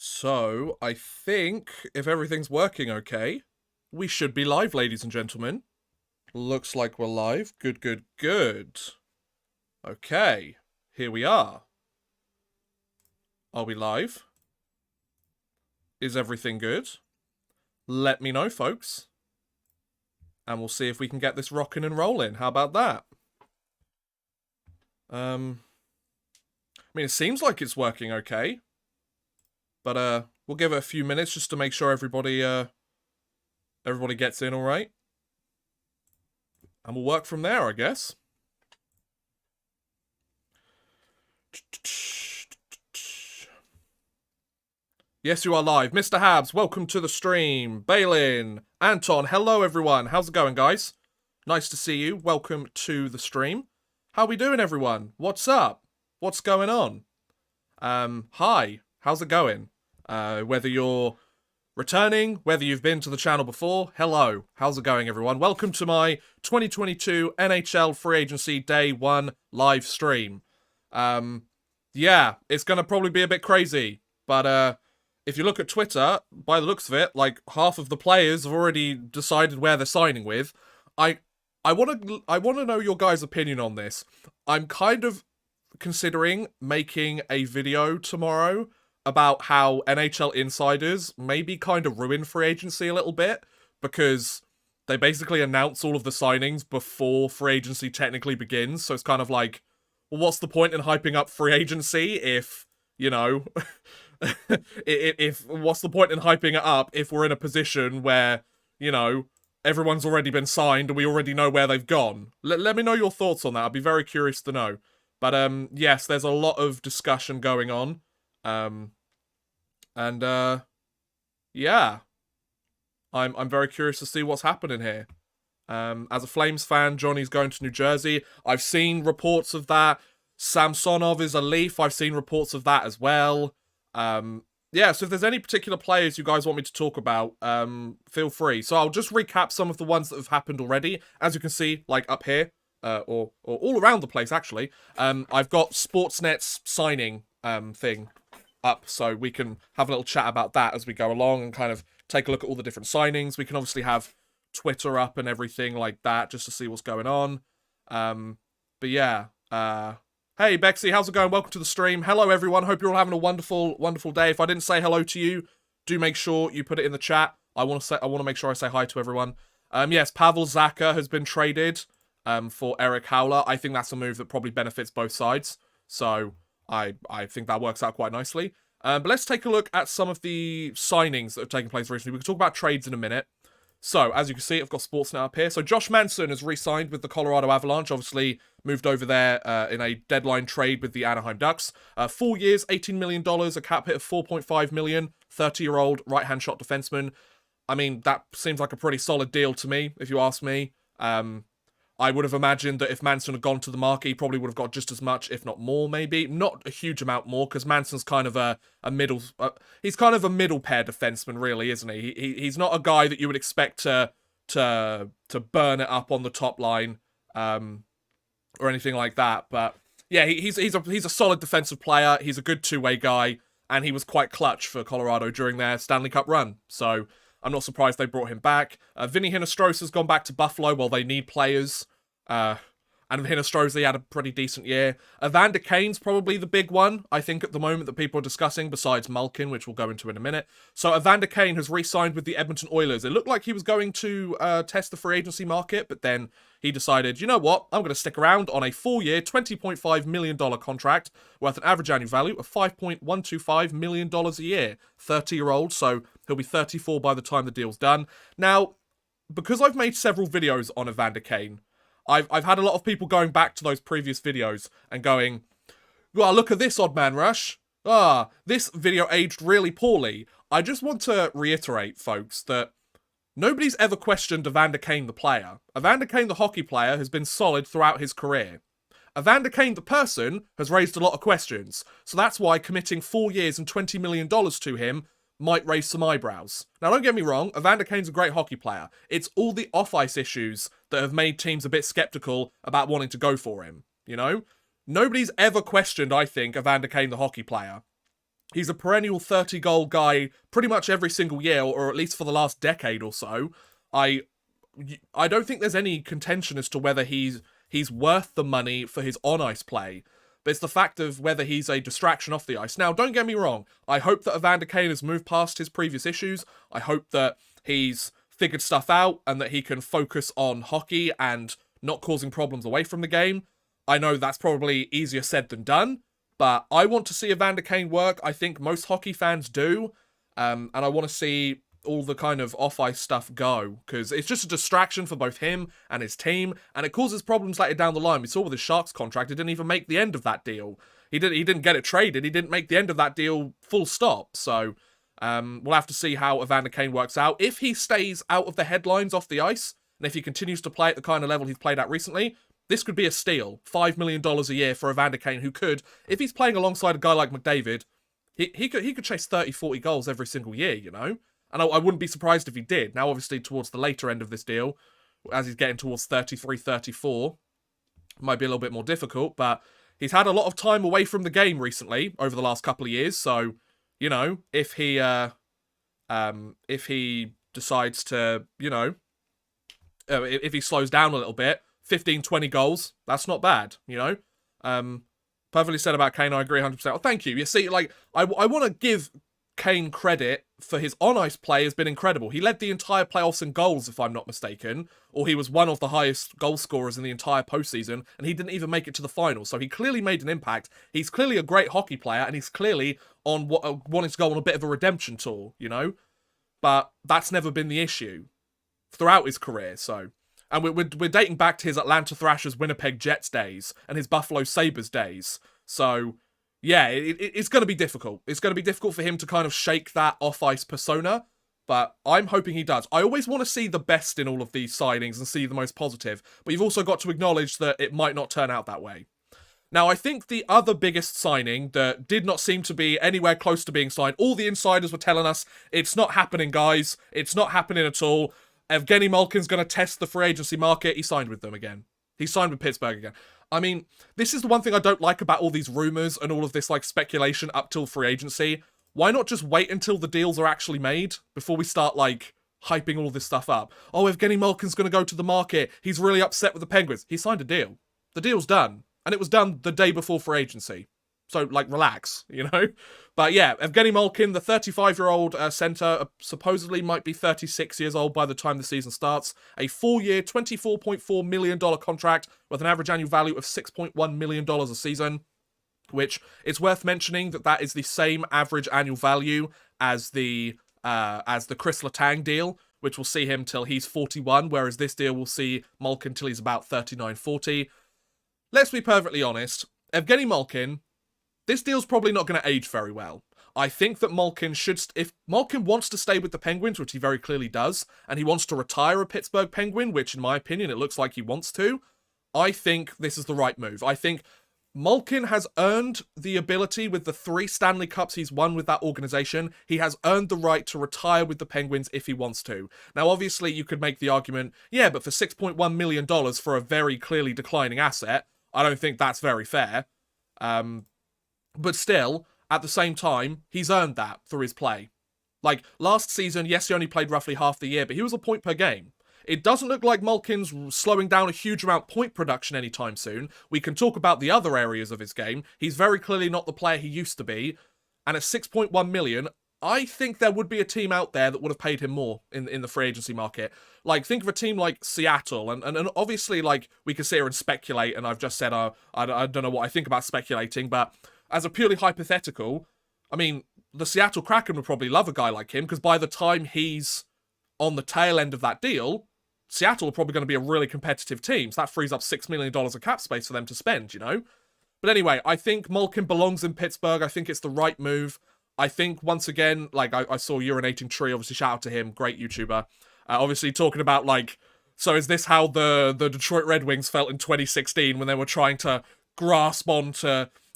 So, I think if everything's working okay, we should be live, ladies and gentlemen. Looks like we're live. Good, good, good. Okay, here we are. Are we live? Is everything good? Let me know, folks. And we'll see if we can get this rocking and rolling. How about that? I mean, it seems like it's working okay. But we'll give it a few minutes just to make sure everybody gets in all right. And we'll work from there, I guess. Yes, you are live. Mr. Habs, welcome to the stream. Balin, Anton, hello everyone. How's it going, guys? Nice to see you. Welcome to the stream. How we doing, everyone? What's up? What's going on? Hi. How's it going? Whether you're returning, whether you've been to the channel before, hello. How's it going, everyone? Welcome to my 2022 NHL Free Agency Day 1 live stream. Yeah, it's going to probably be a bit crazy, but if you look at Twitter, by the looks of it, like half of the players have already decided where they're signing with. I want to know your guys' opinion on this. I'm kind of considering making a video tomorrow about how NHL insiders maybe kind of ruin free agency a little bit, because they basically announce all of the signings before free agency technically begins. So it's kind of like, well, what's the point in hyping up free agency if, you know, if what's the point in hyping it up if we're in a position where, you know, everyone's already been signed and we already know where they've gone? Let me know your thoughts on that. I'd be very curious to know. But yes, there's a lot of discussion going on. Yeah, I'm very curious to see what's happening here. As a Flames fan, Johnny's going to New Jersey. I've seen reports of that. Samsonov is a Leaf. I've seen reports of that as well. Yeah, so if there's any particular players you guys want me to talk about, feel free. So I'll just recap some of the ones that have happened already. As you can see, like up here, or all around the place, actually. I've got Sportsnet's signing thing up, so we can have a little chat about that as we go along and kind of take a look at all the different signings. We can obviously have Twitter up and everything like that just to see what's going on. But yeah, hey Bexy, how's it going? Welcome to the stream. Hello everyone, hope you're all having a wonderful, wonderful day. If I didn't say hello to you, do make sure you put it in the chat. I want to make sure I say hi to everyone. Yes, Pavel Zacha has been traded for Eric Howler. I think that's a move that probably benefits both sides. So I think that works out quite nicely. But let's take a look at some of the signings that have taken place recently. We can talk about trades in a minute. So, as you can see, I've got Sportsnet up here. So, Josh Manson has re-signed with the Colorado Avalanche. Obviously, moved over there in a deadline trade with the Anaheim Ducks. 4 years, $18 million, a cap hit of $4.5 million, 30-year-old right-hand shot defenseman. I mean, that seems like a pretty solid deal to me, if you ask me. I would have imagined that if Manson had gone to the market, he probably would have got just as much, if not more, maybe. Not a huge amount more, because Manson's kind of a middle... he's kind of a middle pair defenseman, really, isn't he? He's not a guy that you would expect to burn it up on the top line, or anything like that. But yeah, he's a solid defensive player. He's a good two-way guy, and he was quite clutch for Colorado during their Stanley Cup run. So I'm not surprised they brought him back. Vinny Hinostroza has gone back to Buffalo. Well, they need players. And Hinostroza had a pretty decent year. Evander Kane's probably the big one, I think, at the moment that people are discussing, besides Malkin, which we'll go into in a minute. So Evander Kane has re-signed with the Edmonton Oilers. It looked like he was going to test the free agency market, but then he decided, you know what, I'm going to stick around on a 4-year, $20.5 million contract worth an average annual value of $5.125 million a year. 30-year-old, so he'll be 34 by the time the deal's done. Now, because I've made several videos on Evander Kane, I've had a lot of people going back to those previous videos and going, well, look at this odd man rush. This video aged really poorly. I just want to reiterate, folks, that nobody's ever questioned Evander Kane the player. Evander Kane the hockey player has been solid throughout his career. Evander Kane the person has raised a lot of questions. So that's why committing 4 years and $20 million to him might raise some eyebrows. Now, don't get me wrong, Evander Kane's a great hockey player. It's all the off-ice issues that have made teams a bit skeptical about wanting to go for him, you know? Nobody's ever questioned, I think, Evander Kane the hockey player. He's a perennial 30-goal guy pretty much every single year, or at least for the last decade or so. I don't think there's any contention as to whether he's worth the money for his on-ice play. But it's the fact of whether he's a distraction off the ice. Now, don't get me wrong. I hope that Evander Kane has moved past his previous issues. I hope that he's figured stuff out and that he can focus on hockey and not causing problems away from the game. I know that's probably easier said than done, but I want to see Evander Kane work. I think most hockey fans do. And I want to see all the kind of off-ice stuff go, because it's just a distraction for both him and his team, and it causes problems later down the line. We saw with his Sharks contract, he didn't even make the end of that deal. He didn't get it traded. He didn't make the end of that deal full stop. So we'll have to see how Evander Kane works out. If he stays out of the headlines off the ice, and if he continues to play at the kind of level he's played at recently, this could be a steal. $5 million a year for Evander Kane, who could, if he's playing alongside a guy like McDavid, he could chase 30, 40 goals every single year, you know? And I wouldn't be surprised if he did. Now, obviously, towards the later end of this deal, as he's getting towards 33, 34, it might be a little bit more difficult, but he's had a lot of time away from the game recently, over the last couple of years, so, you know, if he decides to, you know, if he slows down a little bit, 15, 20 goals, that's not bad, you know? Perfectly said about Kane, I agree 100%. Oh, thank you. You see, like, I want to give Kane credit for his on-ice play has been incredible. He led the entire playoffs in goals, if I'm not mistaken, or he was one of the highest goal scorers in the entire postseason, and he didn't even make it to the final. So he clearly made an impact. He's clearly a great hockey player, and he's clearly on wanting to go on a bit of a redemption tour, you know? But that's never been the issue throughout his career, so... And we're dating back to his Atlanta Thrashers, Winnipeg Jets days, and his Buffalo Sabres days. So... yeah, it's going to be difficult. It's going to be difficult for him to kind of shake that off-ice persona, but I'm hoping he does. I always want to see the best in all of these signings and see the most positive, but you've also got to acknowledge that it might not turn out that way. Now, I think the other biggest signing that did not seem to be anywhere close to being signed, all the insiders were telling us, it's not happening, guys. It's not happening at all. Evgeny Malkin's going to test the free agency market. He signed with them again. He signed with Pittsburgh again. I mean, this is the one thing I don't like about all these rumors and all of this, like, speculation up till free agency. Why not just wait until the deals are actually made before we start, like, hyping all this stuff up? Oh, Evgeny Malkin's going to go to the market. He's really upset with the Penguins. He signed a deal. The deal's done. And it was done the day before free agency. So, like, relax, you know? But yeah, Evgeny Malkin, the 35-year-old center, supposedly might be 36 years old by the time the season starts. A 4-year, $24.4 million contract with an average annual value of $6.1 million a season, which it's worth mentioning that is the same average annual value as the Chris Letang deal, which will see him till he's 41, whereas this deal will see Malkin till he's about 39, 40. Let's be perfectly honest, Evgeny Malkin... this deal's probably not going to age very well. I think that Malkin should... if Malkin wants to stay with the Penguins, which he very clearly does, and he wants to retire a Pittsburgh Penguin, which in my opinion it looks like he wants to, I think this is the right move. I think Malkin has earned the ability with the 3 Stanley Cups he's won with that organization. He has earned the right to retire with the Penguins if he wants to. Now, obviously, you could make the argument, yeah, but for $6.1 million for a very clearly declining asset, I don't think that's very fair. But still, at the same time, he's earned that through his play. Like, last season, yes, he only played roughly half the year, but he was a point per game. It doesn't look like Malkin's slowing down a huge amount point production anytime soon. We can talk about the other areas of his game. He's very clearly not the player he used to be. And at $6.1 million, I think there would be a team out there that would have paid him more in the free agency market. Like, think of a team like Seattle, and obviously, like, we can sit here and speculate, and I've just said, I don't know what I think about speculating, but as a purely hypothetical, I mean, the Seattle Kraken would probably love a guy like him, because by the time he's on the tail end of that deal, Seattle are probably going to be a really competitive team, so that frees up $6 million of cap space for them to spend, you know? But anyway, I think Malkin belongs in Pittsburgh. I think it's the right move. I think, once again, like, I saw Urinating Tree, obviously, shout out to him, great YouTuber, obviously talking about, like, so is this how the Detroit Red Wings felt in 2016 when they were trying to grasp onto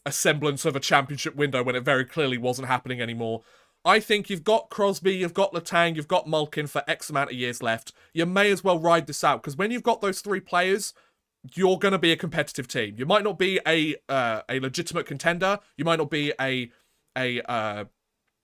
a semblance of a championship window when it very clearly wasn't happening anymore? I think you've got Crosby, you've got Letang, you've got Malkin for X amount of years left. You may as well ride this out, because when you've got those 3 players, you're going to be a competitive team. You might not be a legitimate contender. You might not be a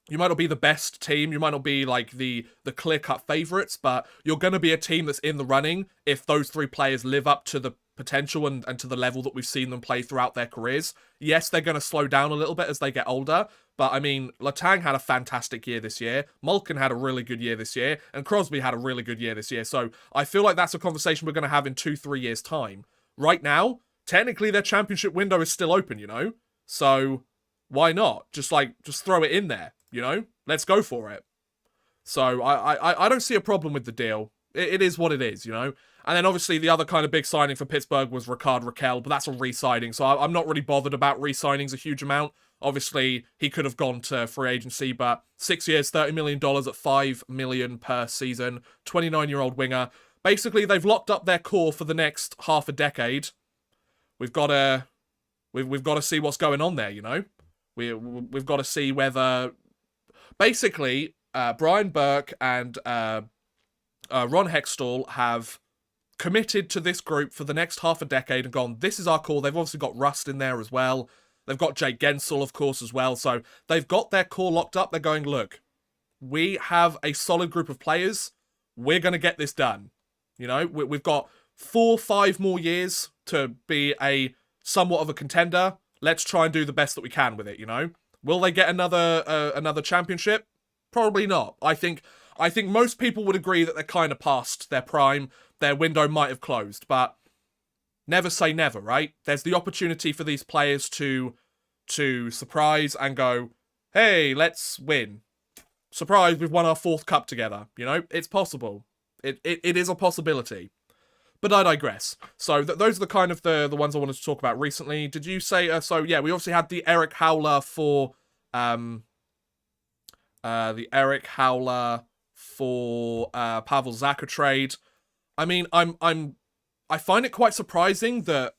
you might not be the best team, you might not be like the clear-cut favourites, but you're going to be a team that's in the running if those three players live up to the potential and to the level that we've seen them play throughout their careers. Yes, they're going to slow down a little bit as they get older, but I mean, Letang had a fantastic year this year, Malkin had a really good year this year, and Crosby had a really good year this year, so I feel like that's a conversation we're going to have in 2-3 years' time. Right now, technically their championship window is still open, you know? So, why not? Just throw it in there. You know, let's go for it. So I don't see a problem with the deal. It is what it is, you know. And then obviously the other kind of big signing for Pittsburgh was Rickard Rakell, but that's a re-signing. So I'm not really bothered about re-signings a huge amount. Obviously he could have gone to free agency, but 6 years, $30 million at $5 million per season, 29-year-old winger. Basically they've locked up their core for the next half a decade. We've got to see what's going on there, you know. We've got to see whether. Basically, Brian Burke and Ron Hextall have committed to this group for the next half a decade and gone, this is our core. They've obviously got Rust in there as well. They've got Jake Gensel, of course, as well. So they've got their core locked up. They're going, look, we have a solid group of players. We're going to get this done. You know, we've got 4-5 more years to be a somewhat of a contender. Let's try and do the best that we can with it, you know? Will they get another championship? Probably not. I think most people would agree that they're kind of past their prime. Their window might have closed, but never say never, right? There's the opportunity for these players to surprise and go, hey, let's win. Surprise, we've won our 4th cup together. You know, it's possible. It is a possibility. But I digress. So those are the kind of the ones I wanted to talk about recently. Did you say... so, yeah, we obviously had the Eric Howler for... Pavel Zacha trade. I mean, I find it quite surprising that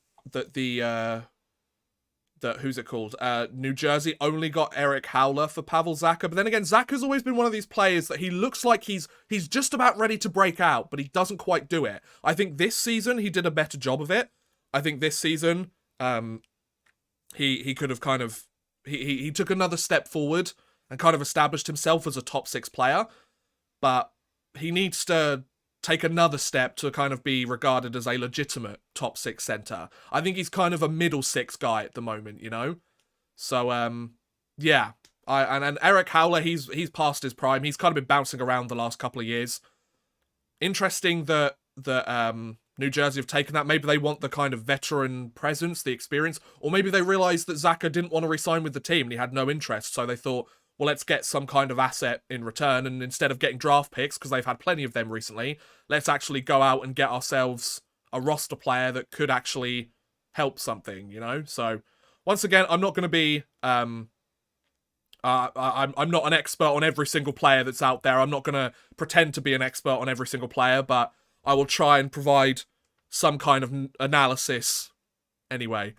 who's it called? New Jersey only got Eric Howler for Pavel Zacha. But then again, Zacha's always been one of these players that he looks like he's just about ready to break out, but he doesn't quite do it. I think this season he did a better job of it. I think this season he could have kind of he took another step forward and kind of established himself as a top 6 player. But he needs to take another step to kind of be regarded as a legitimate top 6 center. I think he's kind of a middle 6 guy at the moment, you know? So, yeah. And Eric Howler, he's past his prime. He's kind of been bouncing around the last couple of years. Interesting that New Jersey have taken that. Maybe they want the kind of veteran presence, the experience, or maybe they realized that Zacha didn't want to re-sign with the team and he had no interest, so they thought, well, let's get some kind of asset in return, and instead of getting draft picks, because they've had plenty of them recently, let's actually go out and get ourselves a roster player that could actually help something, you know? So, once again, I'm not going to be... I'm not an expert on every single player that's out there. I'm not going to pretend to be an expert on every single player, but I will try and provide some kind of analysis anyway.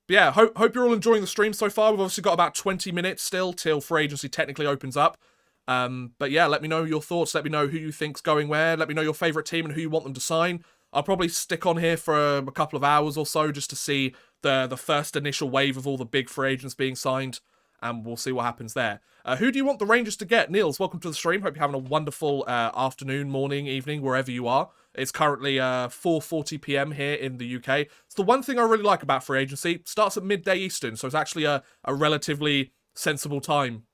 Yeah, hope you're all enjoying the stream so far. We've obviously got about 20 minutes still till free agency technically opens up. But yeah, let me know your thoughts. Let me know who you think's going where. Let me know your favourite team and who you want them to sign. I'll probably stick on here for a couple of hours or so just to see the first initial wave of all the big free agents being signed. And we'll see what happens there. Who do you want the Rangers to get? Niels, welcome to the stream. Hope you're having a wonderful afternoon, morning, evening, wherever you are. It's currently 4:40 p.m. here in the UK. It's the one thing I really like about free agency. It starts at midday Eastern, so it's actually a relatively sensible time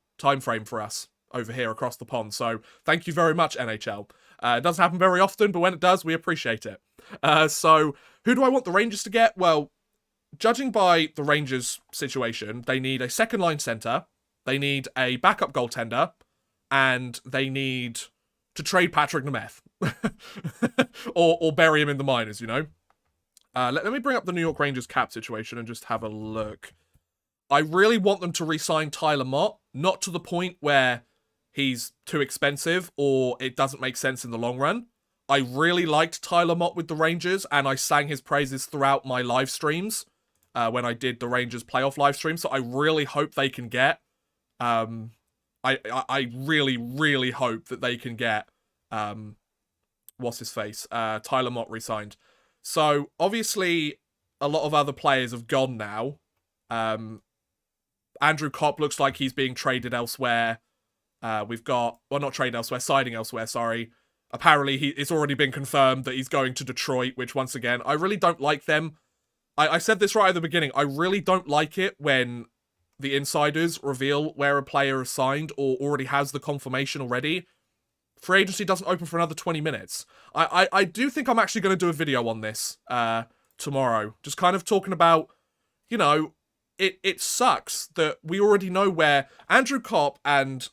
frame for us over here across the pond. So thank you very much, NHL. It doesn't happen very often, but when it does, we appreciate it. So who do I want the Rangers to get? Well, judging by the Rangers' situation, they need a second-line centre, they need a backup goaltender, and they need to trade Patrick Nemeth. or bury him in the minors, you know? Let me bring up the New York Rangers cap situation and just have a look. I really want them to re-sign Tyler Mott, not to the point where he's too expensive or it doesn't make sense in the long run. I really liked Tyler Mott with the Rangers, and I sang his praises throughout my live streams when I did the Rangers playoff live stream, so I really hope they can get... I really, really hope that they can get... what's his face? Tyler Mott re-signed. So, obviously, a lot of other players have gone now. Andrew Kopp looks like he's being traded elsewhere. We've got, well, not traded elsewhere, signing elsewhere, sorry. Apparently, it's already been confirmed that he's going to Detroit, which, once again, I really don't like them. I said this right at the beginning. I really don't like it when the insiders reveal where a player is signed or already has the confirmation already. Free agency doesn't open for another 20 minutes. I do think I'm actually going to do a video on this tomorrow. Just kind of talking about, you know, it sucks that we already know where Andrew Kopp and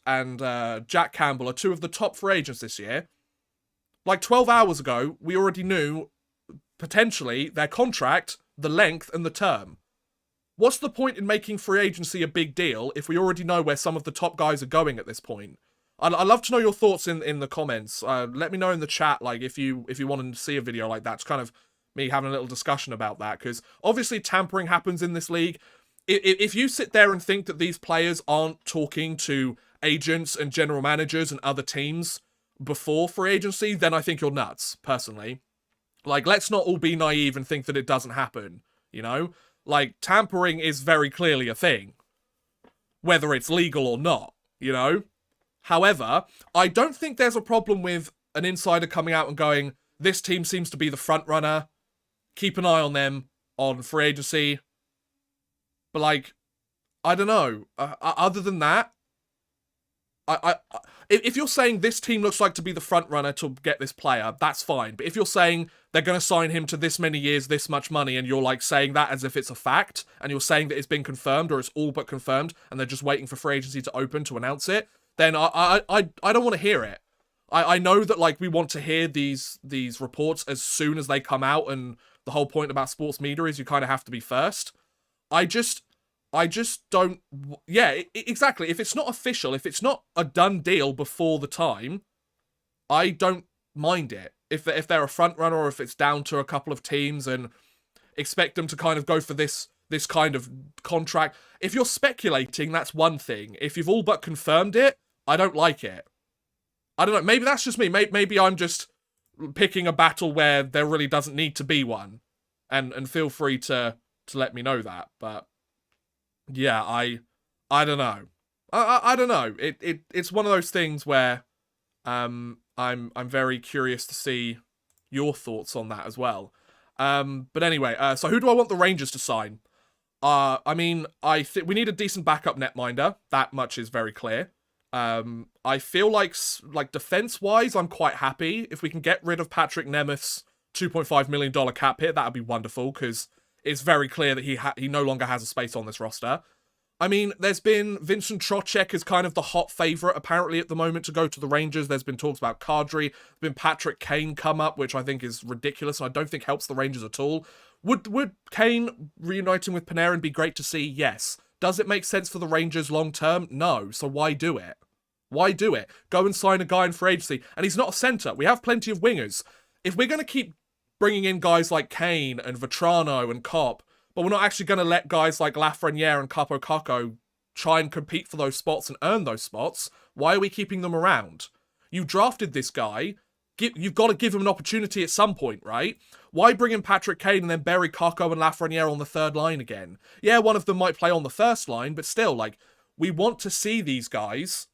Jack Campbell are two of the top free agents this year. Like 12 hours ago, we already knew, potentially, their contract, the length, and the term. What's the point in making free agency a big deal if we already know where some of the top guys are going at this point? I'd love to know your thoughts in the comments. Let me know in the chat, like, if you want to see a video like that. It's kind of me having a little discussion about that, because obviously tampering happens in this league. If you sit there and think that these players aren't talking to agents and general managers and other teams before free agency, then I think you're nuts, personally. Like, let's not all be naive and think that it doesn't happen, you know? Like, tampering is very clearly a thing, whether it's legal or not, you know? However, I don't think there's a problem with an insider coming out and going, this team seems to be the front runner, keep an eye on them on free agency. But, like, I don't know. Other than that, if you're saying this team looks like to be the front runner to get this player, that's fine. But if you're saying they're going to sign him to this many years, this much money, and you're like saying that as if it's a fact, and you're saying that it's been confirmed or it's all but confirmed, and they're just waiting for free agency to open to announce it, then I don't want to hear it. I know that, like, we want to hear these reports as soon as they come out, and the whole point about sports media is you kind of have to be first. I just don't... Yeah, exactly. If it's not official, if it's not a done deal before the time, I don't mind it. If they're a front runner or if it's down to a couple of teams and expect them to kind of go for this kind of contract. If you're speculating, that's one thing. If you've all but confirmed it, I don't like it. I don't know. Maybe that's just me. Maybe I'm just picking a battle where there really doesn't need to be one. And feel free to let me know that. But yeah, I don't know. I don't know. It's one of those things where I'm very curious to see your thoughts on that as well. But anyway, so who do I want the Rangers to sign? I mean, I think we need a decent backup netminder. That much is very clear. I feel like defense-wise, I'm quite happy. If we can get rid of Patrick Nemeth's $2.5 million cap hit, that would be wonderful, because it's very clear that he no longer has a space on this roster. I mean, there's been Vincent Trocheck is kind of the hot favourite, apparently, at the moment to go to the Rangers. There's been talks about Kadri. There's been Patrick Kane come up, which I think is ridiculous, and I don't think helps the Rangers at all. Would Kane reuniting with Panarin be great to see? Yes. Does it make sense for the Rangers long term? No. So why do it? Why do it? Go and sign a guy in free agency. And he's not a centre. We have plenty of wingers. If we're going to keep bringing in guys like Kane and Vetrano and Kopp, but we're not actually going to let guys like Lafreniere and Capo Caco try and compete for those spots and earn those spots, why are we keeping them around? You drafted this guy. You've got to give him an opportunity at some point, right? Why bring in Patrick Kane and then bury Caco and Lafreniere on the third line again? Yeah, one of them might play on the first line, but still, like, we want to see these guys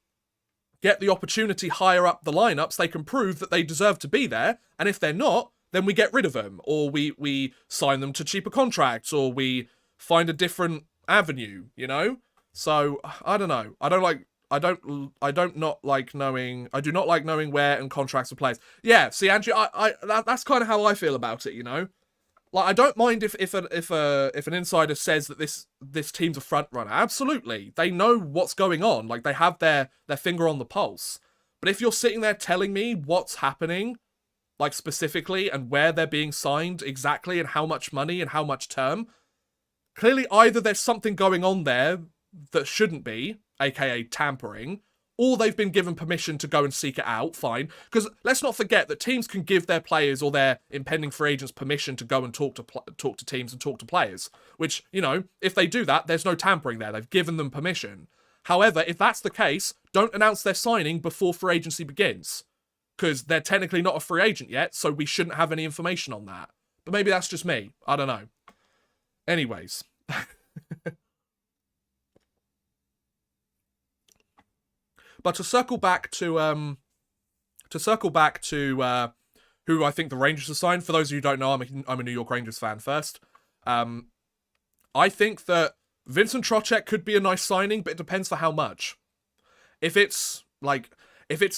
get the opportunity higher up the lineups. They can prove that they deserve to be there, and if they're not, then we get rid of them, or we sign them to cheaper contracts, or we find a different avenue, you know? So, I don't know. I do not like knowing where and contracts are placed. Yeah, see, Andrew, that's kind of how I feel about it, you know? Like, I don't mind if an insider says that this team's a front runner. Absolutely. They know what's going on. Like, they have their finger on the pulse. But if you're sitting there telling me what's happening, like, specifically, and where they're being signed exactly, and how much money and how much term, clearly either there's something going on there that shouldn't be, aka tampering, or they've been given permission to go and seek it out, fine. Because let's not forget that teams can give their players or their impending free agents permission to go and talk to teams and talk to players. Which, you know, if they do that, there's no tampering there. They've given them permission. However, if that's the case, don't announce their signing before free agency begins. Because they're technically not a free agent yet, so we shouldn't have any information on that. But maybe that's just me. I don't know. Anyways. But to circle back to who I think the Rangers have signed. For those of you who don't know, I'm a New York Rangers fan first. I think that Vincent Trocheck could be a nice signing, but it depends for how much. If it's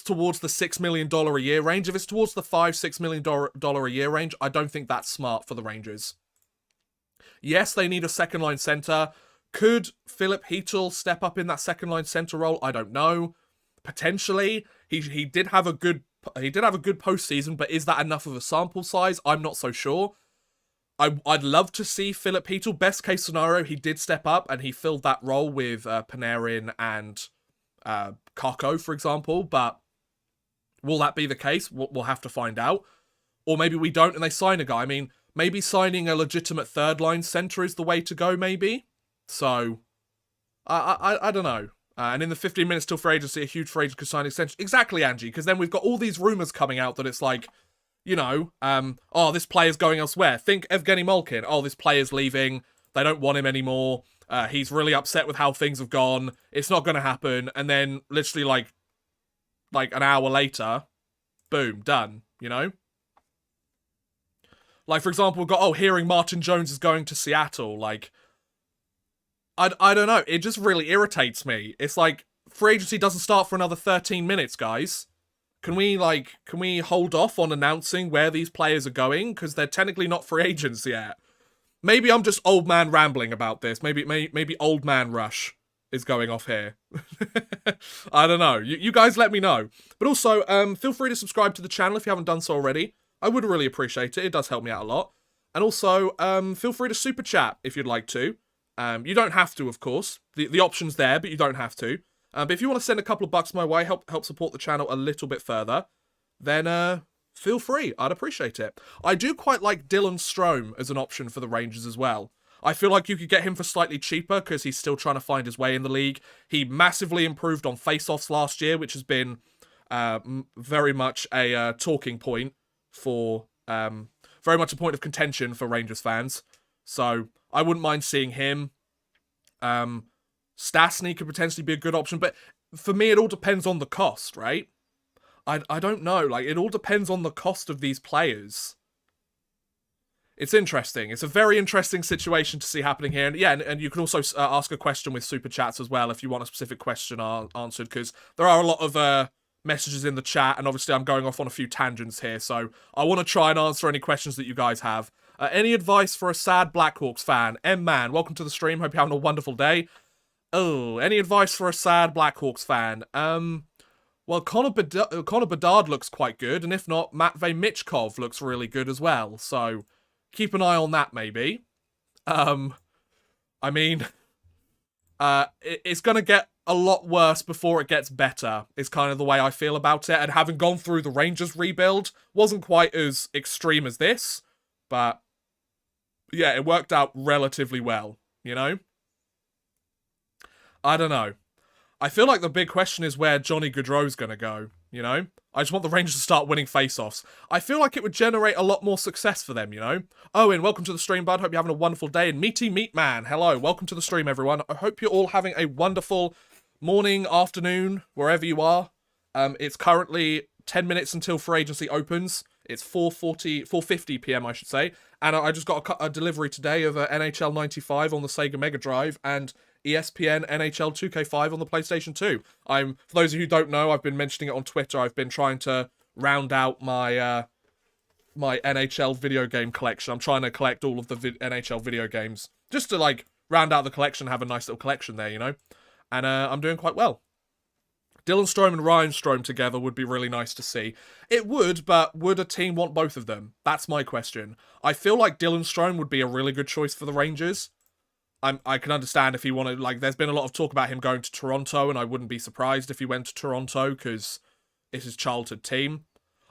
towards the $6 million a year range, if it's towards the $5-6 million a year range, I don't think that's smart for the Rangers. Yes, they need a second line center. Could Philip Heatle step up in that second line center role? I don't know. Potentially, he did have a good postseason, but is that enough of a sample size? I'm not so sure. I'd love to see Philip Heatle. Best case scenario, he did step up and he filled that role with Panarin and Kakko, for example. But will that be the case? We'll have to find out. Or maybe we don't and they sign a guy. I mean, maybe signing a legitimate third line center is the way to go, maybe. So, I don't know. And in the 15 minutes till free agency, a huge free agent could sign extension. Exactly, Angie, because then we've got all these rumours coming out that it's like, you know, this player's going elsewhere. Think Evgeny Malkin. Oh, this player's leaving. They don't want him anymore. He's really upset with how things have gone. It's not going to happen. And then literally like an hour later, boom, done, you know? Like, for example, we've got, hearing Martin Jones is going to Seattle. Like, I don't know. It just really irritates me. It's like, free agency doesn't start for another 13 minutes, guys. Can we hold off on announcing where these players are going? Because they're technically not free agents yet. Maybe I'm just old man rambling about this. Maybe old man rush is going off here. I don't know. You guys let me know. But also, feel free to subscribe to the channel if you haven't done so already. I would really appreciate it. It does help me out a lot. And also, feel free to super chat if you'd like to. You don't have to, of course. The option's there, but you don't have to. But if you want to send a couple of bucks my way, help support the channel a little bit further, then feel free. I'd appreciate it. I do quite like Dylan Strome as an option for the Rangers as well. I feel like you could get him for slightly cheaper because he's still trying to find his way in the league. He massively improved on face-offs last year, which has been very much a talking point for... very much a point of contention for Rangers fans. So I wouldn't mind seeing him. Stastny could potentially be a good option, but for me, it all depends on the cost, right? I don't know. Like, it all depends on the cost of these players. It's interesting. It's a very interesting situation to see happening here. And yeah, and you can also ask a question with super chats as well if you want a specific question answered, because there are a lot of messages in the chat, and obviously I'm going off on a few tangents here, so I want to try and answer any questions that you guys have. Any advice for a sad Blackhawks fan? M-Man, welcome to the stream. Hope you're having a wonderful day. Oh, any advice for a sad Blackhawks fan? Well, Connor Bedard looks quite good, and if not, Matvei Michkov looks really good as well, so keep an eye on that, maybe. I mean, it's going to get a lot worse before it gets better, is kind of the way I feel about it, and having gone through the Rangers rebuild, wasn't quite as extreme as this, but yeah, it worked out relatively well, you know? I don't know. I feel like the big question is where Johnny Gaudreau's going to go, you know? I just want the Rangers to start winning face-offs. I feel like it would generate a lot more success for them, you know? Owen, welcome to the stream, bud. Hope you're having a wonderful day. And Meaty Meatman, hello. Welcome to the stream, everyone. I hope you're all having a wonderful morning, afternoon, wherever you are. It's currently 10 minutes until free agency opens. It's 4:50 p.m, I should say. And I just got a delivery today of NHL 95 on the Sega Mega Drive and ESPN NHL 2K5 on the PlayStation 2. For those of you who don't know, I've been mentioning it on Twitter. I've been trying to round out my my NHL video game collection. I'm trying to collect all of the NHL video games just to like round out the collection, have a nice little collection there, you know. And I'm doing quite well. Dylan Strome and Ryan Strome together would be really nice to see. It would, but would a team want both of them? That's my question. I feel like Dylan Strome would be a really good choice for the Rangers. I can understand if he wanted, like, there's been a lot of talk about him going to Toronto, and I wouldn't be surprised if he went to Toronto, because it's his childhood team.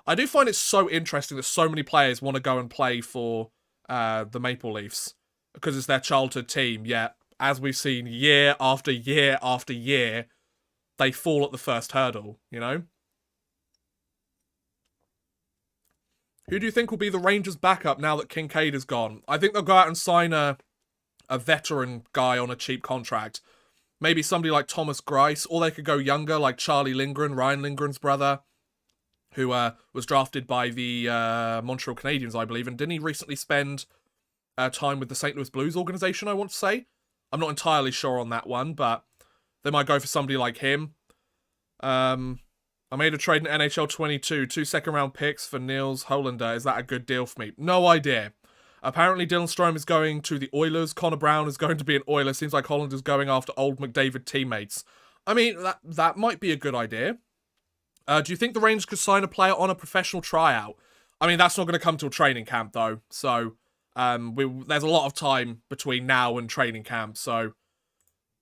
I do find it so interesting that so many players want to go and play for the Maple Leafs, because it's their childhood team, yet, as we've seen year after year after year, they fall at the first hurdle, you know? Who do you think will be the Rangers' backup now that Kincaid is gone? I think they'll go out and sign a veteran guy on a cheap contract. maybe somebody like Thomas Greiss, or they could go younger, like Charlie Lindgren, Ryan Lindgren's brother, who was drafted by the Montreal Canadiens, I believe, and didn't he recently spend time with the St. Louis Blues organization, I want to say? I'm not entirely sure on that one, but they might go for somebody like him. I made a trade in NHL 22, 2 second-round picks for Niels Hollander. Is that a good deal for me? No idea. Apparently Dylan Strome is going to the Oilers. Connor Brown is going to be an Oiler. Seems like Hollander's going after old McDavid teammates. I mean, that might be a good idea. Do you think the Rangers could sign a player on a professional tryout? I mean, that's not going to come till training camp, though. So, there's a lot of time between now and training camp. So,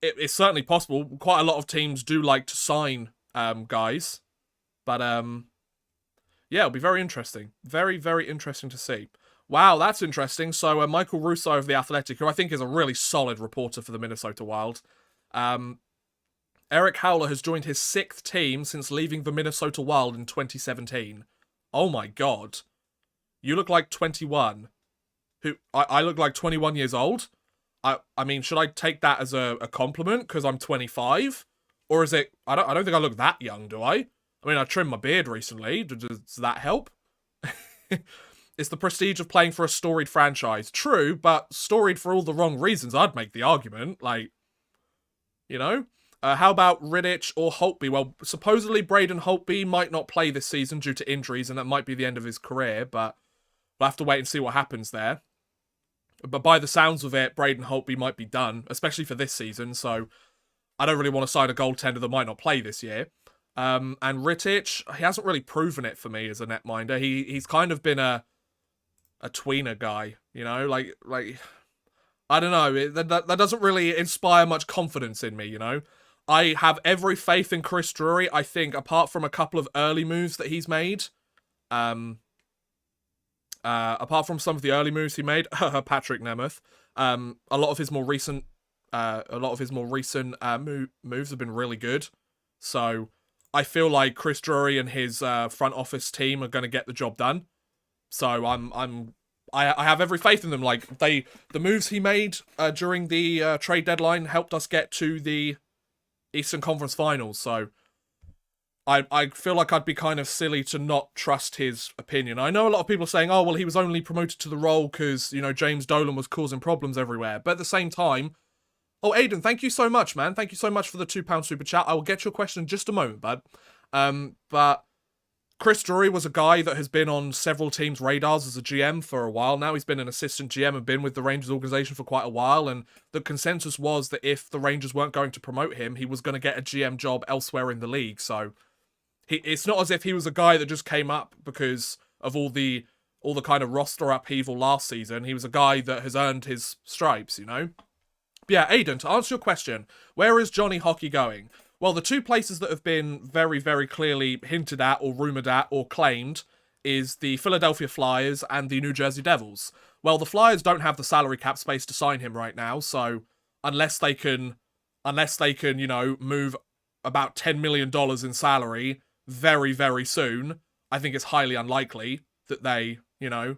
it's certainly possible. Quite a lot of teams do like to sign guys. But, yeah, it'll be very interesting. Very, very interesting to see. Wow, that's interesting. So, Michael Russo of The Athletic, who I think is a really solid reporter for the Minnesota Wild, Eric Howler has joined his 6th team since leaving the Minnesota Wild in 2017. Oh my god. You look like 21. I look like 21 years old? I mean, should I take that as a compliment because I'm 25? Or is it... I don't think I look that young, do I? I mean, I trimmed my beard recently. Does that help? It's the prestige of playing for a storied franchise. True, but storied for all the wrong reasons, I'd make the argument. Like, you know? How about Rittich or Holtby? Well, supposedly Braden Holtby might not play this season due to injuries, and that might be the end of his career, but we'll have to wait and see what happens there. But by the sounds of it, Braden Holtby might be done, especially for this season, so I don't really want to sign a goaltender that might not play this year. And Rittich, he hasn't really proven it for me as a netminder. He's kind of been a tweener guy, you know? Like I don't know, that doesn't really inspire much confidence in me, you know? I have every faith in Chris Drury. I think, apart from a couple of early moves that he's made, apart from some of the early moves he made, Patrick Nemeth, a lot of his more recent moves have been really good. So I feel like Chris Drury and his front office team are going to get the job done. So I have every faith in them. Like the moves he made during the trade deadline helped us get to the Eastern Conference Finals. So I feel like I'd be kind of silly to not trust his opinion. I know a lot of people are saying, oh, well, he was only promoted to the role because, you know, James Dolan was causing problems everywhere. But at the same time, oh, Aiden, thank you so much, man. Thank you so much for the £2 super chat. I will get your question in just a moment, bud. But Chris Drury was a guy that has been on several teams' radars as a GM for a while now. He's been an assistant GM and been with the Rangers organization for quite a while. And the consensus was that if the Rangers weren't going to promote him, he was going to get a GM job elsewhere in the league. So it's not as if he was a guy that just came up because of all the kind of roster upheaval last season. He was a guy that has earned his stripes, you know? But yeah, Aiden, to answer your question, where is Johnny Hockey going? Well, the two places that have been very, very clearly hinted at or rumoured at or claimed is the Philadelphia Flyers and the New Jersey Devils. Well, the Flyers don't have the salary cap space to sign him right now, so unless they can, you know, move about $10 million in salary very, very soon, I think it's highly unlikely that they, you know,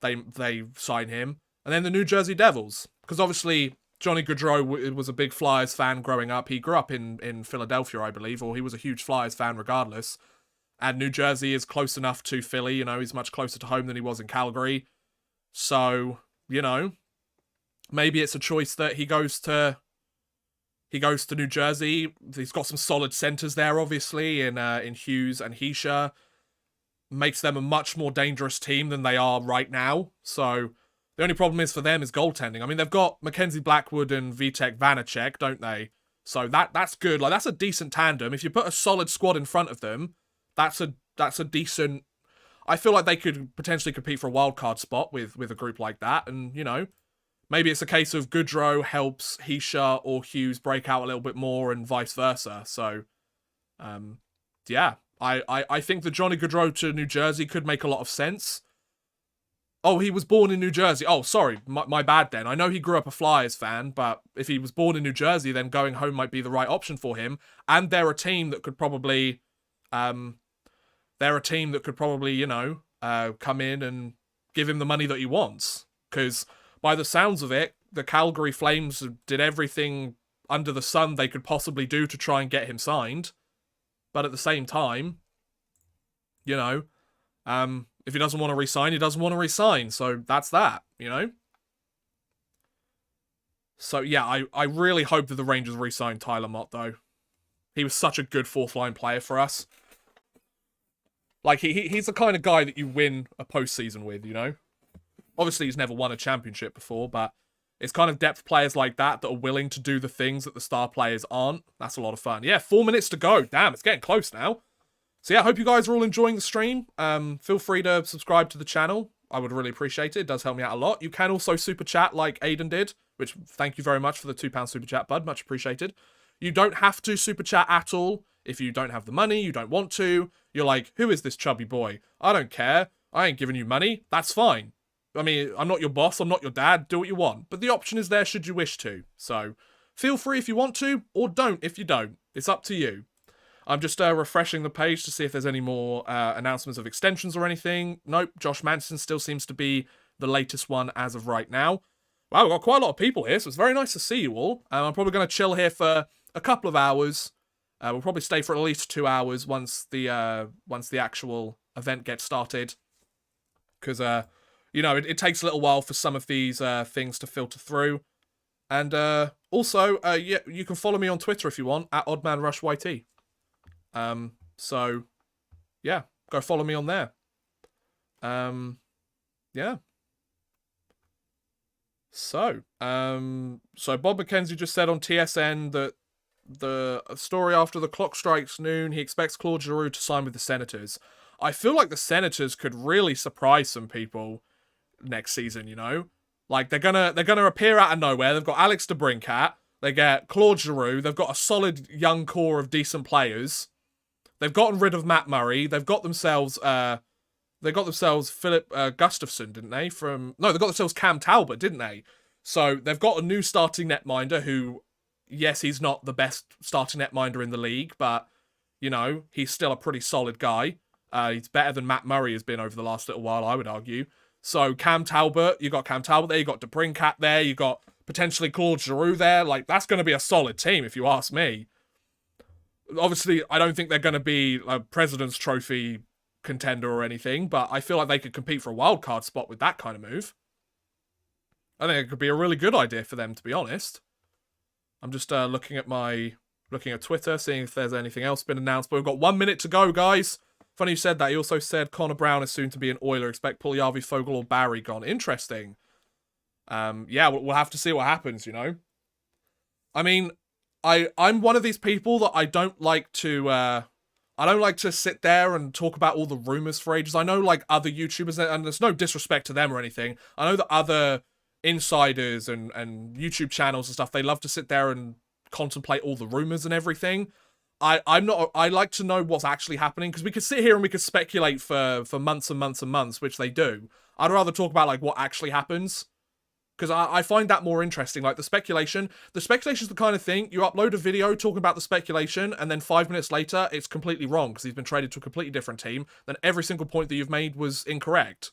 they sign him. And then the New Jersey Devils, because obviously Johnny Gaudreau was a big Flyers fan growing up. He grew up in Philadelphia, I believe, or he was a huge Flyers fan regardless. And New Jersey is close enough to Philly, you know, he's much closer to home than he was in Calgary. So, you know, maybe it's a choice that he goes to New Jersey. He's got some solid centers there, obviously, in Hughes and Hischier. Makes them a much more dangerous team than they are right now. So the only problem is for them is goaltending. I mean, they've got Mackenzie Blackwood and Vitek Vanacek, don't they? So that's good. Like, that's a decent tandem. If you put a solid squad in front of them, that's a decent... I feel like they could potentially compete for a wildcard spot with a group like that. And, you know, maybe it's a case of Gaudreau helps Hischier or Hughes break out a little bit more and vice versa. So, yeah. I think the Johnny Gaudreau to New Jersey could make a lot of sense. Oh, he was born in New Jersey. Oh, sorry, my bad then. I know he grew up a Flyers fan, but if he was born in New Jersey, then going home might be the right option for him. And they're a team that could probably, you know, come in and give him the money that he wants. Because by the sounds of it, the Calgary Flames did everything under the sun they could possibly do to try and get him signed. But at the same time, you know, if he doesn't want to re-sign, he doesn't want to re-sign. So that's that, you know? So yeah, I really hope that the Rangers re-sign Tyler Mott, though. He was such a good fourth-line player for us. Like, he's the kind of guy that you win a postseason with, you know? Obviously, he's never won a championship before, but it's kind of depth players like that are willing to do the things that the star players aren't. That's a lot of fun. Yeah, 4 minutes to go. Damn, it's getting close now. So yeah, I hope you guys are all enjoying the stream. Feel free to subscribe to the channel. I would really appreciate it. It does help me out a lot. You can also super chat like Aiden did, which thank you very much for the £2 super chat, bud. Much appreciated. You don't have to super chat at all. If you don't have the money, you don't want to, you're like, who is this chubby boy? I don't care. I ain't giving you money. That's fine. I mean, I'm not your boss. I'm not your dad. Do what you want. But the option is there should you wish to. So feel free if you want to, or don't if you don't. It's up to you. I'm just refreshing the page to see if there's any more announcements of extensions or anything. Nope. Josh Manson still seems to be the latest one as of right now. Wow, we've got quite a lot of people here, so it's very nice to see you all. I'm probably going to chill here for a couple of hours. We'll probably stay for at least 2 hours once the actual event gets started. Because, you know, it takes a little while for some of these things to filter through. And also, yeah, you can follow me on Twitter if you want, at OddmanRushYT. So, yeah, go follow me on there. Yeah. So Bob McKenzie just said on TSN that the story after the clock strikes noon, he expects Claude Giroux to sign with the Senators. I feel like the Senators could really surprise some people next season, you know? Like, they're gonna appear out of nowhere. They've got Alex DeBrincat. They get Claude Giroux. They've got a solid young core of decent players. They've gotten rid of Matt Murray. They've got themselves Philip Gustafsson, didn't they? They got themselves Cam Talbot, didn't they? So they've got a new starting netminder who, yes, he's not the best starting netminder in the league, but, you know, he's still a pretty solid guy. He's better than Matt Murray has been over the last little while, I would argue. So Cam Talbot, you got Cam Talbot there, you got DeBrincat there, you got potentially Claude Giroux there. Like, that's going to be a solid team, if you ask me. Obviously, I don't think they're going to be a President's Trophy contender or anything, but I feel like they could compete for a wild card spot with that kind of move. I think it could be a really good idea for them, to be honest. I'm just looking at Twitter, seeing if there's anything else been announced, but we've got 1 minute to go, guys. Funny you said that. He also said Connor Brown is soon to be an Oiler. Expect Puljujarvi, Fogle, or Barry gone. Interesting. Yeah, we'll have to see what happens, you know? I mean, I'm one of these people that I don't like to sit there and talk about all the rumors for ages. I know, like, other YouTubers, and there's no disrespect to them or anything. I know that other insiders and YouTube channels and stuff, they love to sit there and contemplate all the rumors and everything. I'm not. I like to know what's actually happening, because we could sit here and we could speculate for months and months and months, which they do. I'd rather talk about, like, what actually happens, because I find that more interesting. Like, the speculation is the kind of thing, you upload a video talking about the speculation, and then 5 minutes later, it's completely wrong, because he's been traded to a completely different team, then every single point that you've made was incorrect.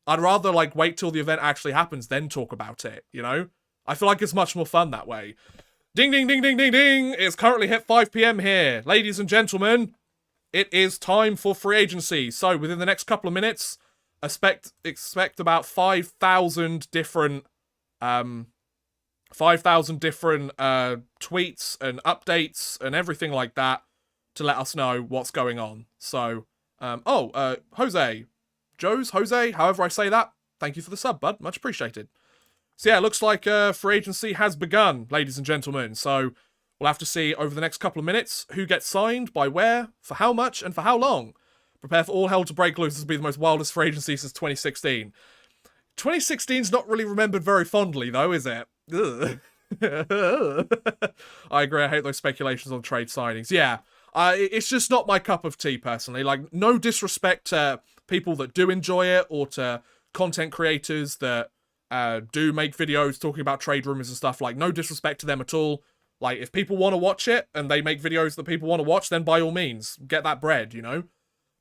I'd rather, like, wait till the event actually happens, then talk about it, you know? I feel like it's much more fun that way. Ding, ding, ding, ding, ding, ding! It's currently hit 5 PM here. Ladies and gentlemen, it is time for free agency. So, within the next couple of minutes, expect about 5,000 different tweets and updates and everything like that to let us know what's going on. So, Jose, however I say that, thank you for the sub, bud. Much appreciated. So yeah, it looks like free agency has begun, ladies and gentlemen. So we'll have to see over the next couple of minutes who gets signed, by where, for how much, and for how long. Prepare for all hell to break loose. This will be the most wildest free agency since 2016. 2016's not really remembered very fondly, though, is it? I agree, I hate those speculations on trade signings. Yeah, it's just not my cup of tea, personally. Like, no disrespect to people that do enjoy it, or to content creators that do make videos talking about trade rumors and stuff. Like, no disrespect to them at all. Like, if people want to watch it, and they make videos that people want to watch, then by all means, get that bread, you know?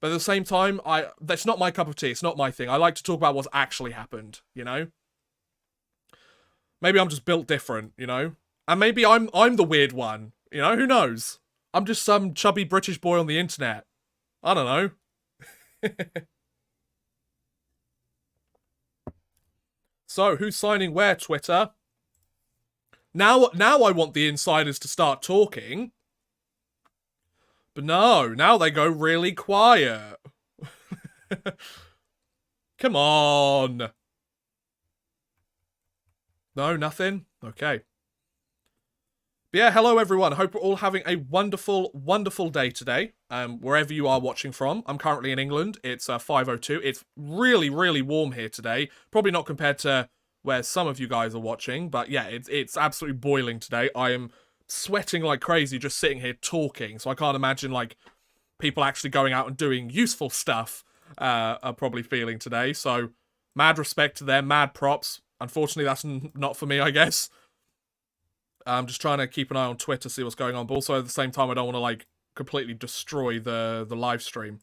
But at the same time, that's not my cup of tea. It's not my thing. I like to talk about what's actually happened, you know? Maybe I'm just built different, you know? And maybe I'm the weird one. You know, who knows? I'm just some chubby British boy on the internet. I don't know. So, who's signing where, Twitter? Now I want the insiders to start talking. But no, now they go really quiet. Come on. No, nothing? Okay. But yeah, hello everyone. Hope we're all having a wonderful, wonderful day today. Wherever you are watching from. I'm currently in England. It's 5:02. It's really, really warm here today. Probably not compared to where some of you guys are watching. But yeah, it's absolutely boiling today. I am sweating like crazy just sitting here talking. So I can't imagine like people actually going out and doing useful stuff are probably feeling today. So mad respect to them, mad props. Unfortunately, that's not for me, I guess. I'm just trying to keep an eye on Twitter, see what's going on. But also at the same time, I don't want to like completely destroy the live stream.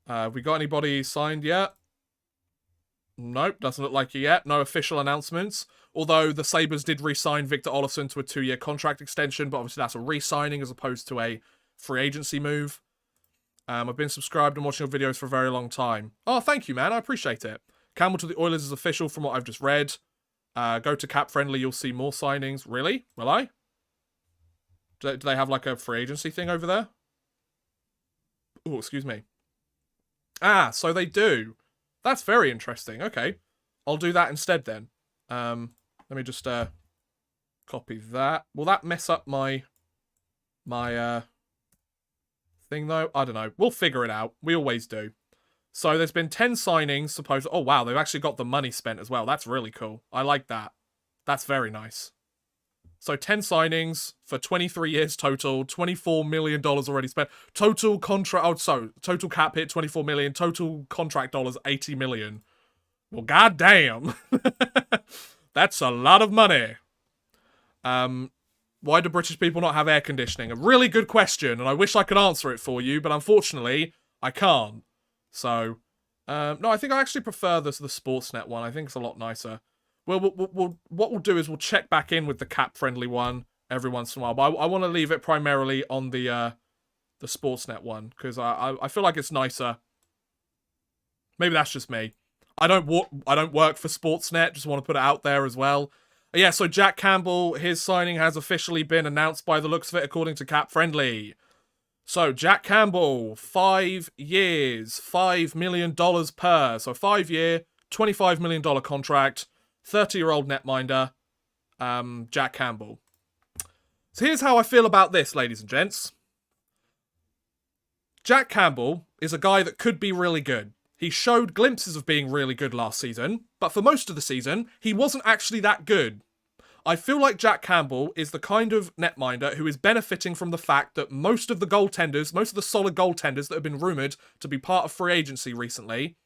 Have we got anybody signed yet? Nope, doesn't look like it yet. No official announcements. Although the Sabres did re-sign Victor Olofsson to a 2-year contract extension, but obviously that's a re-signing as opposed to a free agency move. I've been subscribed and watching your videos for a very long time. Oh, thank you, man. I appreciate it. Campbell to the Oilers is official from what I've just read. Go to Cap Friendly, you'll see more signings. Really? Will I? Do they have like a free agency thing over there? Oh, excuse me. Ah, so they do. That's very interesting. Okay. I'll do that instead then. Let me just copy that. Will that mess up my thing though? I don't know. We'll figure it out. We always do. So there's been 10 signings, suppose. Oh, wow, they've actually got the money spent as well. That's really cool. I like that. That's very nice. So 10 signings for 23 years total, $24 million already spent. Total contract, oh, so total cap hit, 24 million. Total contract dollars, 80 million. Well, goddamn. That's a lot of money. Why do British people not have air conditioning? A really good question, and I wish I could answer it for you, but unfortunately, I can't. So, no, I think I actually prefer the Sportsnet one. I think it's a lot nicer. Well, what we'll do is we'll check back in with the cap-friendly one every once in a while. But I want to leave it primarily on the Sportsnet one because I feel like it's nicer. Maybe that's just me. I don't work for Sportsnet. Just want to put it out there as well. Yeah, so Jack Campbell, his signing has officially been announced by the looks of it, according to Cap Friendly. So, Jack Campbell, 5 years, $5 million per. So, 5-year, $25 million contract, 30-year-old netminder, Jack Campbell. So, here's how I feel about this, ladies and gents. Jack Campbell is a guy that could be really good. He showed glimpses of being really good last season, but for most of the season, he wasn't actually that good. I feel like Jack Campbell is the kind of netminder who is benefiting from the fact that most of the goaltenders, most of the solid goaltenders that have been rumoured to be part of free agency recently,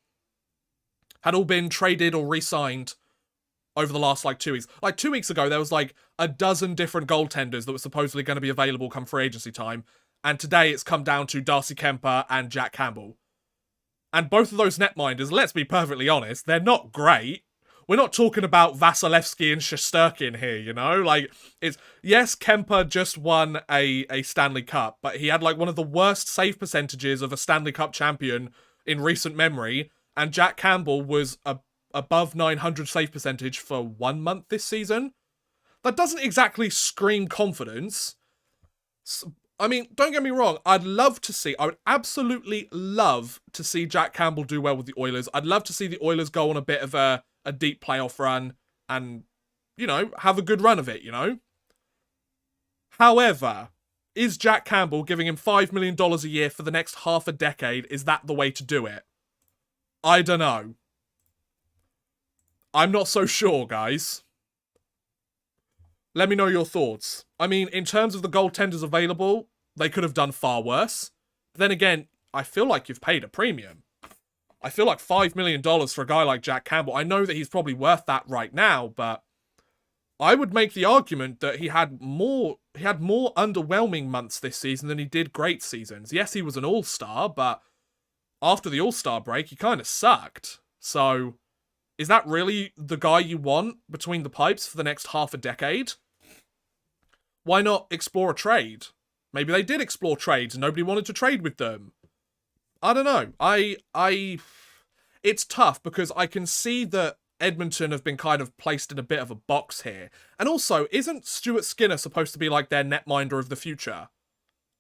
had all been traded or re-signed over the last, 2 weeks. 2 weeks ago, there was, a dozen different goaltenders that were supposedly going to be available come free agency time, and today it's come down to Darcy Kemper and Jack Campbell. And both of those netminders, let's be perfectly honest, they're not great. We're not talking about Vasilevsky and Shesterkin here, you know? Yes, Kemper just won a Stanley Cup, but he had one of the worst save percentages of a Stanley Cup champion in recent memory, and Jack Campbell was above 900 save percentage for 1 month this season. That doesn't exactly scream confidence. I mean, don't get me wrong, I would absolutely love to see Jack Campbell do well with the Oilers. I'd love to see the Oilers go on a bit of a deep playoff run and, have a good run of it, However, is Jack Campbell giving him $5 million a year for the next half a decade? Is that the way to do it? I don't know. I'm not so sure, guys. Let me know your thoughts. I mean, in terms of the goaltenders available, they could have done far worse. But then again, I feel like you've paid a premium. I feel like $5 million for a guy like Jack Campbell. I know that he's probably worth that right now, but I would make the argument that he had more underwhelming months this season than he did great seasons. Yes, he was an all-star, but after the all-star break, he kind of sucked. So, is that really the guy you want between the pipes for the next half a decade? why not explore a trade? Maybe they did explore trades and nobody wanted to trade with them. I don't know. It's tough because I can see that Edmonton have been kind of placed in a bit of a box here. And also, isn't Stuart Skinner supposed to be like their netminder of the future?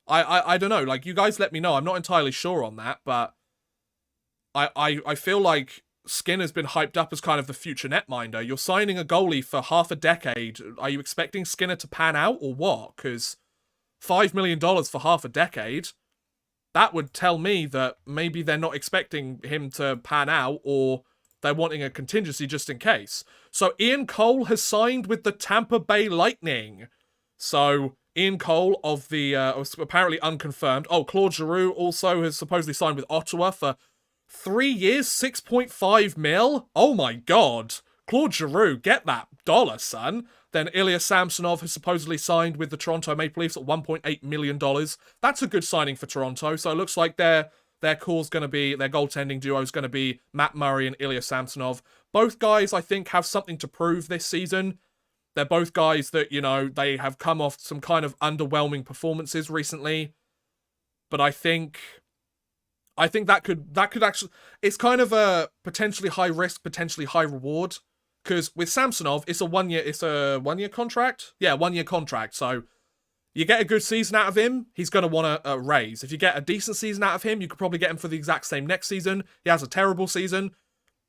I don't know. Like, you guys let me know. I'm not entirely sure on that, but I feel like Skinner's been hyped up as kind of the future netminder. You're signing a goalie for half a decade. Are you expecting Skinner to pan out or what? Because $5 million for half a decade, that would tell me that maybe they're not expecting him to pan out or they're wanting a contingency just in case. So Ian Cole has signed with the Tampa Bay Lightning. So Ian Cole of the, apparently unconfirmed. Oh, Claude Giroux also has supposedly signed with Ottawa for 3 years, 6.5 mil. Oh my god. Claude Giroux, get that dollar, son. Then Ilya Samsonov has supposedly signed with the Toronto Maple Leafs at $1.8 million. That's a good signing for Toronto. So it looks like their core's going to be, their goaltending duo is going to be Matt Murray and Ilya Samsonov. Both guys, I think, have something to prove this season. They're both guys that, you know, they have come off some kind of underwhelming performances recently. But I think that could actually, it's kind of a potentially high risk, potentially high reward. Because with Samsonov, it's a 1 year contract? Yeah, 1 year contract. So you get a good season out of him, he's going to want a raise. If you get a decent season out of him, you could probably get him for the exact same next season. He has a terrible season,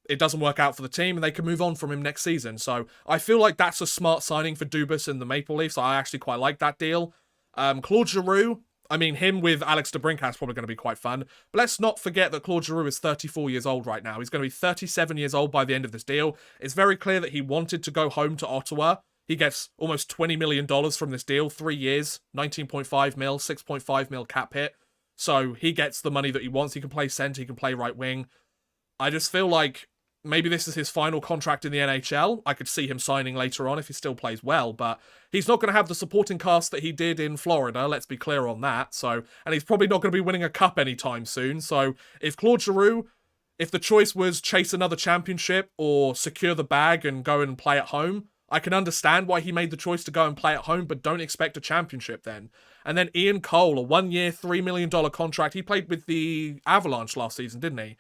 it doesn't work out for the team, and they can move on from him next season. So I feel like that's a smart signing for Dubas and the Maple Leafs. I actually quite like that deal. Claude Giroux, I mean, him with Alex DeBrincat is probably going to be quite fun. But let's not forget that Claude Giroux is 34 years old right now. He's going to be 37 years old by the end of this deal. It's very clear that he wanted to go home to Ottawa. He gets almost $20 million from this deal. 3 years, 19.5 mil, 6.5 mil cap hit. So he gets the money that he wants. He can play center, he can play right wing. I just feel like maybe this is his final contract in the NHL. I could see him signing later on if he still plays well, but he's not going to have the supporting cast that he did in Florida, let's be clear on that. So, and he's probably not going to be winning a cup anytime soon. So if Claude Giroux, if the choice was chase another championship or secure the bag and go and play at home, I can understand why he made the choice to go and play at home, but don't expect a championship then. And then Ian Cole, a 1 year, $3 million contract. He played with the Avalanche last season, didn't he?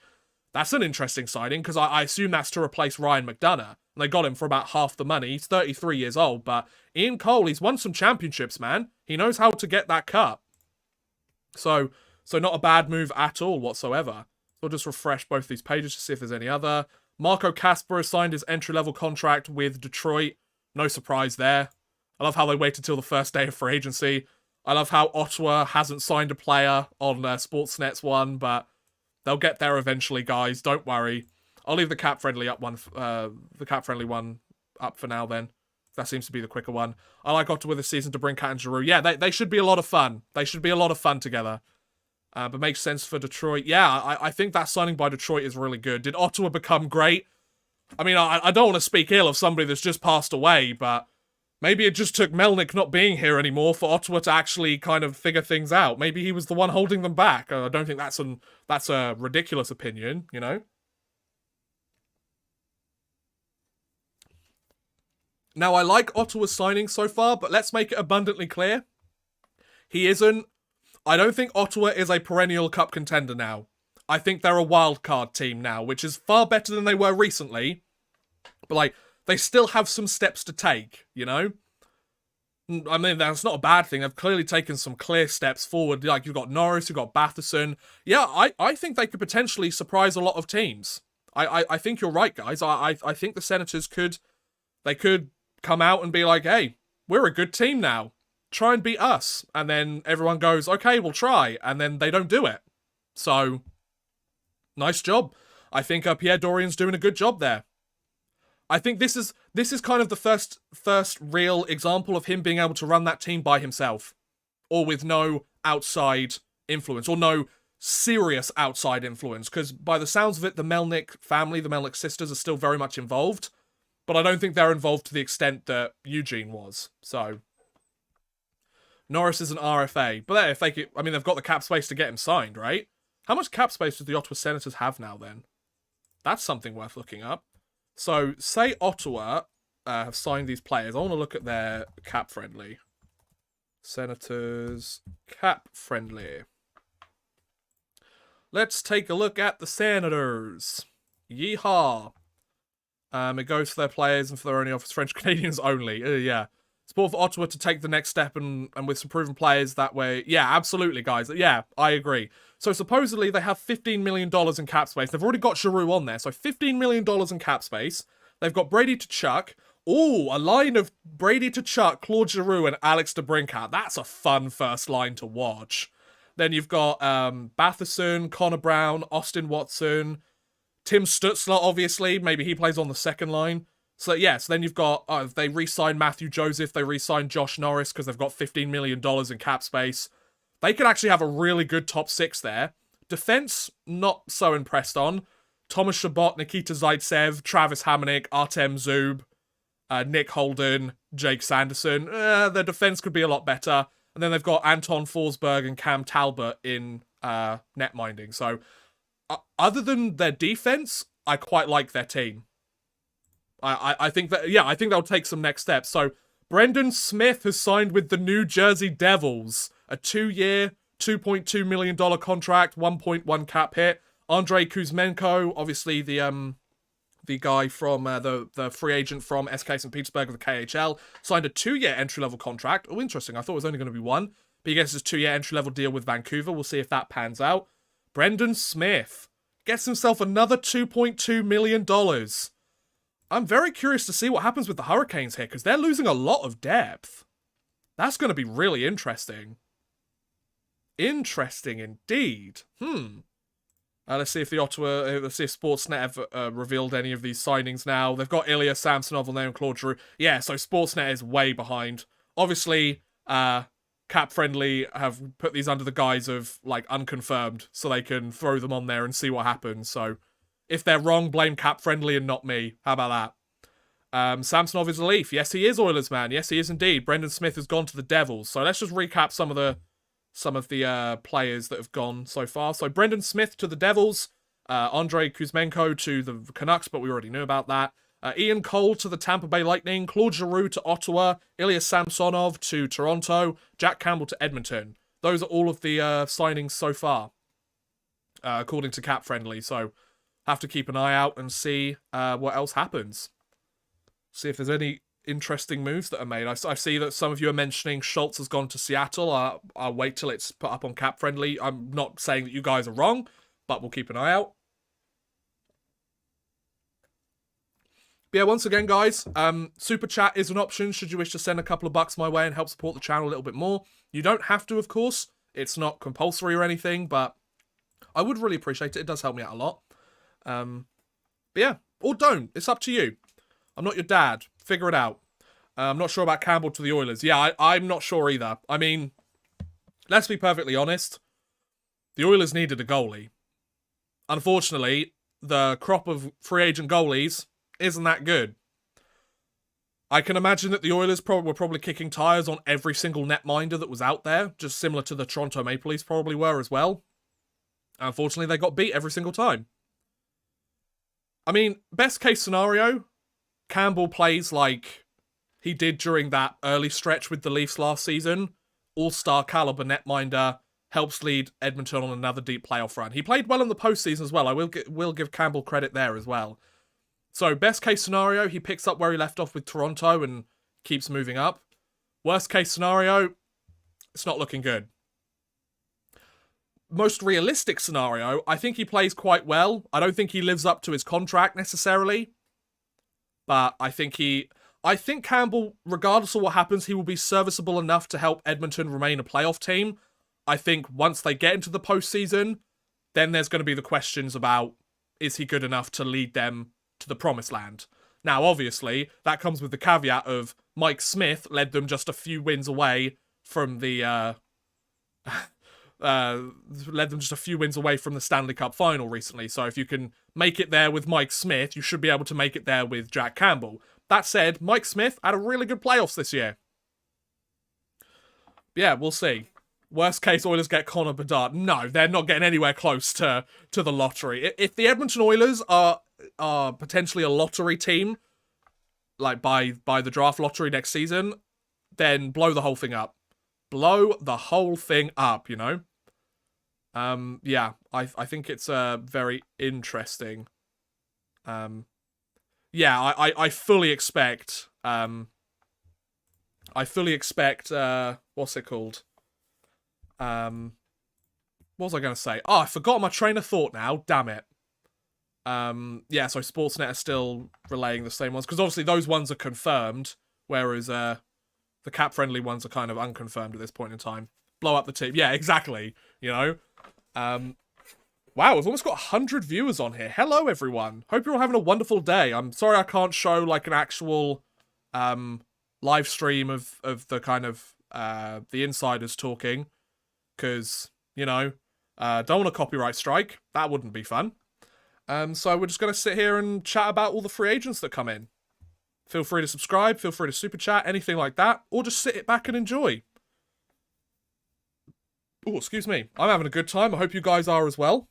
That's an interesting signing, because I assume that's to replace Ryan McDonough. And they got him for about half the money. He's 33 years old, but Ian Cole, he's won some championships, man. He knows how to get that cup. So not a bad move at all whatsoever. We'll just refresh both these pages to see if there's any other. Marco Kasper has signed his entry-level contract with Detroit. No surprise there. I love how they waited till the first day of free agency. I love how Ottawa hasn't signed a player on Sportsnet's one, but they'll get there eventually, guys. Don't worry. I'll leave the cap-friendly one up for now then. That seems to be the quicker one. I like Ottawa this season to bring Cat and Giroux. Yeah, they should be a lot of fun. They should be a lot of fun together. But makes sense for Detroit. Yeah, I think that signing by Detroit is really good. Did Ottawa become great? I mean, I don't want to speak ill of somebody that's just passed away, but maybe it just took Melnyk not being here anymore for Ottawa to actually kind of figure things out. Maybe he was the one holding them back. I don't think that's a ridiculous opinion, you know? Now, I like Ottawa's signing so far, but let's make it abundantly clear. I don't think Ottawa is a perennial cup contender now. I think they're a wildcard team now, which is far better than they were recently. But, like, they still have some steps to take, you know? I mean, that's not a bad thing. They've clearly taken some clear steps forward. Like, you've got Norris, you've got Batherson. Yeah, I think they could potentially surprise a lot of teams. I think you're right, guys. I think the Senators could come out and be like, hey, we're a good team now. Try and beat us. And then everyone goes, okay, we'll try. And then they don't do it. So, nice job. I think Pierre Dorian's doing a good job there. I think this is kind of the first real example of him being able to run that team by himself. Or with no outside influence. Or no serious outside influence. Because by the sounds of it, the Melnyk family, the Melnyk sisters are still very much involved. But I don't think they're involved to the extent that Eugene was. So, Norris is an RFA. But if they've got the cap space to get him signed, right? How much cap space does the Ottawa Senators have now, then? That's something worth looking up. So, say Ottawa have signed these players. I want to look at their cap-friendly. Senators cap friendly. Let's take a look at the Senators. Yeehaw. It goes for their players and for their only office French Canadians only. Yeah. Support for Ottawa to take the next step and with some proven players that way. Yeah, absolutely, guys. Yeah, I agree. So supposedly they have $15 million in cap space. They've already got Giroux on there. So $15 million in cap space. They've got Brady to Chuck. Oh, a line of Brady to Chuck, Claude Giroux, and Alex DeBrincat. That's a fun first line to watch. Then you've got Batherson, Connor Brown, Austin Watson, Tim Stutzler, obviously. Maybe he plays on the second line. So, yes, then you've got, they re-signed Matthew Joseph, they re-signed Josh Norris because they've got $15 million in cap space. They could actually have a really good top six there. Defense, not so impressed on. Thomas Chabot, Nikita Zaitsev, Travis Hamonic, Artem Zub, Nick Holden, Jake Sanderson. Their defense could be a lot better. And then they've got Anton Forsberg and Cam Talbot in netminding. So, other than their defense, I quite like their team. I think that, yeah, I think they'll take some next steps. So, Brendan Smith has signed with the New Jersey Devils. A 2-year, $2.2 million contract, 1.1 cap hit. Andrei Kuzmenko, obviously the guy from the free agent from SK St. Petersburg of the KHL, signed a 2-year entry-level contract. Oh, interesting. I thought it was only going to be one. But he gets his 2-year entry-level deal with Vancouver. We'll see if that pans out. Brendan Smith gets himself another $2.2 million. I'm very curious to see what happens with the Hurricanes here, because they're losing a lot of depth. That's going to be really interesting. Interesting indeed. Let's see if let's see if Sportsnet have revealed any of these signings now. They've got Ilya Samsonov on there and Claude Giroux. Yeah, so Sportsnet is way behind. Obviously, Cap Friendly have put these under the guise of, like, unconfirmed, so they can throw them on there and see what happens. So, if they're wrong, blame Cap Friendly and not me. How about that? Samsonov is a Leaf. Yes, he is Oilers, man. Yes, he is indeed. Brendan Smith has gone to the Devils. So let's just recap some of the players that have gone so far. So Brendan Smith to the Devils. Andrei Kuzmenko to the Canucks, but we already knew about that. Ian Cole to the Tampa Bay Lightning. Claude Giroux to Ottawa. Ilya Samsonov to Toronto. Jack Campbell to Edmonton. Those are all of the signings so far, according to Cap Friendly. So have to keep an eye out and see what else happens. See if there's any interesting moves that are made. I see that some of you are mentioning Schultz has gone to Seattle. I'll wait till it's put up on Cap Friendly. I'm not saying that you guys are wrong, but we'll keep an eye out. But yeah, once again, guys, Super Chat is an option should you wish to send a couple of bucks my way and help support the channel a little bit more. You don't have to, of course. It's not compulsory or anything, but I would really appreciate it. It does help me out a lot. But yeah, or don't. It's up to you. I'm not your dad. Figure it out. I'm not sure about Campbell to the Oilers. Yeah, I'm not sure either. I mean, let's be perfectly honest. The Oilers needed a goalie. Unfortunately, the crop of free agent goalies isn't that good. I can imagine that the Oilers were probably kicking tires on every single netminder that was out there, just similar to the Toronto Maple Leafs probably were as well. Unfortunately, they got beat every single time. I mean, best case scenario, Campbell plays like he did during that early stretch with the Leafs last season. All-star caliber netminder, helps lead Edmonton on another deep playoff run. He played well in the postseason as well. I will give Campbell credit there as well. So, best case scenario, he picks up where he left off with Toronto and keeps moving up. Worst case scenario, it's not looking good. Most realistic scenario, I think he plays quite well. I don't think he lives up to his contract necessarily. But I think Campbell, regardless of what happens, he will be serviceable enough to help Edmonton remain a playoff team. I think once they get into the postseason, then there's going to be the questions about, is he good enough to lead them to the promised land? Now, obviously, that comes with the caveat of Mike Smith led them just a few wins away from the Stanley Cup final recently. So if you can make it there with Mike Smith, you should be able to make it there with Jack Campbell. That said, Mike Smith had a really good playoffs this year. Yeah, we'll see. Worst case, Oilers get Connor Bedard. No, they're not getting anywhere close to the lottery. If the Edmonton Oilers are potentially a lottery team, like by the draft lottery next season, then blow the whole thing up. blow the whole thing up, you know? Yeah, I think it's very interesting. Yeah, I fully expect, what's it called? What was I going to say? Oh, I forgot my train of thought now. Damn it. Yeah, so Sportsnet are still relaying the same ones, because obviously those ones are confirmed, whereas the cap-friendly ones are kind of unconfirmed at this point in time. Blow up the team. Yeah, exactly. You know? Wow, we've almost got 100 viewers on here. Hello, everyone. Hope you're all having a wonderful day. I'm sorry I can't show, like, an actual live stream of the kind of the insiders talking, because, you know, don't want a copyright strike. That wouldn't be fun. So we're just going to sit here and chat about all the free agents that come in. Feel free to subscribe, feel free to super chat, anything like that, or just sit it back and enjoy. Oh, excuse me. I'm having a good time. I hope you guys are as well.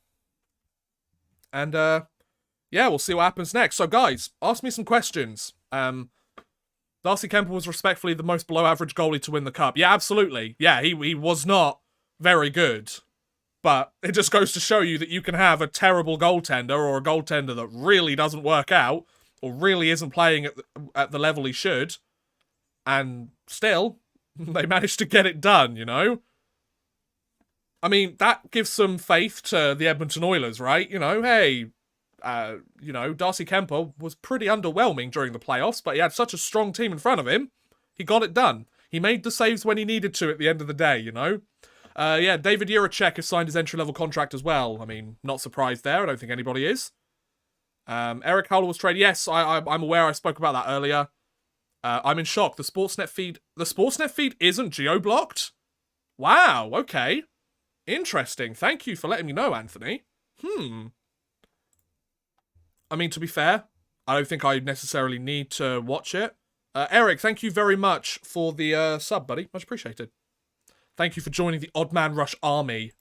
And, yeah, we'll see what happens next. So, guys, ask me some questions. Darcy Kemper was respectfully the most below-average goalie to win the Cup. Yeah, absolutely. Yeah, he was not very good. But it just goes to show you that you can have a terrible goaltender, or a goaltender that really doesn't work out, or really isn't playing at the level he should, and still, they managed to get it done, you know? I mean, that gives some faith to the Edmonton Oilers, right? You know, hey, you know, Darcy Kemper was pretty underwhelming during the playoffs, but he had such a strong team in front of him, he got it done. He made the saves when he needed to at the end of the day, you know? Yeah, David Trocheck has signed his entry-level contract as well. I mean, not surprised there. I don't think anybody is. Eric Howler was traded. Yes, I'm aware. I spoke about that earlier. I'm in shock. The Sportsnet feed isn't geo-blocked? Wow, okay. Interesting. Thank you for letting me know, Anthony. I mean, to be fair, I don't think I necessarily need to watch it. Eric, thank you very much for the sub, buddy. Much appreciated. Thank you for joining the Odd Man Rush army.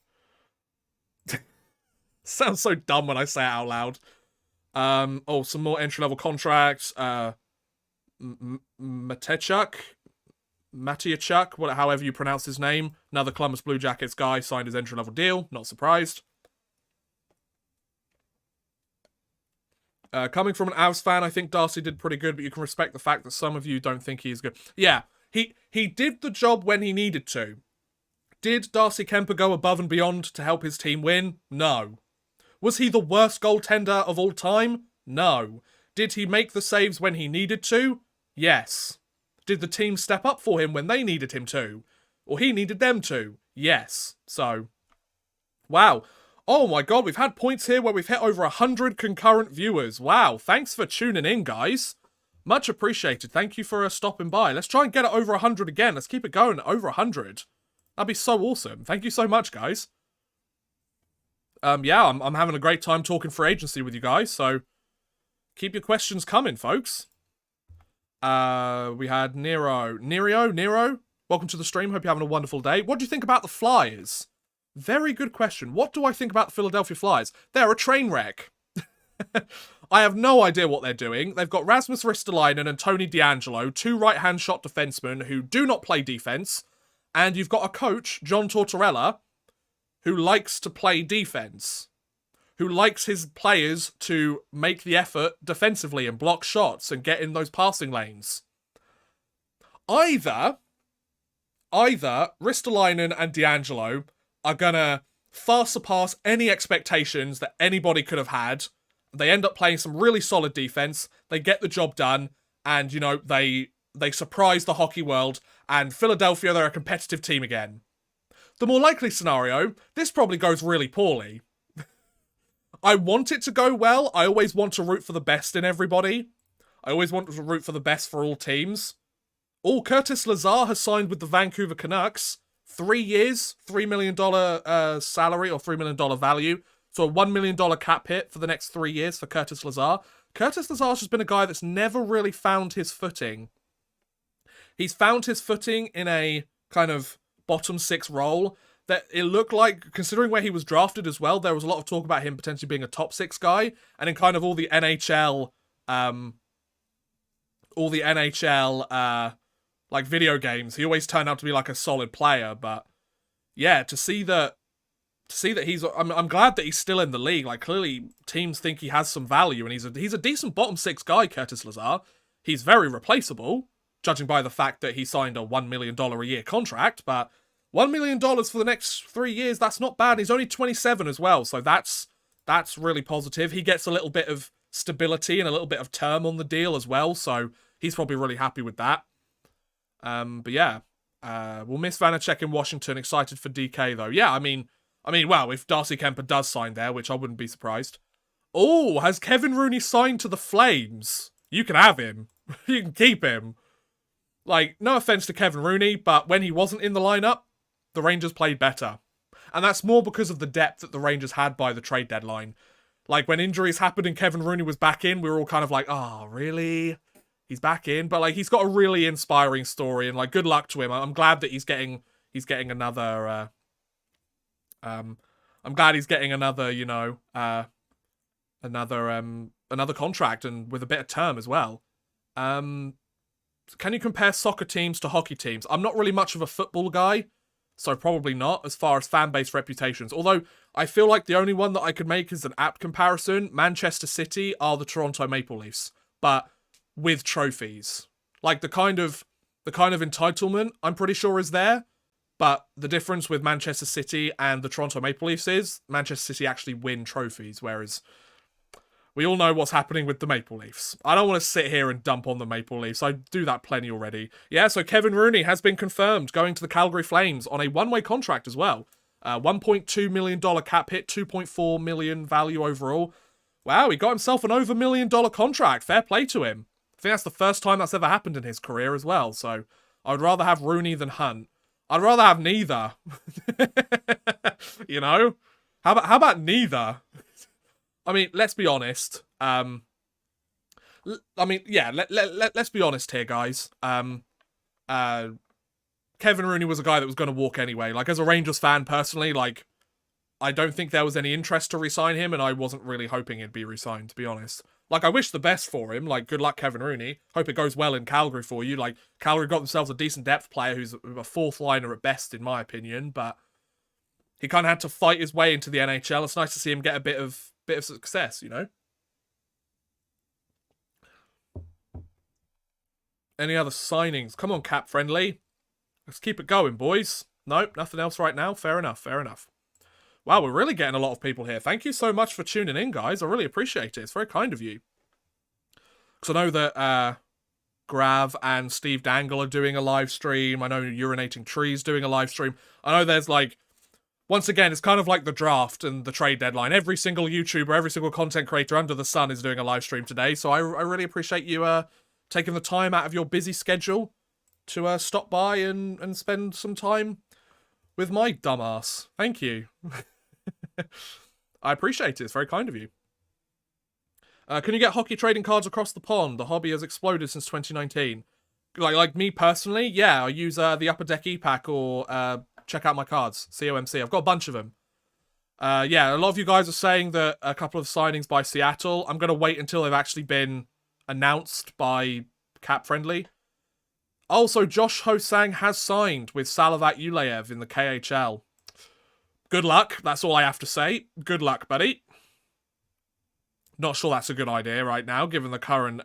Sounds so dumb when I say it out loud. Oh, some more entry-level contracts. Matechuk, however you pronounce his name. Another Columbus Blue Jackets guy signed his entry-level deal. Not surprised. Coming from an Avs fan, I think Darcy did pretty good, but you can respect the fact that some of you don't think he's good. Yeah, he did the job when he needed to. Did Darcy Kemper go above and beyond to help his team win? No. Was he the worst goaltender of all time? No. Did he make the saves when he needed to? Yes. Did the team step up for him when they needed him to? Or he needed them to? Yes. So, wow. Oh my god, we've had points here where we've hit over 100 concurrent viewers. Wow, thanks for tuning in, guys. Much appreciated. Thank you for stopping by. Let's try and get it over 100 again. Let's keep it going at over 100. That'd be so awesome. Thank you so much, guys. Yeah, I'm having a great time talking free agency with you guys, so keep your questions coming, folks. We had Nero. Welcome to the stream. Hope you're having a wonderful day. What do you think about the Flyers? Very good question. What do I think about the Philadelphia Flyers? They're a train wreck. I have no idea what they're doing. They've got Rasmus Ristolainen and Tony DeAngelo, two right-hand shot defensemen who do not play defense, and you've got a coach, John Tortorella, who likes to play defense, who likes his players to make the effort defensively and block shots and get in those passing lanes. Either Ristolainen and DeAngelo are gonna far surpass any expectations that anybody could have had. They end up playing some really solid defense, they get the job done, and, you know, they surprise the hockey world, and Philadelphia, they're a competitive team again. The more likely scenario, this probably goes really poorly. I want it to go well. I always want to root for the best in everybody. I always want to root for the best for all teams. Curtis Lazar has signed with the Vancouver Canucks. 3 years, $3 million salary, or $3 million value. So a $1 million cap hit for the next 3 years for Curtis Lazar. Curtis Lazar's just been a guy that's never really found his footing. He's found his footing in a kind of bottom six role that it looked like, considering where he was drafted as well, there was a lot of talk about him potentially being a top six guy, and in kind of all the NHL like video games. He always turned out to be like a solid player, but yeah, to see that he's, I'm glad that he's still in the league. Like, clearly teams think he has some value, and he's a decent bottom six guy, Curtis Lazar. He's very replaceable, judging by the fact that he signed a $1 million a year contract, but $1 million for the next 3 years, that's not bad. He's only 27 as well, so that's really positive. He gets a little bit of stability and a little bit of term on the deal as well, so he's probably really happy with that. But yeah, we'll miss Vanacek in Washington. Excited for DK, though. Yeah, I mean, well, if Darcy Kemper does sign there, which I wouldn't be surprised. Oh, has Kevin Rooney signed to the Flames? You can have him. You can keep him. Like, no offense to Kevin Rooney, but when he wasn't in the lineup, the Rangers played better. And that's more because of the depth that the Rangers had by the trade deadline. Like, when injuries happened and Kevin Rooney was back in, we were all kind of like, oh, really? He's back in? But, like, he's got a really inspiring story, and, like, good luck to him. I'm glad that he's getting another, I'm glad he's getting another, you know, another contract, and with a bit of term as well. Can you compare soccer teams to hockey teams? I'm not really much of a football guy, so probably not, as far as fan-base reputations. Although, I feel like the only one that I could make is an apt comparison. Manchester City are the Toronto Maple Leafs, but with trophies. Like, the kind of entitlement, I'm pretty sure, is there. But the difference with Manchester City and the Toronto Maple Leafs is Manchester City actually win trophies, whereas we all know what's happening with the Maple Leafs. I don't want to sit here and dump on the Maple Leafs. I do that plenty already. Yeah, so Kevin Rooney has been confirmed going to the Calgary Flames on a one-way contract as well. $1.2 million cap hit, $2.4 million value overall. Wow, he got himself an over $1 million contract. Fair play to him. I think that's the first time that's ever happened in his career as well. So I would rather have Rooney than Hunt. I'd rather have neither. You know? How about neither? I mean, let's be honest. Let's be honest here, guys. Kevin Rooney was a guy that was going to walk anyway. Like, as a Rangers fan, personally, like, I don't think there was any interest to re-sign him, and I wasn't really hoping he'd be re-signed, to be honest. Like, I wish the best for him. Like, good luck, Kevin Rooney. Hope it goes well in Calgary for you. Like, Calgary got themselves a decent depth player who's a fourth liner at best, in my opinion, but he kind of had to fight his way into the NHL. It's nice to see him get a bit of success, you know? Any other signings? Come on, Cap Friendly. Let's keep it going, boys. Nope, nothing else right now. Fair enough, fair enough. Wow, we're really getting a lot of people here. Thank you so much for tuning in, guys. I really appreciate it. It's very kind of you. Because I know that Grav and Steve Dangle are doing a live stream. I know Urinating Trees doing a live stream. I know there's, like, once again, it's kind of like the draft and the trade deadline. Every single YouTuber, every single content creator under the sun is doing a live stream today. So I really appreciate you taking the time out of your busy schedule to stop by and spend some time with my dumbass. Thank you. I appreciate it. It's very kind of you. Can you get hockey trading cards across the pond? The hobby has exploded since 2019. Like me personally, yeah, I use the Upper Deck E-Pack or check out my cards, COMC. I've got a bunch of them. Yeah, a lot of you guys are saying that a couple of signings by Seattle. I'm going to wait until they've actually been announced by Cap Friendly. Also, Josh Hosang has signed with Salavat Yuleev in the KHL. Good luck. That's all I have to say. Good luck, buddy. Not sure that's a good idea right now, given the current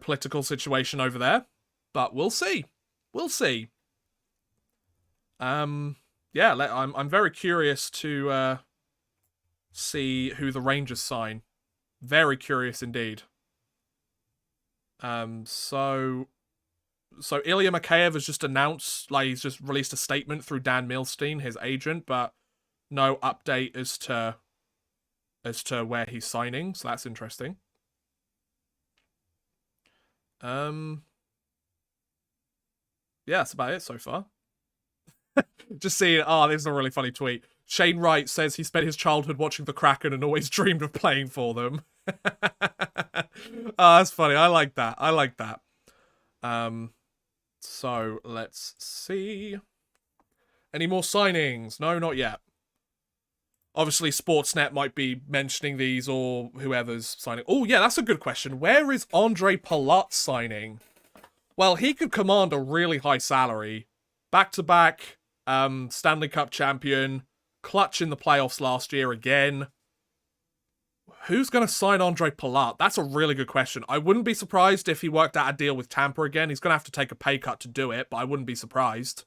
political situation over there. But we'll see. We'll see. Yeah, I'm very curious to see who the Rangers sign. Very curious indeed. So Ilya Mikheyev has just announced, like, he's just released a statement through Dan Milstein, his agent, but no update as to where he's signing, so that's interesting. Yeah, that's about it so far. Just seeing, this is a really funny tweet. Shane Wright says he spent his childhood watching the Kraken and always dreamed of playing for them. That's funny. I like that. I like that. So, let's see. Any more signings? No, not yet. Obviously, Sportsnet might be mentioning these, or whoever's signing. Oh, yeah, that's a good question. Where is Andre Palat signing? Well, he could command a really high salary. Back-to-back Stanley Cup champion, clutch in the playoffs last year again. Who's going to sign Andre Palat? That's a really good question. I wouldn't be surprised if he worked out a deal with Tampa again. He's going to have to take a pay cut to do it, but I wouldn't be surprised.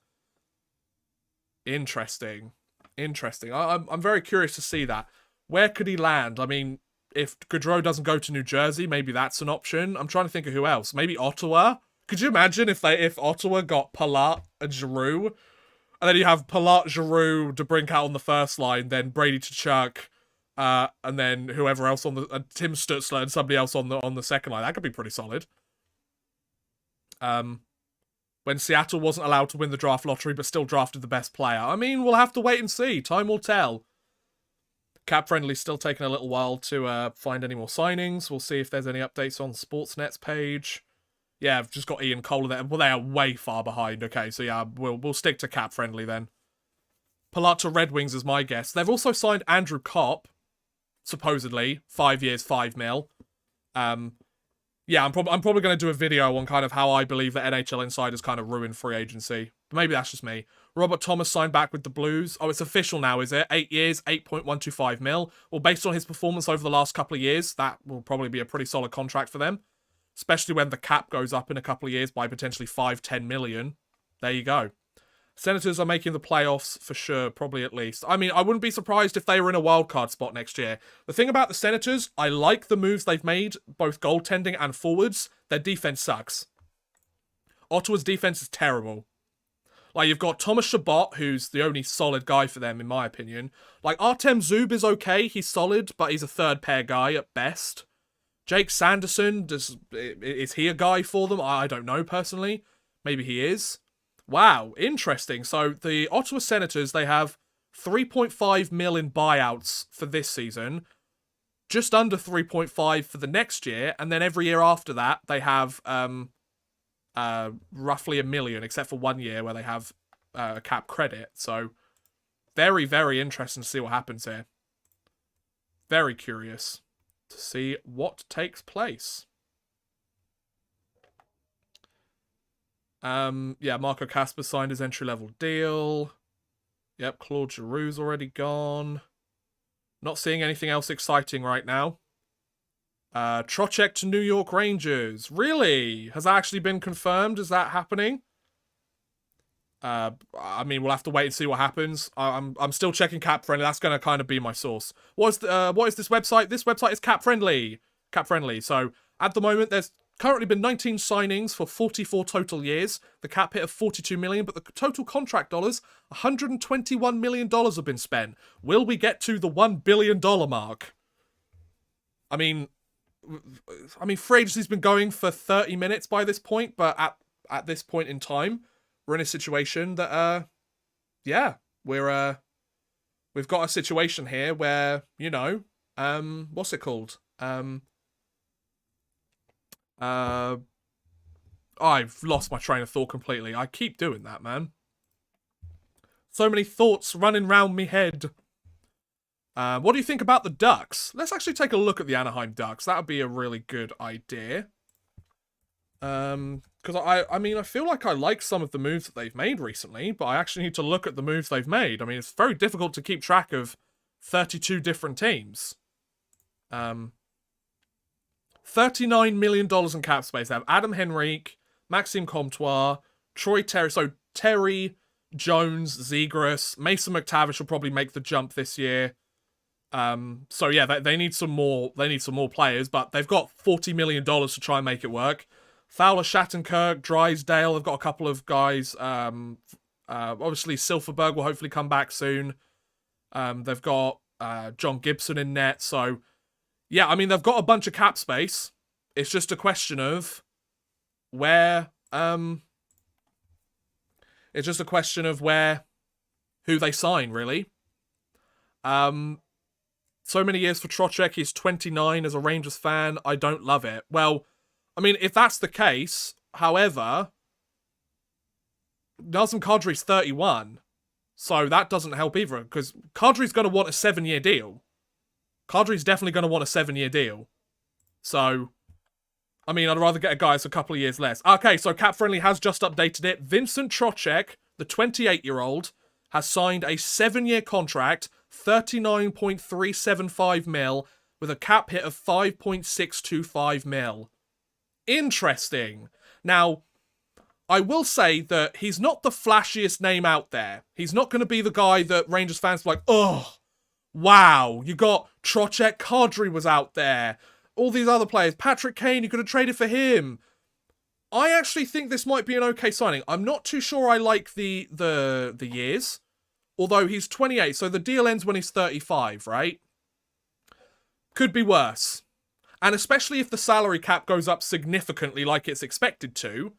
Interesting. I'm very curious to see that. Where could he land? I mean, if Gaudreau doesn't go to New Jersey, maybe that's an option. I'm trying to think of who else. Maybe Ottawa? Could you imagine if Ottawa got Palat and Giroux, and then you have Palat, Giroux, DeBrincat on the first line, then Brady Tkachuk, and then whoever else on the Tim Stutzler and somebody else on the second line. That could be pretty solid. When Seattle wasn't allowed to win the draft lottery but still drafted the best player. I mean, we'll have to wait and see. Time will tell. Cap Friendly's still taking a little while to find any more signings. We'll see if there's any updates on Sportsnet's page. Yeah, I've just got Ian Cole there. Well, they are way far behind. Okay, so yeah, we'll stick to Cap Friendly then. Palat to Red Wings is my guess. They've also signed Andrew Kopp, supposedly 5 years, $5 million. Yeah, I'm probably going to do a video on kind of how I believe that NHL insiders kind of ruined free agency. But maybe that's just me. Robert Thomas signed back with the Blues. Oh, it's official now, is it? 8 years, $8.125 million. Well, based on his performance over the last couple of years, that will probably be a pretty solid contract for them. Especially when the cap goes up in a couple of years by potentially $5-10 million. There you go. Senators are making the playoffs for sure, probably at least. I mean, I wouldn't be surprised if they were in a wildcard spot next year. The thing about the Senators, I like the moves they've made, both goaltending and forwards. Their defense sucks. Ottawa's defense is terrible. Like, you've got Thomas Chabot, who's the only solid guy for them, in my opinion. Like, Artem Zub is okay, he's solid, but he's a third-pair guy at best. Jake Sanderson, is he a guy for them? I don't know, personally. Maybe he is. Wow, interesting. So the Ottawa Senators, they have $3.5 million in buyouts for this season, just under 3.5 for the next year, and then every year after that, they have roughly $1 million, except for 1 year where they have cap credit. So very, very interesting to see what happens here. Very curious to see what takes place. Yeah, Marco Kasper signed his entry-level deal. Yep, Claude Giroux's already gone. Not seeing anything else exciting right now. Trocheck to New York Rangers. Really? Has that actually been confirmed? Is that happening? I mean, we'll have to wait and see what happens. I'm still checking Cap Friendly. That's going to kind of be my source. What is this website? This website is Cap Friendly. Cap Friendly. So, at the moment, there's currently been 19 signings for 44 total years. The cap hit of $42 million, but the total contract dollars, $121 million have been spent. Will we get to the $1 billion mark? I mean, free agency's been going for 30 minutes by this point, but at this point in time, we're in a situation that, yeah, we've got a situation here where, you know, what's it called? I've lost my train of thought completely. I keep doing that, man. So many thoughts running round me head. What do you think about the Ducks? Let's actually take a look at the Anaheim Ducks. That would be a really good idea. Because I mean, I feel like I like some of the moves that they've made recently, but I actually need to look at the moves they've made. I mean, it's very difficult to keep track of 32 different teams. $39 million in cap space. They have Adam Henrique, Maxime Comtois, Troy Terry. So Terry, Jones, Zegras, Mason McTavish will probably make the jump this year. So yeah, they need some more. They need some more players, but they've got $40 million to try and make it work. Fowler, Shattenkirk, Drysdale. They've got a couple of guys. Obviously, Silverberg will hopefully come back soon. They've got John Gibson in net. So yeah, I mean, they've got a bunch of cap space. It's just a question of where. It's just a question of who they sign, really. So many years for Trocheck. He's 29 as a Rangers fan. I don't love it. Well, I mean, if that's the case, however, Nazem Kadri's 31. So that doesn't help either, because Kadri's going to want a 7-year deal. Kadri's definitely going to want a 7-year deal. So, I mean, I'd rather get a guy that's a couple of years less. Okay, so Cap Friendly has just updated it. Vincent Trocheck, the 28-year-old, has signed a 7-year contract, 39.375 mil, with a cap hit of 5.625 mil. Interesting. Now, I will say that he's not the flashiest name out there. He's not going to be the guy that Rangers fans are like, oh, wow, you got Trocheck, Kadri was out there. All these other players, Patrick Kane, you could have traded for him. I actually think this might be an okay signing. I'm not too sure I like the years. Although he's 28, so the deal ends when he's 35, right? Could be worse. And especially if the salary cap goes up significantly like it's expected to,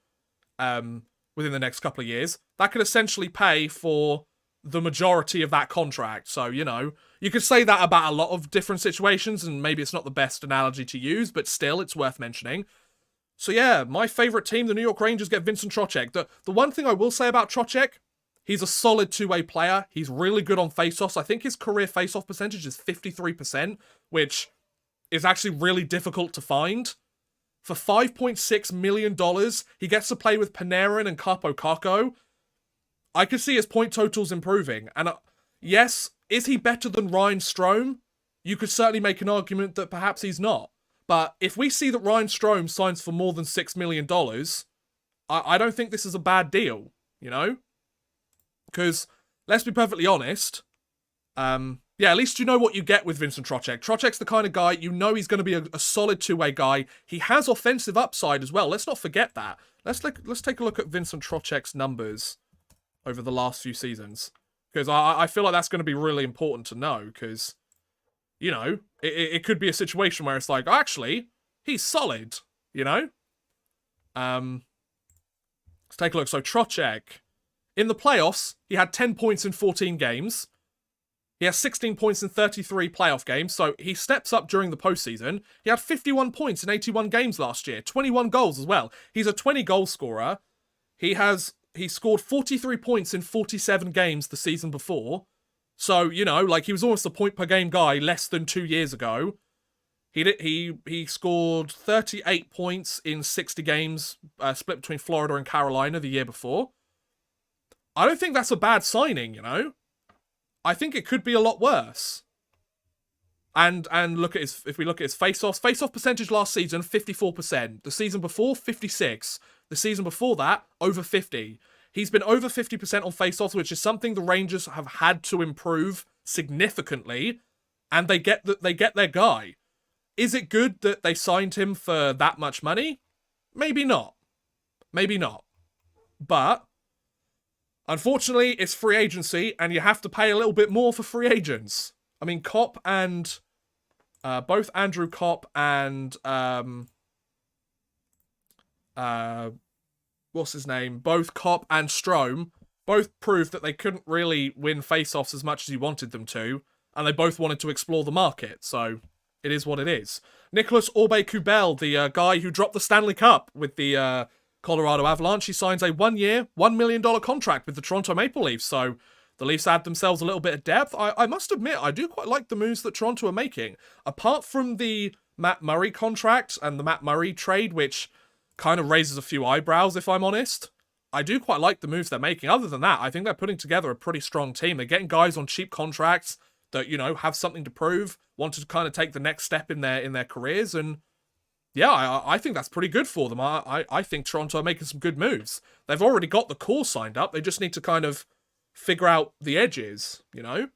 within the next couple of years, that could essentially pay for the majority of that contract. So, you know, you could say that about a lot of different situations, and maybe it's not the best analogy to use, but still, it's worth mentioning. So yeah, my favourite team, the New York Rangers, get Vincent Trocheck. The one thing I will say about Trocheck, he's a solid two-way player. He's really good on face-offs. I think his career face-off percentage is 53%, which is actually really difficult to find. For $5.6 million, he gets to play with Panarin and Capo Caco. I could see his point totals improving. And yes, is he better than Ryan Strome? You could certainly make an argument that perhaps he's not. But if we see that Ryan Strome signs for more than $6 million, I don't think this is a bad deal, you know? Because, let's be perfectly honest, yeah, at least you know what you get with Vincent Trocheck. Trocheck's the kind of guy, you know he's going to be a solid two-way guy. He has offensive upside as well. Let's not forget that. Let's take a look at Vincent Trocheck's numbers over the last few seasons. Because I feel like that's going to be really important to know. Because, you know, it could be a situation where it's like, actually, he's solid, you know? Let's take a look. So, Trocheck, in the playoffs, he had 10 points in 14 games. He has 16 points in 33 playoff games, so he steps up during the postseason. He had 51 points in 81 games last year, 21 goals as well. He's a 20-goal scorer. He scored 43 points in 47 games the season before. So, you know, like, he was almost a point-per-game guy less than 2 years ago. He scored 38 points in 60 games, split between Florida and Carolina the year before. I don't think that's a bad signing, you know? I think it could be a lot worse. And look at if we look at his face-offs percentage last season, 54%. The season before, 56%. The season before that, over 50%. He's been over 50% on face-offs, which is something the Rangers have had to improve significantly, and they get their guy. Is it good that they signed him for that much money? Maybe not. Maybe not. But unfortunately, it's free agency, and you have to pay a little bit more for free agents. I mean, Kopp and both Andrew Kopp and what's his name? Both Kopp and Strome both proved that they couldn't really win face-offs as much as you wanted them to, and they both wanted to explore the market. So it is what it is. Nicholas Aube-Kubel, the guy who dropped the Stanley Cup with the Colorado Avalanche, he signs a 1-year, $1 million contract with the Toronto Maple Leafs. So the Leafs add themselves a little bit of depth. I must admit, I do quite like the moves that Toronto are making. Apart from the Matt Murray contract and the Matt Murray trade, which kind of raises a few eyebrows, if I'm honest, I do quite like the moves they're making. Other than that, I think they're putting together a pretty strong team. They're getting guys on cheap contracts that, you know, have something to prove, want to kind of take the next step in their careers, and yeah, I think that's pretty good for them. I think Toronto are making some good moves. They've already got the core signed up. They just need to kind of figure out the edges, you know?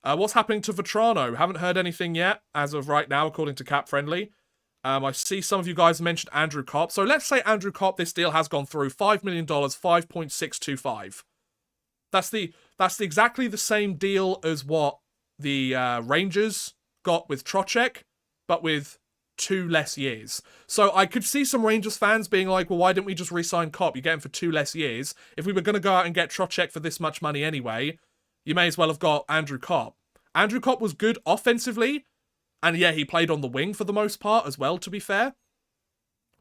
What's happening to Vetrano? Haven't heard anything yet, as of right now, according to Cap Friendly. I see some of you guys mentioned Andrew Kopp. So let's say Andrew Kopp, this deal has gone through. $5 million, 5.625. That's exactly the same deal as what the Rangers got with Trocheck, but with 2 less years. So I could see some Rangers fans being like, well, why didn't we just re-sign Kopp? You get him for 2 less years. If we were going to go out and get Trocheck for this much money anyway, you may as well have got Andrew Kopp. Andrew Kopp was good offensively, and yeah, he played on the wing for the most part as well, to be fair.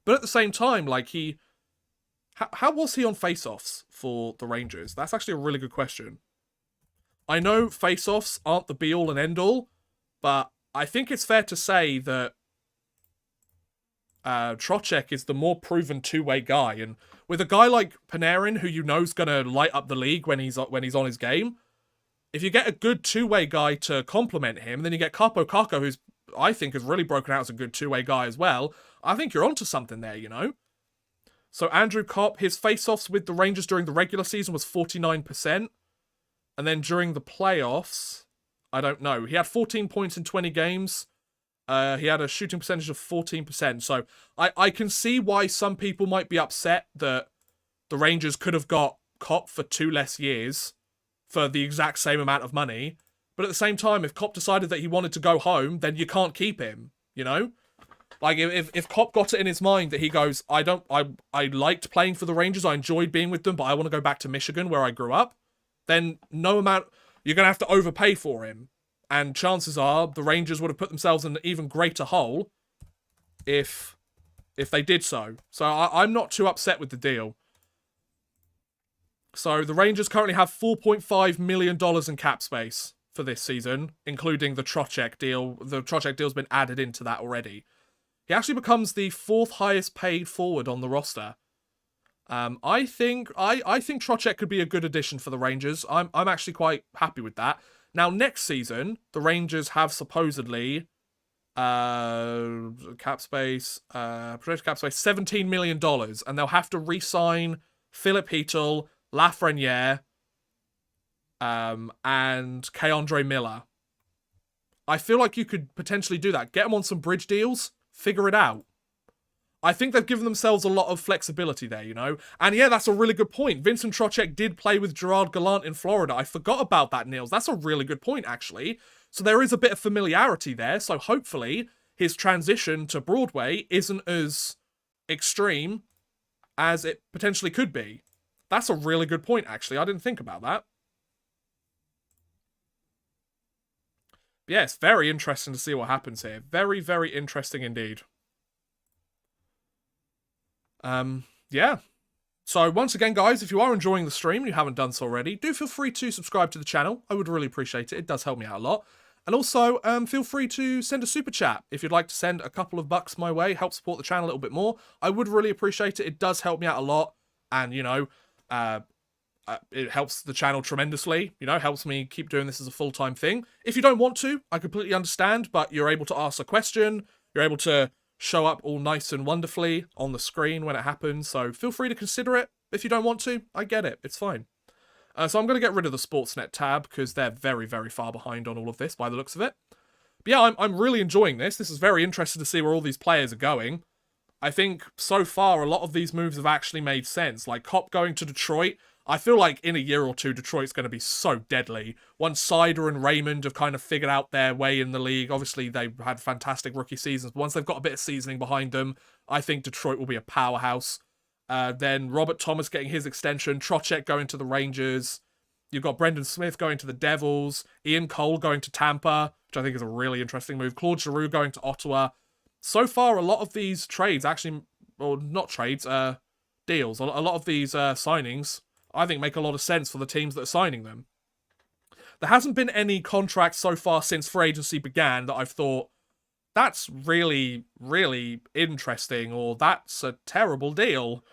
But at the same time, like, how was he on face-offs for the Rangers? That's actually a really good question. I know face-offs aren't the be-all and end-all, but I think it's fair to say that Trocheck is the more proven two-way guy, and with a guy like Panarin, who you know is gonna light up the league when he's on his game, if you get a good two-way guy to complement him, then you get Capo Caco, who's I think has really broken out as a good two-way guy as well. I think you're onto something there, you know. So Andrew Kopp, his face-offs with the Rangers during the regular season was 49%, and then during the playoffs, I don't know. He had 14 points in 20 games. He had a shooting percentage of 14%. So I can see why some people might be upset that the Rangers could have got Kopp for 2 less years for the exact same amount of money. But at the same time, if Kopp decided that he wanted to go home, then you can't keep him, you know? Like, if Kopp got it in his mind that he goes, I liked playing for the Rangers, I enjoyed being with them, but I want to go back to Michigan where I grew up, then no amount, you're going to have to overpay for him. And chances are the Rangers would have put themselves in an even greater hole if they did so. So I'm not too upset with the deal. So the Rangers currently have $4.5 million in cap space for this season, including the Trocheck deal. The Trocheck deal's been added into that already. He actually becomes the 4th highest paid forward on the roster. I think Trocheck could be a good addition for the Rangers. I'm actually quite happy with that. Now, next season, the Rangers have supposedly projected cap space, $17 million, and they'll have to re-sign Philip Heatle, Lafreniere, and K-Andre Miller. I feel like you could potentially do that. Get them on some bridge deals, figure it out. I think they've given themselves a lot of flexibility there, you know? And yeah, that's a really good point. Vincent Trocheck did play with Gerard Gallant in Florida. I forgot about that, Niels. That's a really good point, actually. So there is a bit of familiarity there. So hopefully his transition to Broadway isn't as extreme as it potentially could be. That's a really good point, actually. I didn't think about that. But yeah, it's very interesting to see what happens here. Very, very interesting indeed. Yeah. So once again, guys, if you are enjoying the stream and you haven't done so already, do feel free to subscribe to the channel. I would really appreciate it. It does help me out a lot. And also, feel free to send a super chat if you'd like to send a couple of bucks my way, help support the channel a little bit more. I would really appreciate it. It does help me out a lot. And, you know, it helps the channel tremendously, you know, helps me keep doing this as a full-time thing. If you don't want to, I completely understand, but you're able to ask a question, you're able to show up all nice and wonderfully on the screen when it happens, so feel free to consider it. If you don't want to, I get it, it's fine. So I'm going to get rid of the Sportsnet tab, because they're very, very far behind on all of this, by the looks of it. But yeah, I'm really enjoying this. This is very interesting to see where all these players are going. I think, so far, a lot of these moves have actually made sense. Like, Kopp going to Detroit, I feel like in a year or two, Detroit's going to be so deadly. Once Sider and Raymond have kind of figured out their way in the league, obviously they've had fantastic rookie seasons, but once they've got a bit of seasoning behind them, I think Detroit will be a powerhouse. Then Robert Thomas getting his extension, Trocheck going to the Rangers, you've got Brendan Smith going to the Devils, Ian Cole going to Tampa, which I think is a really interesting move, Claude Giroux going to Ottawa. So far, a lot of these trades actually, or not trades, deals, a lot of these signings, I think make a lot of sense for the teams that are signing them. There hasn't been any contracts so far since free agency began that I've thought, that's really, really interesting, or that's a terrible deal.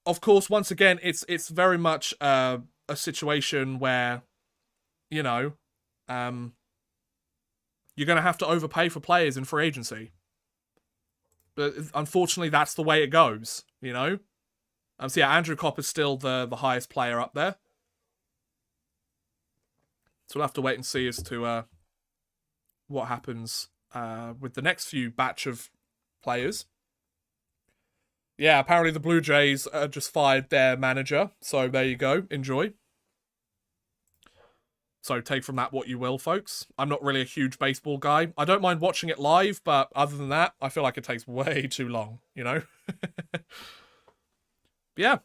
Of course, once again, it's very much a situation where, you know, you're going to have to overpay for players in free agency. But unfortunately, that's the way it goes, you know? So yeah, Andrew Kopp is still the highest player up there. So we'll have to wait and see as to what happens with the next few batch of players. Yeah, apparently the Blue Jays just fired their manager. So there you go. Enjoy. So take from that what you will, folks. I'm not really a huge baseball guy. I don't mind watching it live, but other than that, I feel like it takes way too long, you know? Yeah.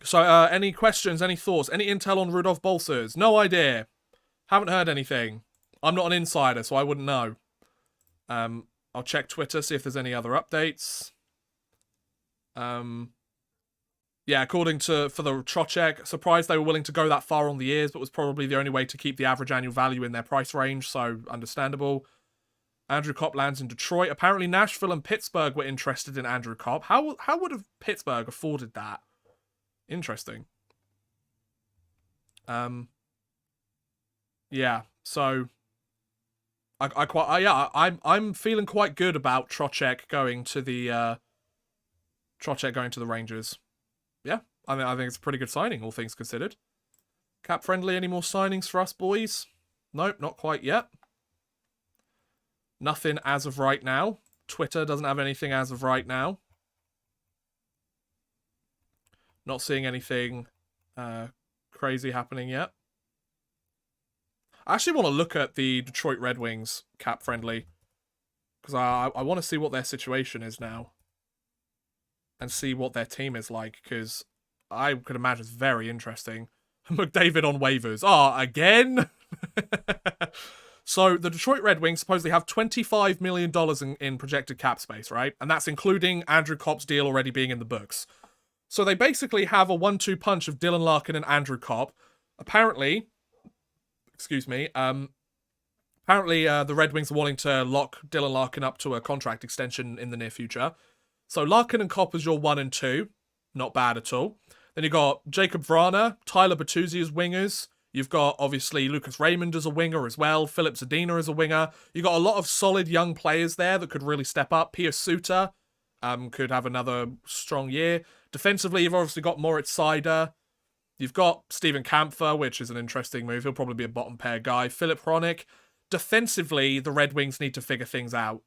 So, any questions, any thoughts, any intel on Rudolph Balcers? No idea. Haven't heard anything. I'm not an insider, so I wouldn't know. I'll check Twitter, see if there's any other updates. Yeah, according to, for the Trocheck, surprised they were willing to go that far on the years, but was probably the only way to keep the average annual value in their price range, so understandable. Andrew Kopp lands in Detroit. Apparently Nashville and Pittsburgh were interested in Andrew Kopp. How would have Pittsburgh afforded that? Interesting. Yeah, so I'm feeling quite good about Trocheck going to the Rangers. Yeah, I think it's a pretty good signing, all things considered. Cap friendly, any more signings for us boys? Nope, not quite yet. Nothing as of right now. Twitter doesn't have anything as of right now. Not seeing anything crazy happening yet. I actually want to look at the Detroit Red Wings cap friendly, because I want to see what their situation is now and see what their team is like, because I could imagine it's very interesting. McDavid on waivers. Again? So the Detroit Red Wings supposedly have $25 million in projected cap space, right? And that's including Andrew Kopp's deal already being in the books. So they basically have a 1-2 punch of Dylan Larkin and Andrew Kopp. Apparently, the Red Wings are wanting to lock Dylan Larkin up to a contract extension in the near future. So Larkin and Kopp is your 1 and 2. Not bad at all. Then you got Jacob Vrana, Tyler Bertuzzi as wingers. You've got, obviously, Lucas Raymond as a winger as well. Philip Zadina as a winger. You got a lot of solid young players there that could really step up. Pia Suter could have another strong year. Defensively, you've obviously got Moritz Seider. You've got Steven Kampfer, which is an interesting move. He'll probably be a bottom pair guy. Philip Hronik. Defensively, the Red Wings need to figure things out.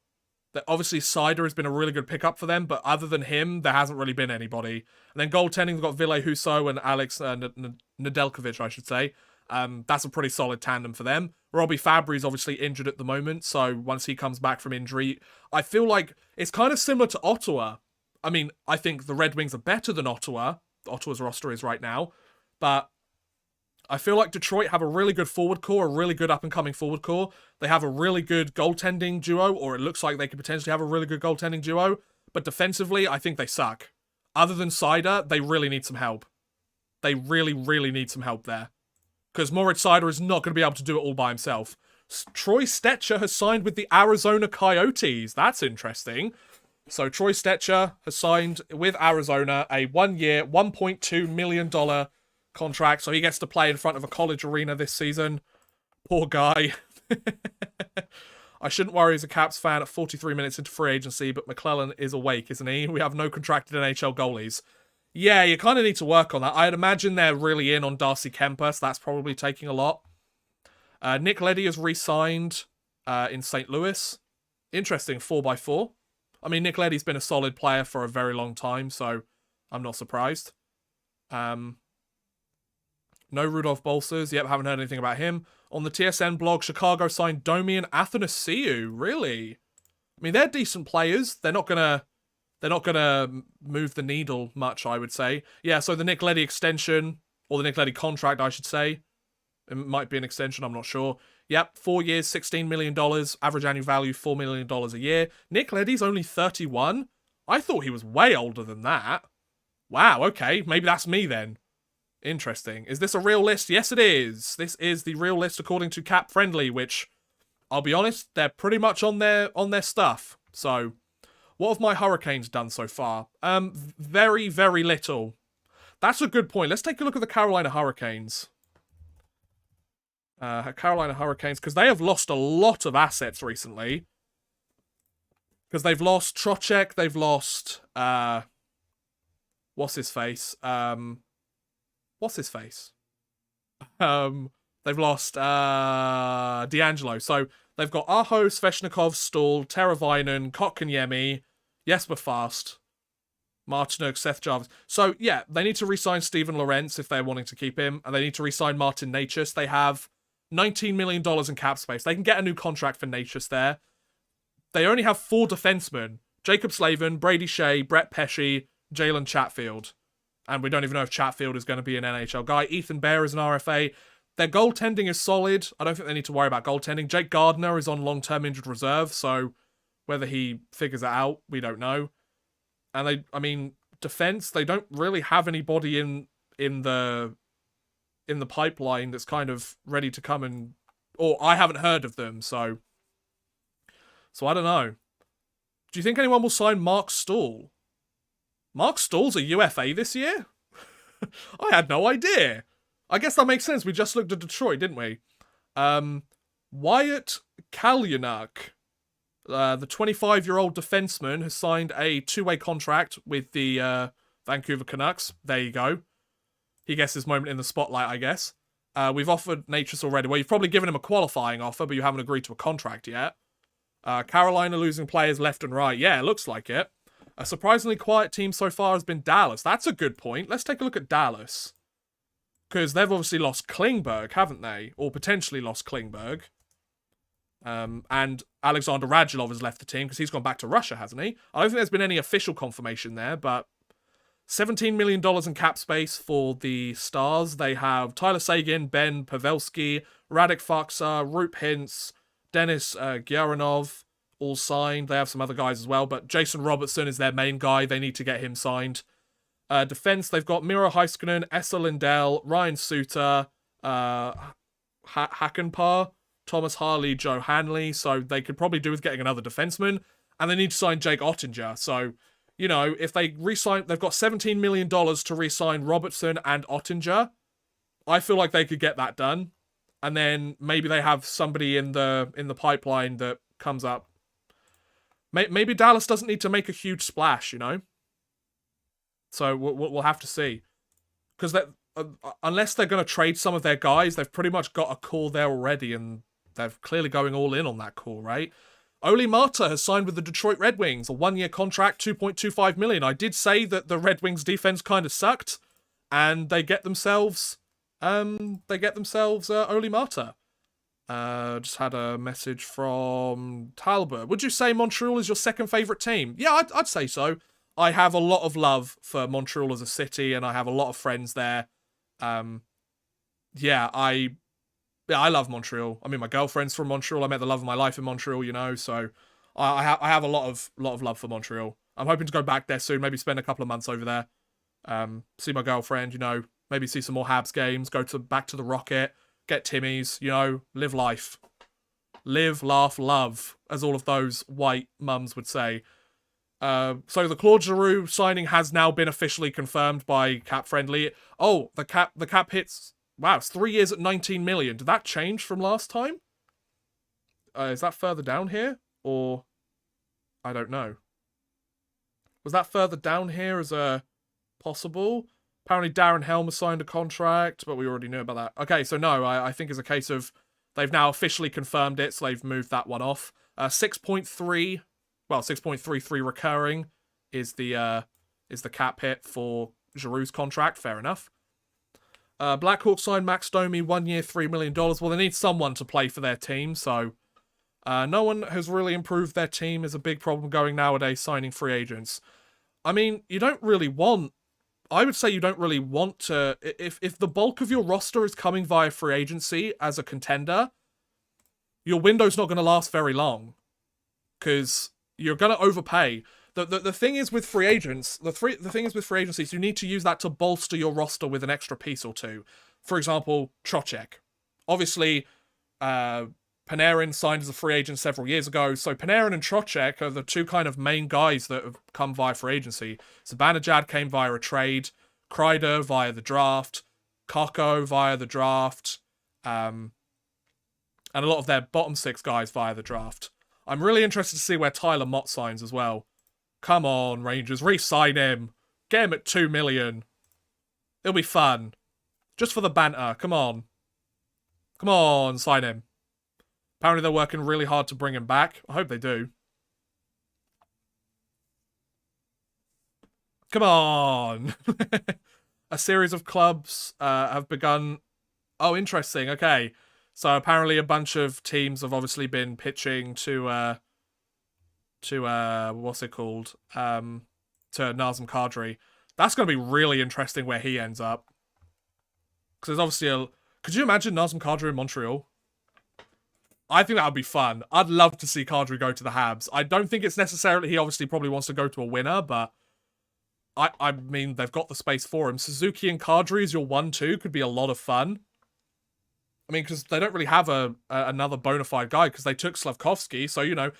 That obviously Seider has been a really good pickup for them, but other than him, there hasn't really been anybody. And then goaltending, they've got Ville Husso and Alex Nedeljkovic, I should say. That's a pretty solid tandem for them. Robbie Fabry is obviously injured at the moment, so once he comes back from injury, I feel like it's kind of similar to Ottawa. I mean, I think the Red Wings are better than Ottawa. Ottawa's roster is right now. But I feel like Detroit have a really good forward core, a really good up-and-coming forward core. They have a really good goaltending duo, or it looks like they could potentially have a really good goaltending duo. But defensively, I think they suck. Other than Seider, they really need some help. They really, really need some help there. Because Moritz Seider is not going to be able to do it all by himself. Troy Stecher has signed with the Arizona Coyotes. That's interesting. So Troy Stecher has signed with Arizona a 1-year, $1.2 million contract. So he gets to play in front of a college arena this season. Poor guy. I shouldn't worry as a Caps fan at 43 minutes into free agency, but McClellan is awake, isn't he? We have no contracted NHL goalies. Yeah, you kind of need to work on that. I'd imagine they're really in on Darcy Kemper, so that's probably taking a lot. Nick Leddy has re-signed in St. Louis. Interesting, 4x4. I mean, Nick Leddy's been a solid player for a very long time, so I'm not surprised. No Rudolph Bolsers. Yep, haven't heard anything about him. On the TSN blog, Chicago signed Domi and Athanasiou. Really? I mean, they're decent players. They're not gonna move the needle much, I would say. Yeah, so the Nick Leddy extension, or the Nick Leddy contract, I should say. It might be an extension, I'm not sure. Yep, 4 years, $16 million. Average annual value, $4 million a year. Nick Leddy's only 31? I thought he was way older than that. Wow, okay. Maybe that's me then. Interesting. Is this a real list? Yes, it is. This is the real list according to Cap Friendly, which, I'll be honest, they're pretty much on their stuff. So, what have my Hurricanes done so far? Very, very little. That's a good point. Let's take a look at the Carolina Hurricanes. Carolina Hurricanes, because they have lost a lot of assets recently. Because they've lost Trocheck, they've lost, what's his face? They've lost, D'Angelo. So, they've got Aho, Sveshnikov, Stahl, Teravainen, Kotkaniemi, Jesper Fast, Martinuk, Seth Jarvis. So, yeah, they need to re-sign Steven Lorentz if they're wanting to keep him. And they need to re-sign Martin Necas. They have $19 million in cap space. They can get a new contract for Necas there. They only have 4 defensemen. Jacob Slavin, Brady Shea, Brett Pesce, Jalen Chatfield. And we don't even know if Chatfield is going to be an NHL guy. Ethan Bear is an RFA. Their goaltending is solid. I don't think they need to worry about goaltending. Jake Gardner is on long-term injured reserve, so whether he figures it out, we don't know. And defense, they don't really have anybody in the pipeline that's kind of ready to come and... Or I haven't heard of them, so... So I don't know. Do you think anyone will sign Mark Stahl? Mark Stahl's a UFA this year? I had no idea. I guess that makes sense. We just looked at Detroit, didn't we? Wyatt Kalyanuk, the 25-year-old defenseman, has signed a 2-way contract with the Vancouver Canucks. There you go. He gets his moment in the spotlight, I guess. We've offered Natchez already. Well, you've probably given him a qualifying offer, but you haven't agreed to a contract yet. Carolina losing players left and right. Yeah, it looks like it. A surprisingly quiet team so far has been Dallas. That's a good point. Let's take a look at Dallas. Because they've obviously lost Klingberg, haven't they? Or potentially lost Klingberg. And Alexander Radulov has left the team because he's gone back to Russia, hasn't he? I don't think there's been any official confirmation there, but $17 million in cap space for the Stars. They have Tyler Seguin, Ben Pavelski, Radek Faksa, Roop Hintz, Denis Gyaranov, all signed. They have some other guys as well, but Jason Robertson is their main guy. They need to get him signed. Defense, they've got Miro Heiskanen, Esa Lindell, Ryan Suter, Hakanpaa, Thomas Harley, Joe Hanley, so they could probably do with getting another defenseman, and they need to sign Jake Ottinger, so, you know, if they re-sign, they've got $17 million to re-sign Robertson and Ottinger. I feel like they could get that done, and then maybe they have somebody in the pipeline that comes up. Maybe Dallas doesn't need to make a huge splash, you know? So we'll have to see. Because unless they're going to trade some of their guys, they've pretty much got a core there already, and they're clearly going all in on that core, right? Oli Marta has signed with the Detroit Red Wings, a 1-year contract, $2.25 million. I did say that the Red Wings defense kind of sucked, and they get themselves Oli Marta. Just had a message from Talbot. Would you say Montreal is your second favourite team? Yeah, I'd say so. I have a lot of love for Montreal as a city, and I have a lot of friends there. Yeah, I love Montreal. I mean, my girlfriend's from Montreal. I met the love of my life in Montreal, you know, so I have a lot of love for Montreal. I'm hoping to go back there soon, maybe spend a couple of months over there. See my girlfriend, you know, maybe see some more Habs games, back to the Rocket, get Timmy's, you know, live life. Live, laugh, love, as all of those white mums would say. So the Claude Giroux signing has now been officially confirmed by Cap Friendly. Oh, the cap hits. Wow, it's 3 years at $19 million. Did that change from last time? Is that further down here, or I don't know. Was that further down here as a possible? Apparently, Darren Helmer signed a contract, but we already knew about that. Okay, so no, I think it's a case of they've now officially confirmed it, so they've moved that one off. 6.3. Well, 6.33 recurring is the cap hit for Giroux's contract. Fair enough. Blackhawks signed Max Domi, 1 year, $3 million. Well, they need someone to play for their team, so no one has really improved their team. Is a big problem going nowadays, signing free agents. I mean, you don't really want... I would say you don't really want to... If the bulk of your roster is coming via free agency as a contender, your window's not going to last very long. Because... you're going to overpay. The thing is with free agents, the thing is with free agencies, you need to use that to bolster your roster with an extra piece or two. For example, Trocheck. Obviously, Panarin signed as a free agent several years ago, so Panarin and Trocheck are the two kind of main guys that have come via free agency. Zibanejad came via a trade, Kreider via the draft, Kakko via the draft, and a lot of their bottom six guys via the draft. I'm really interested to see where Tyler Mott signs as well. Come on, Rangers. Re-sign him. Get him at $2 million. It'll be fun. Just for the banter. Come on. Come on, sign him. Apparently they're working really hard to bring him back. I hope they do. Come on. A series of clubs have begun... Oh, interesting. Okay. So apparently a bunch of teams have obviously been pitching to what's it called? To Nazem Kadri. That's going to be really interesting where he ends up. Because there's obviously could you imagine Nazem Kadri in Montreal? I think that would be fun. I'd love to see Kadri go to the Habs. I don't think it's necessarily... He obviously probably wants to go to a winner, but... I mean, they've got the space for him. Suzuki and Kadri as your 1-2 could be a lot of fun. I mean, because they don't really have another bona fide guy because they took Slavkovsky. So, you know,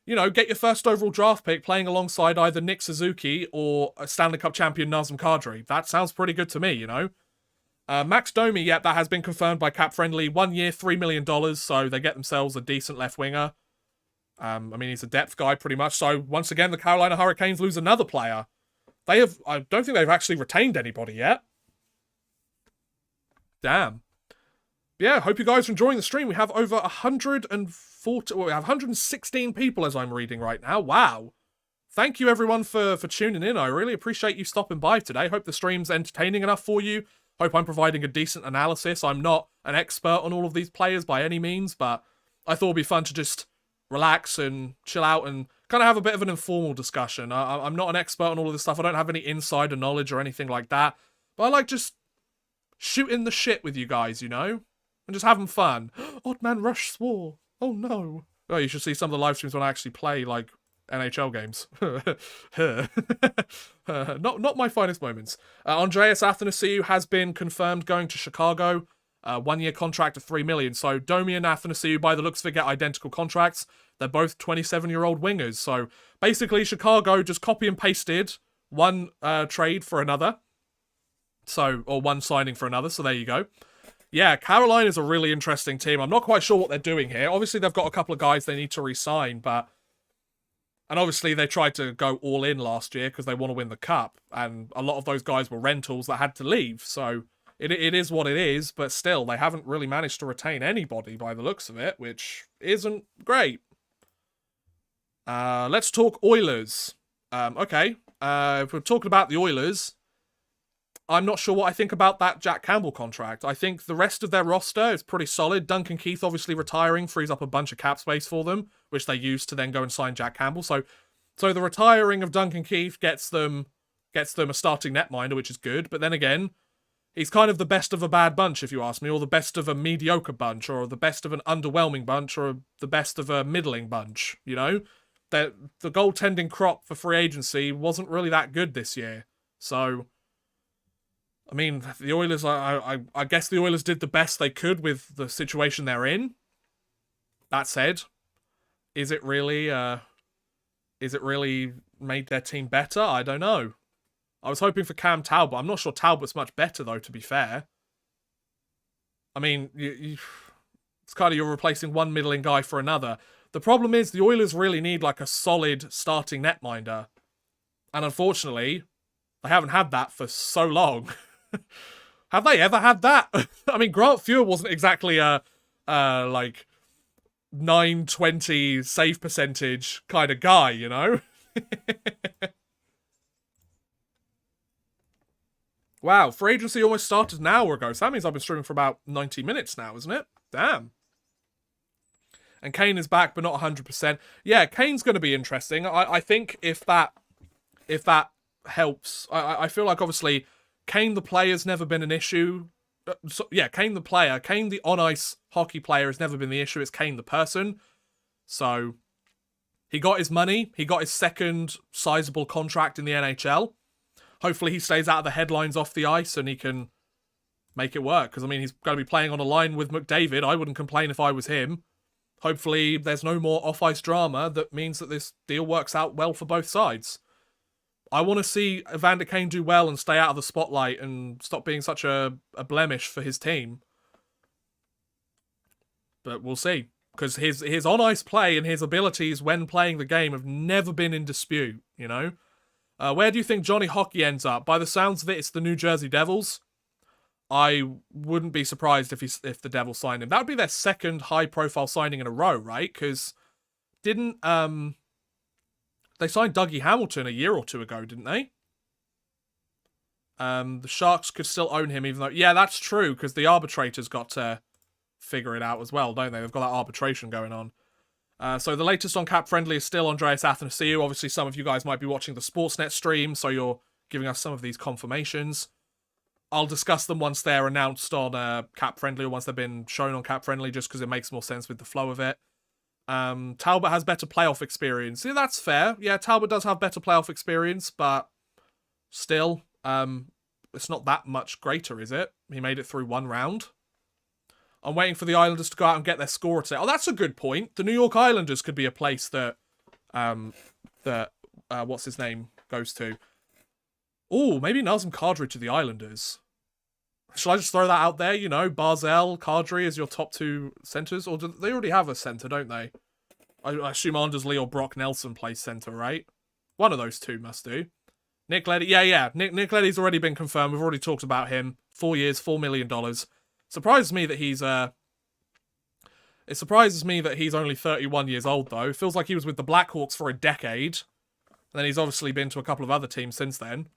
you know, get your first overall draft pick playing alongside either Nick Suzuki or a Stanley Cup champion Nazem Kadri. That sounds pretty good to me, you know? Max Domi, yeah, that has been confirmed by Cap Friendly. 1 year, $3 million, so they get themselves a decent left winger. I mean, he's a depth guy pretty much. So, once again, the Carolina Hurricanes lose another player. I don't think they've actually retained anybody yet. Damn. But yeah, hope you guys are enjoying the stream. We have over 140, well, we have 116 people as I'm reading right now. Wow. Thank you everyone for tuning in. I really appreciate you stopping by today. Hope the stream's entertaining enough for you. Hope I'm providing a decent analysis. I'm not an expert on all of these players by any means, but I thought it'd be fun to just relax and chill out and kind of have a bit of an informal discussion. I'm not an expert on all of this stuff. I don't have any insider knowledge or anything like that, but I like just shooting the shit with you guys, you know? And just having fun. Odd Man Rush swore. Oh no. Oh, you should see some of the live streams when I actually play, like, NHL games. Not my finest moments. Andreas Athanasiou has been confirmed going to Chicago. 1 year contract of $3 million. So Domi and Athanasiou, by the looks of it, get identical contracts. They're both 27-year-old wingers. So basically, Chicago just copy and pasted one trade for another. So, or one signing for another. So there you go. Yeah, Carolina is a really interesting team. I'm not quite sure what they're doing here. Obviously, they've got a couple of guys they need to re-sign, but... And obviously, they tried to go all in last year because they want to win the cup. And a lot of those guys were rentals that had to leave. So it is what it is, but still, they haven't really managed to retain anybody by the looks of it, which isn't great. Let's talk Oilers. Okay, if we're talking about the Oilers... I'm not sure what I think about that Jack Campbell contract. I think the rest of their roster is pretty solid. Duncan Keith obviously retiring frees up a bunch of cap space for them, which they use to then go and sign Jack Campbell. So the retiring of Duncan Keith gets them a starting netminder, which is good. But then again, he's kind of the best of a bad bunch, if you ask me, or the best of a mediocre bunch, or the best of an underwhelming bunch, or the best of a middling bunch, you know? The goaltending crop for free agency wasn't really that good this year. So... I mean, the Oilers, I guess the Oilers did the best they could with the situation they're in. That said, is it really made their team better? I don't know. I was hoping for Cam Talbot. I'm not sure Talbot's much better, though, to be fair. I mean, it's kind of you're replacing one middling guy for another. The problem is the Oilers really need, like, a solid starting netminder. And unfortunately, they haven't had that for so long. Have they ever had that? I mean, Grant Fuhr wasn't exactly a like 920 save percentage kind of guy, you know? Wow, free agency almost started an hour ago, so that means I've been streaming for about 90 minutes now, isn't it? Damn. And Kane is back, but not 100%. Yeah, Kane's going to be interesting. I think if that helps, I feel like obviously... Kane the player's never been an issue. Kane the player. Kane the on-ice hockey player has never been the issue. It's Kane the person. So, he got his money. He got his second sizable contract in the NHL. Hopefully he stays out of the headlines off the ice and he can make it work. Because, I mean, he's going to be playing on a line with McDavid. I wouldn't complain if I was him. Hopefully there's no more off-ice drama that means that this deal works out well for both sides. I want to see Evander Kane do well and stay out of the spotlight and stop being such a blemish for his team. But we'll see. Because his on-ice play and his abilities when playing the game have never been in dispute, you know? Where do you think Johnny Hockey ends up? By the sounds of it, it's the New Jersey Devils. I wouldn't be surprised if the Devils signed him. That would be their second high-profile signing in a row, right? Because didn't... They signed Dougie Hamilton a year or two ago, didn't they? The Sharks could still own him, even though... Yeah, that's true, because the arbitrators got to figure it out as well, don't they? They've got that arbitration going on. So the latest on Cap Friendly is still Andreas Athanasiou. Obviously, some of you guys might be watching the Sportsnet stream, so you're giving us some of these confirmations. I'll discuss them once they're announced on Cap Friendly, or once they've been shown on Cap Friendly, just because it makes more sense with the flow of it. Talbot has better playoff experience. Yeah, that's fair. Yeah, Talbot does have better playoff experience, but still, it's not that much greater, is it? He made it through one round. I'm waiting for the Islanders to go out and get their score today. Oh, that's a good point. The New York Islanders could be a place that that what's his name goes to. Oh, maybe Nazem Kadri to the Islanders. Shall I just throw that out there? You know, Barzell, Kadri as your top two centers, or do they already have a center? Don't they? I assume Anders Lee or Brock Nelson plays center, right? One of those two must do. Nick Leddy, yeah. Nick Leddy's already been confirmed. We've already talked about him. 4 years, $4 million. Surprises me that he's It surprises me that he's only 31 years old, though. It feels like he was with the Blackhawks for a decade. And then he's obviously been to a couple of other teams since then.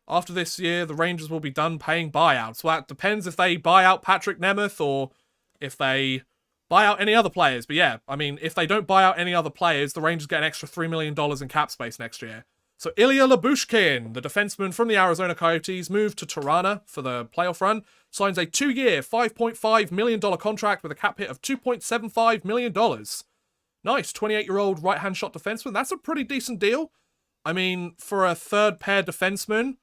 After this year, the Rangers will be done paying buyouts. Well, that depends if they buy out Patrick Nemeth or if they buy out any other players. But yeah, I mean, if they don't buy out any other players, the Rangers get an extra $3 million in cap space next year. So Ilya Lyubushkin, the defenseman from the Arizona Coyotes, moved to Tirana for the playoff run, signs a 2-year, $5.5 million contract with a cap hit of $2.75 million. Nice, 28-year-old right-hand shot defenseman. That's a pretty decent deal. I mean, for a third-pair defenseman,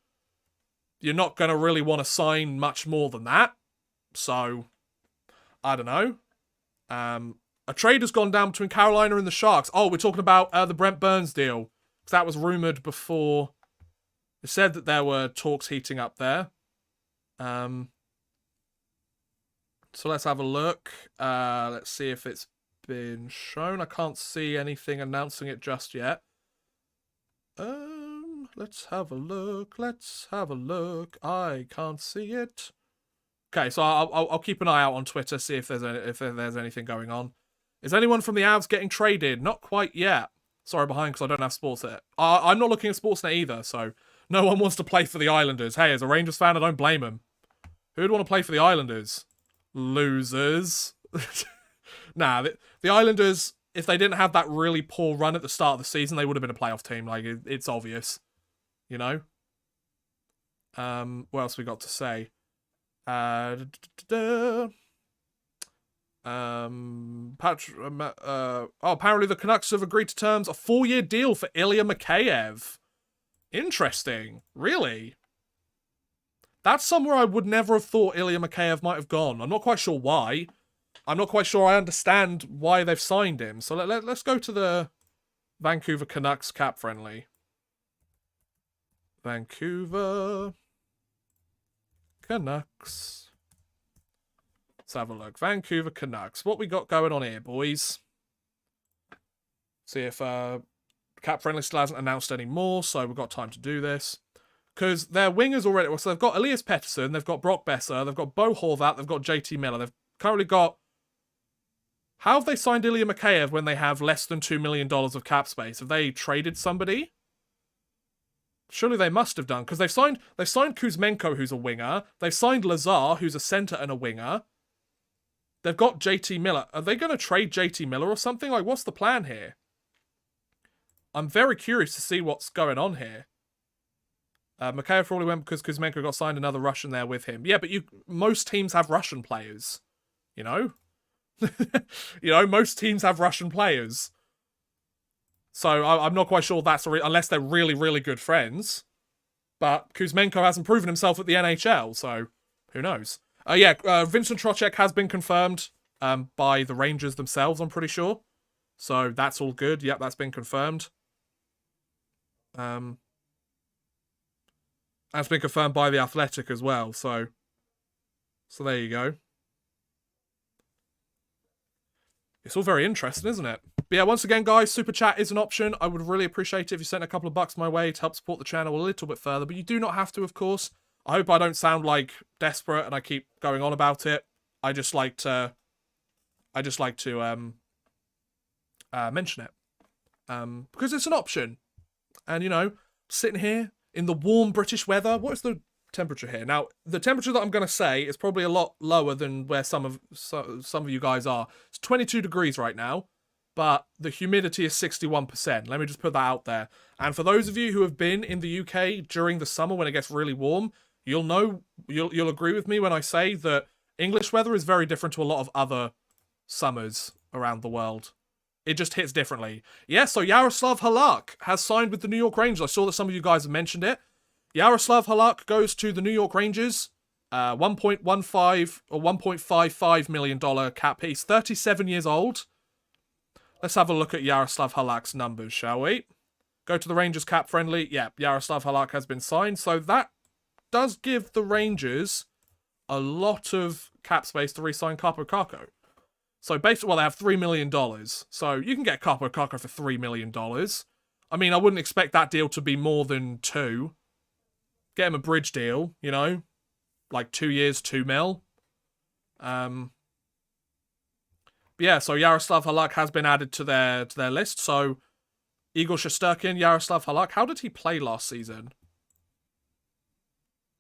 you're not going to really want to sign much more than that. So, I don't know. A trade has gone down between Carolina and the Sharks. Oh, we're talking about the Brent Burns deal. Because that was rumoured before. It said that there were talks heating up there. So let's have a look. Let's see if it's been shown. I can't see anything announcing it just yet. Let's have a look. I can't see it. Okay, so I'll keep an eye out on Twitter, see if there's anything going on. Is anyone from the Avs getting traded? Not quite yet. Sorry, behind, because I don't have Sportsnet. I'm not looking at Sportsnet either, so no one wants to play for the Islanders. Hey, as a Rangers fan, I don't blame him. Who'd want to play for the Islanders? Losers. Nah, the Islanders, if they didn't have that really poor run at the start of the season, they would have been a playoff team. Like, it's obvious. You know? What else we got to say? Apparently the Canucks have agreed to terms a 4-year deal for Ilya Mikheyev. Interesting. Really? That's somewhere I would never have thought Ilya Mikheyev might have gone. I'm not quite sure why. I'm not quite sure I understand why they've signed him. So let's go to the Vancouver Canucks cap friendly. Vancouver Canucks. Let's have a look. Vancouver Canucks. What we got going on here, boys? See if Cap Friendly still hasn't announced any more, so we've got time to do this. Because their wingers already... So they've got Elias Pettersson, they've got Brock Besser, they've got Bo Horvat, they've got JT Miller. They've currently got... How have they signed Ilya Mikheyev when they have less than $2 million of cap space? Have they traded somebody? Surely they must have done, because they've signed Kuzmenko, who's a winger. They've signed Lazar, who's a centre and a winger. They've got JT Miller. Are they going to trade JT Miller or something? Like, what's the plan here? I'm very curious to see what's going on here. Mikheyev probably went because Kuzmenko got signed, another Russian there with him. Yeah, but most teams have Russian players. You know? Most teams have Russian players. So I'm not quite sure that's unless they're really, really good friends. But Kuzmenko hasn't proven himself at the NHL, so who knows? Vincent Trocheck has been confirmed by the Rangers themselves, I'm pretty sure. So that's all good. Yep, that's been confirmed. That's been confirmed by The Athletic as well, so there you go. It's all very interesting, isn't it? But yeah, once again, guys, Super Chat is an option. I would really appreciate it if you sent a couple of bucks my way to help support the channel a little bit further, but you do not have to, of course. I hope I don't sound like desperate and I keep going on about it. I just like to mention it. Because it's an option. And, sitting here in the warm British weather, what is the temperature here? Now, the temperature that I'm going to say is probably a lot lower than where some of you guys are. It's 22 degrees right now, but the humidity is 61%. Let me just put that out there. And for those of you who have been in the UK during the summer when it gets really warm, you'll agree with me when I say that English weather is very different to a lot of other summers around the world. It just hits differently. Yeah, so Yaroslav Halak has signed with the New York Rangers. I saw that some of you guys have mentioned it. Yaroslav Halak goes to the New York Rangers. $1.15 or $1.55 million cap. He's 37 years old. Let's have a look at Yaroslav Halak's numbers, shall we? Go to the Rangers cap friendly. Yeah, Yaroslav Halak has been signed. So that does give the Rangers a lot of cap space to re-sign Kaapo Kakko. So basically, well, they have $3 million. So you can get Kaapo Kakko for $3 million. I mean, I wouldn't expect that deal to be more than 2. Get him a bridge deal, you know? Like 2 years, 2 mil. But yeah, so Yaroslav Halak has been added to their list. So Igor Shesterkin, Yaroslav Halak. How did he play last season?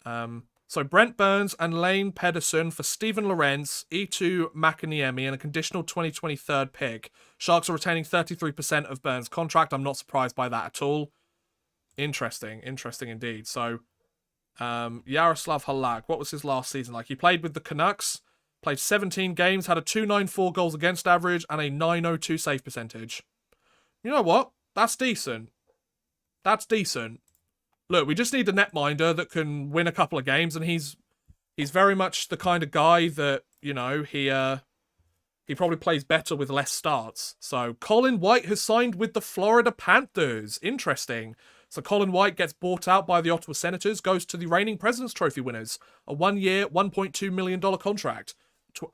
So Brent Burns and Lane Pedersen for Steven Lorentz, E2 Makaniemi, and a conditional 2023 pick. Sharks are retaining 33% of Burns' contract. I'm not surprised by that at all. Interesting indeed. So Yaroslav Halak, what was his last season like? He played with the Canucks, played 17 games, had a 294 goals against average, and a 902 save percentage. You know what? That's decent. That's decent. Look, we just need a netminder that can win a couple of games, and he's very much the kind of guy that, you know, he probably plays better with less starts. So Colin White has signed with the Florida Panthers. Interesting. So Colin White gets bought out by the Ottawa Senators, goes to the reigning President's Trophy winners. A 1-year, $1.2 million contract.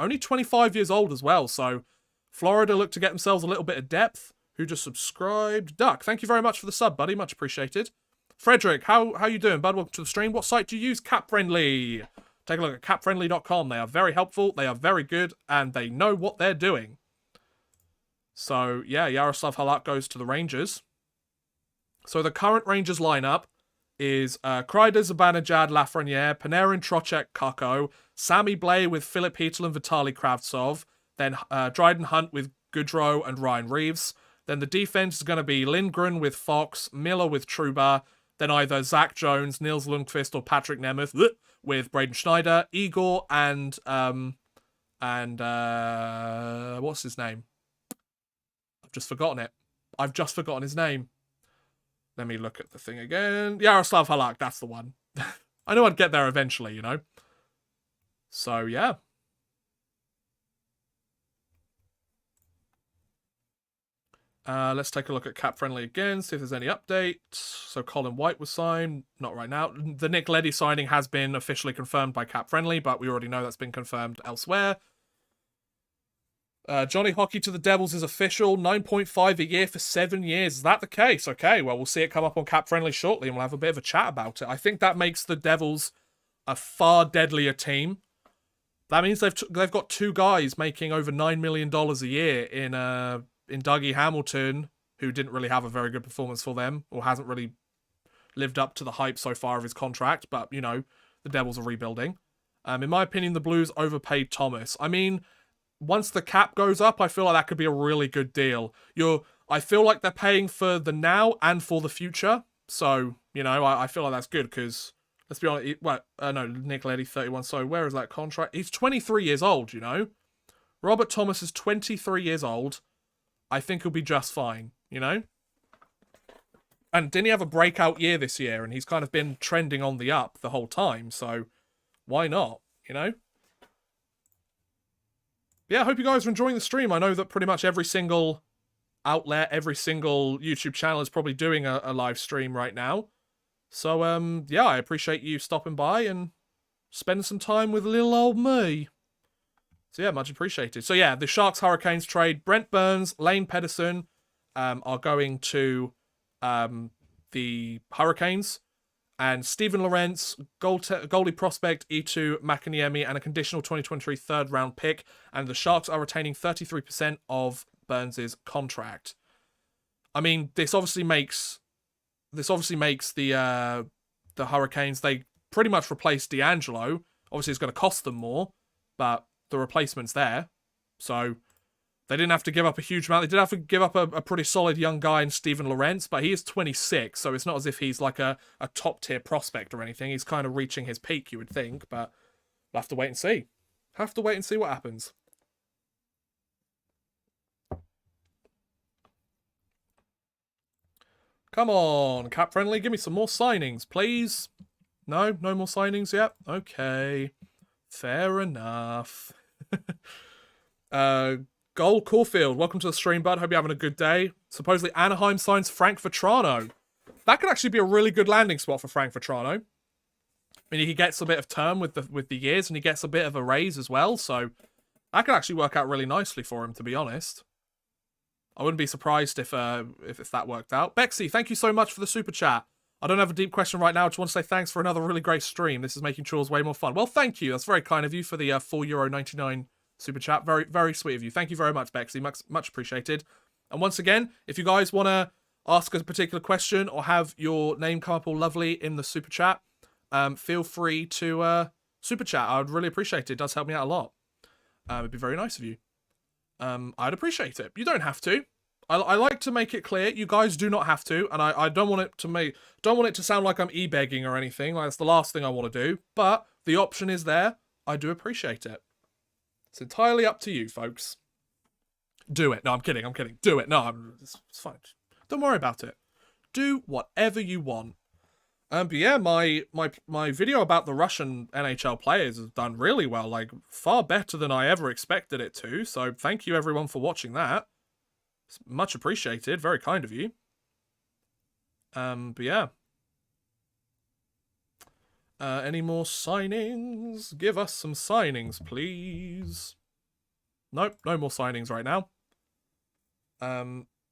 Only 25 years old as well, so Florida look to get themselves a little bit of depth. Who just subscribed? Duck, thank you very much for the sub, buddy. Much appreciated. Frederick, how you doing, bud? Welcome to the stream. What site do you use? CapFriendly. Take a look at capfriendly.com. They are very helpful, they are very good, and they know what they're doing. So, yeah, Yaroslav Halak goes to the Rangers. So the current Rangers lineup is Kreider, Zibanejad, Lafreniere, Panarin, Trocheck, Kakko, Sammy Blais with Philip Heatle and Vitaly Kravtsov, then Dryden Hunt with Goodrow and Ryan Reeves. Then the defense is going to be Lindgren with Fox, Miller with Trouba, then either Zach Jones, Nils Lundqvist, or Patrick Nemeth with Braden Schneider, Igor, and what's his name? I've just forgotten it. I've just forgotten his name. Let me look at the thing again. Yaroslav Halak, that's the one. I knew I'd get there eventually, you know. So, yeah. Let's take a look at Cap Friendly again, see if there's any updates. So Colin White was signed. Not right now. The Nick Leddy signing has been officially confirmed by Cap Friendly, but we already know that's been confirmed elsewhere. Johnny Hockey to the Devils is official. 9.5 a year for 7 years. Is that the case? Okay, well, we'll see it come up on Cap Friendly shortly, and we'll have a bit of a chat about it. I think that makes the Devils a far deadlier team. That means they've got 2 guys making over $9 million a year in Dougie Hamilton, who didn't really have a very good performance for them, or hasn't really lived up to the hype so far of his contract, but, you know, the Devils are rebuilding. In my opinion, the Blues overpaid Thomas. I mean, once the cap goes up, I feel like that could be a really good deal. I feel like they're paying for the now and for the future, so, you know, I feel like that's good, because, let's be honest, Nick Leddy, 31, so where is that contract? He's 23 years old, you know? Robert Thomas is 23 years old. I think he'll be just fine, you know? And didn't he have a breakout year this year? And he's kind of been trending on the up the whole time, so why not, you know? Yeah, I hope you guys are enjoying the stream. I know that pretty much every single outlet, every single YouTube channel is probably doing a live stream right now. So, yeah, I appreciate you stopping by and spending some time with little old me. So, yeah, much appreciated. So, yeah, the Sharks-Hurricanes trade. Brent Burns, Lane Pedersen are going to the Hurricanes. And Steven Lorentz, goalie prospect, E2 Makaniemi, and a conditional 2023 third-round pick. And the Sharks are retaining 33% of Burns' contract. I mean, this obviously makes the Hurricanes, they pretty much replace D'Angelo. Obviously, it's going to cost them more, but the replacement's there. So they didn't have to give up a huge amount. They did have to give up a pretty solid young guy in Steven Lorentz, but he is 26, so it's not as if he's like a top-tier prospect or anything. He's kind of reaching his peak, you would think, but we'll have to wait and see. Have to wait and see what happens. Come on, Cap Friendly, give me some more signings, please. No more signings yet? Okay. Fair enough. Gold Caulfield, welcome to the stream, bud. Hope you're having a good day. Supposedly Anaheim signs Frank Vatrano. That could actually be a really good landing spot for Frank Vatrano. I mean, he gets a bit of term with the years, and he gets a bit of a raise as well, so that could actually work out really nicely for him, to be honest. I wouldn't be surprised if that worked out. Bexy, thank you so much for the super chat. I don't have a deep question right now. I just want to say thanks for another really great stream. This is making chores way more fun. Well, thank you. That's very kind of you for the €4.99 super chat. Very, very sweet of you. Thank you very much, Bexy. Much appreciated. And once again, if you guys want to ask a particular question or have your name come up all lovely in the super chat, feel free to super chat. I would really appreciate it. It does help me out a lot. It'd be very nice of you. I'd appreciate it. You don't have to. I like to make it clear you guys do not have to, and I don't want it to sound like I'm e-begging or anything. Like, that's the last thing I want to do. But the option is there. I do appreciate it. It's entirely up to you, folks. Do it. No, I'm kidding. Do it. No, it's fine. Don't worry about it. Do whatever you want. But yeah, my video about the Russian NHL players has done really well. Like, far better than I ever expected it to. So thank you everyone for watching that. It's much appreciated. Very kind of you. But yeah. Any more signings? Give us some signings, please. Nope, no more signings right now.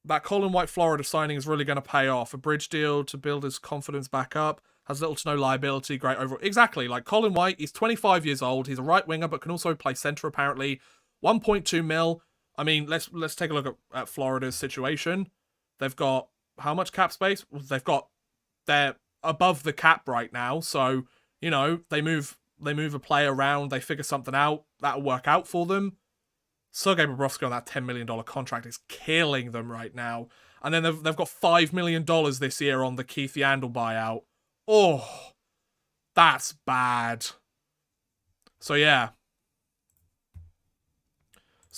That Colin White Florida signing is really going to pay off. A bridge deal to build his confidence back up. Has little to no liability. Great overall. Exactly. Like Colin White, he's 25 years old. He's a right winger, but can also play center apparently. 1.2 mil. I mean, let's take a look at Florida's situation. They've got how much cap space? They're above the cap right now. So, you know, they move a player around. They figure something out. That'll work out for them. Sergei Bobrovsky on that $10 million contract is killing them right now. And then they've got $5 million this year on the Keith Yandel buyout. Oh, that's bad. So yeah,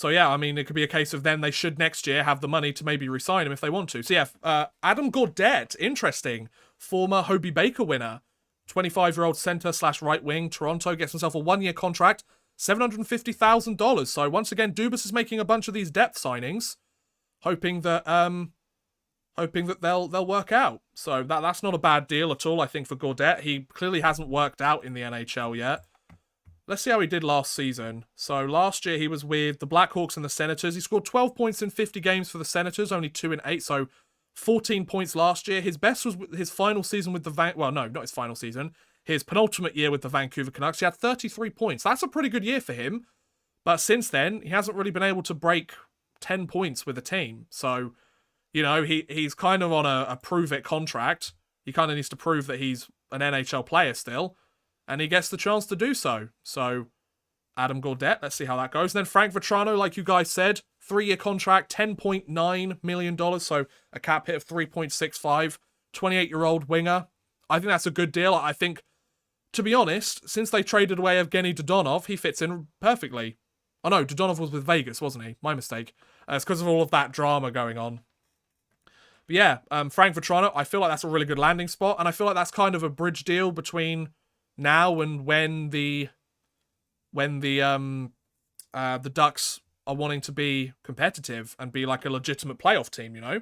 I mean, it could be a case of then they should next year have the money to maybe re-sign him if they want to. So yeah, Adam Gaudette, interesting. Former Hobey Baker winner. 25-year-old center/right wing. Toronto gets himself a one-year contract. $750,000. So once again, Dubas is making a bunch of these depth signings, hoping that they'll work out. So that's not a bad deal at all, I think, for Gaudette. He clearly hasn't worked out in the NHL yet. Let's see how he did last season. So last year he was with the Blackhawks and the Senators. He scored 12 points in 50 games for the Senators, only 2 in 8, so 14 points last year. His best was his final season with the well, no, not his final season. His penultimate year with the Vancouver Canucks. He had 33 points. That's a pretty good year for him. But since then, he hasn't really been able to break 10 points with a team. So, you know, he's kind of on a prove-it contract. He kind of needs to prove that he's an NHL player still. And he gets the chance to do so. So, Adam Gaudette, let's see how that goes. And then Frank Vatrano, like you guys said, 3-year contract, $10.9 million. So, a cap hit of 3.65. 28-year-old winger. I think that's a good deal. I think, to be honest, since they traded away Evgeny Dodonov, he fits in perfectly. Oh no, Dodonov was with Vegas, wasn't he? My mistake. It's because of all of that drama going on. But yeah, Frank Vatrano, I feel like that's a really good landing spot. And I feel like that's kind of a bridge deal between now and when the Ducks are wanting to be competitive and be like a legitimate playoff team, you know?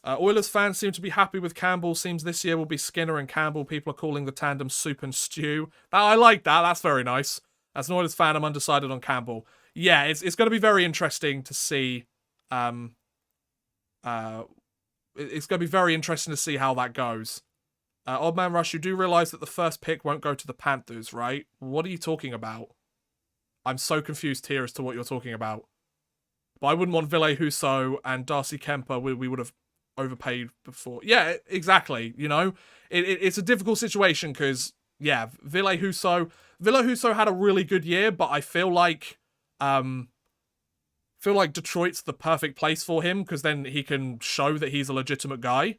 Oilers fans seem to be happy with Campbell. Seems this year will be Skinner and Campbell. People are calling the tandem soup and stew. I like that. That's very nice. As an Oilers fan, I'm undecided on Campbell. Yeah, it's going to be very interesting to see. It's going to be very interesting to see how that goes. Oddman Rush, you do realise that the first pick won't go to the Panthers, right? What are you talking about? I'm so confused here as to what you're talking about. But I wouldn't want Ville Husso and Darcy Kemper. We would have overpaid before. Yeah, exactly. You know, it's a difficult situation because, yeah, Ville Husso had a really good year, but I feel like Detroit's the perfect place for him because then he can show that he's a legitimate guy.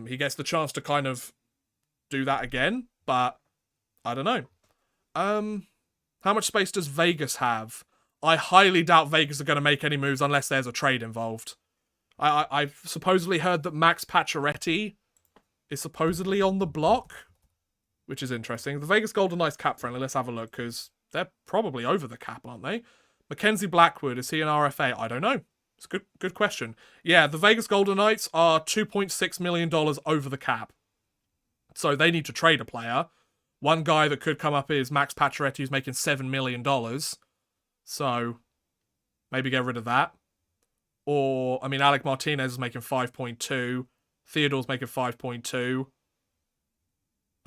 He gets the chance to kind of do that again, but I don't know. How much space does Vegas have? I highly doubt Vegas are going to make any moves unless there's a trade involved. I've supposedly heard that Max Pacioretty is supposedly on the block, which is interesting. The Vegas Golden Knights cap friendly. Let's have a look because they're probably over the cap, aren't they? Mackenzie Blackwood, is he an RFA? I don't know. It's a good question. Yeah, the Vegas Golden Knights are $2.6 million over the cap. So they need to trade a player. One guy that could come up is Max Pacioretty, who's making $7 million. So maybe get rid of that. Or, I mean, Alec Martinez is making 5.2. Theodore's making 5.2.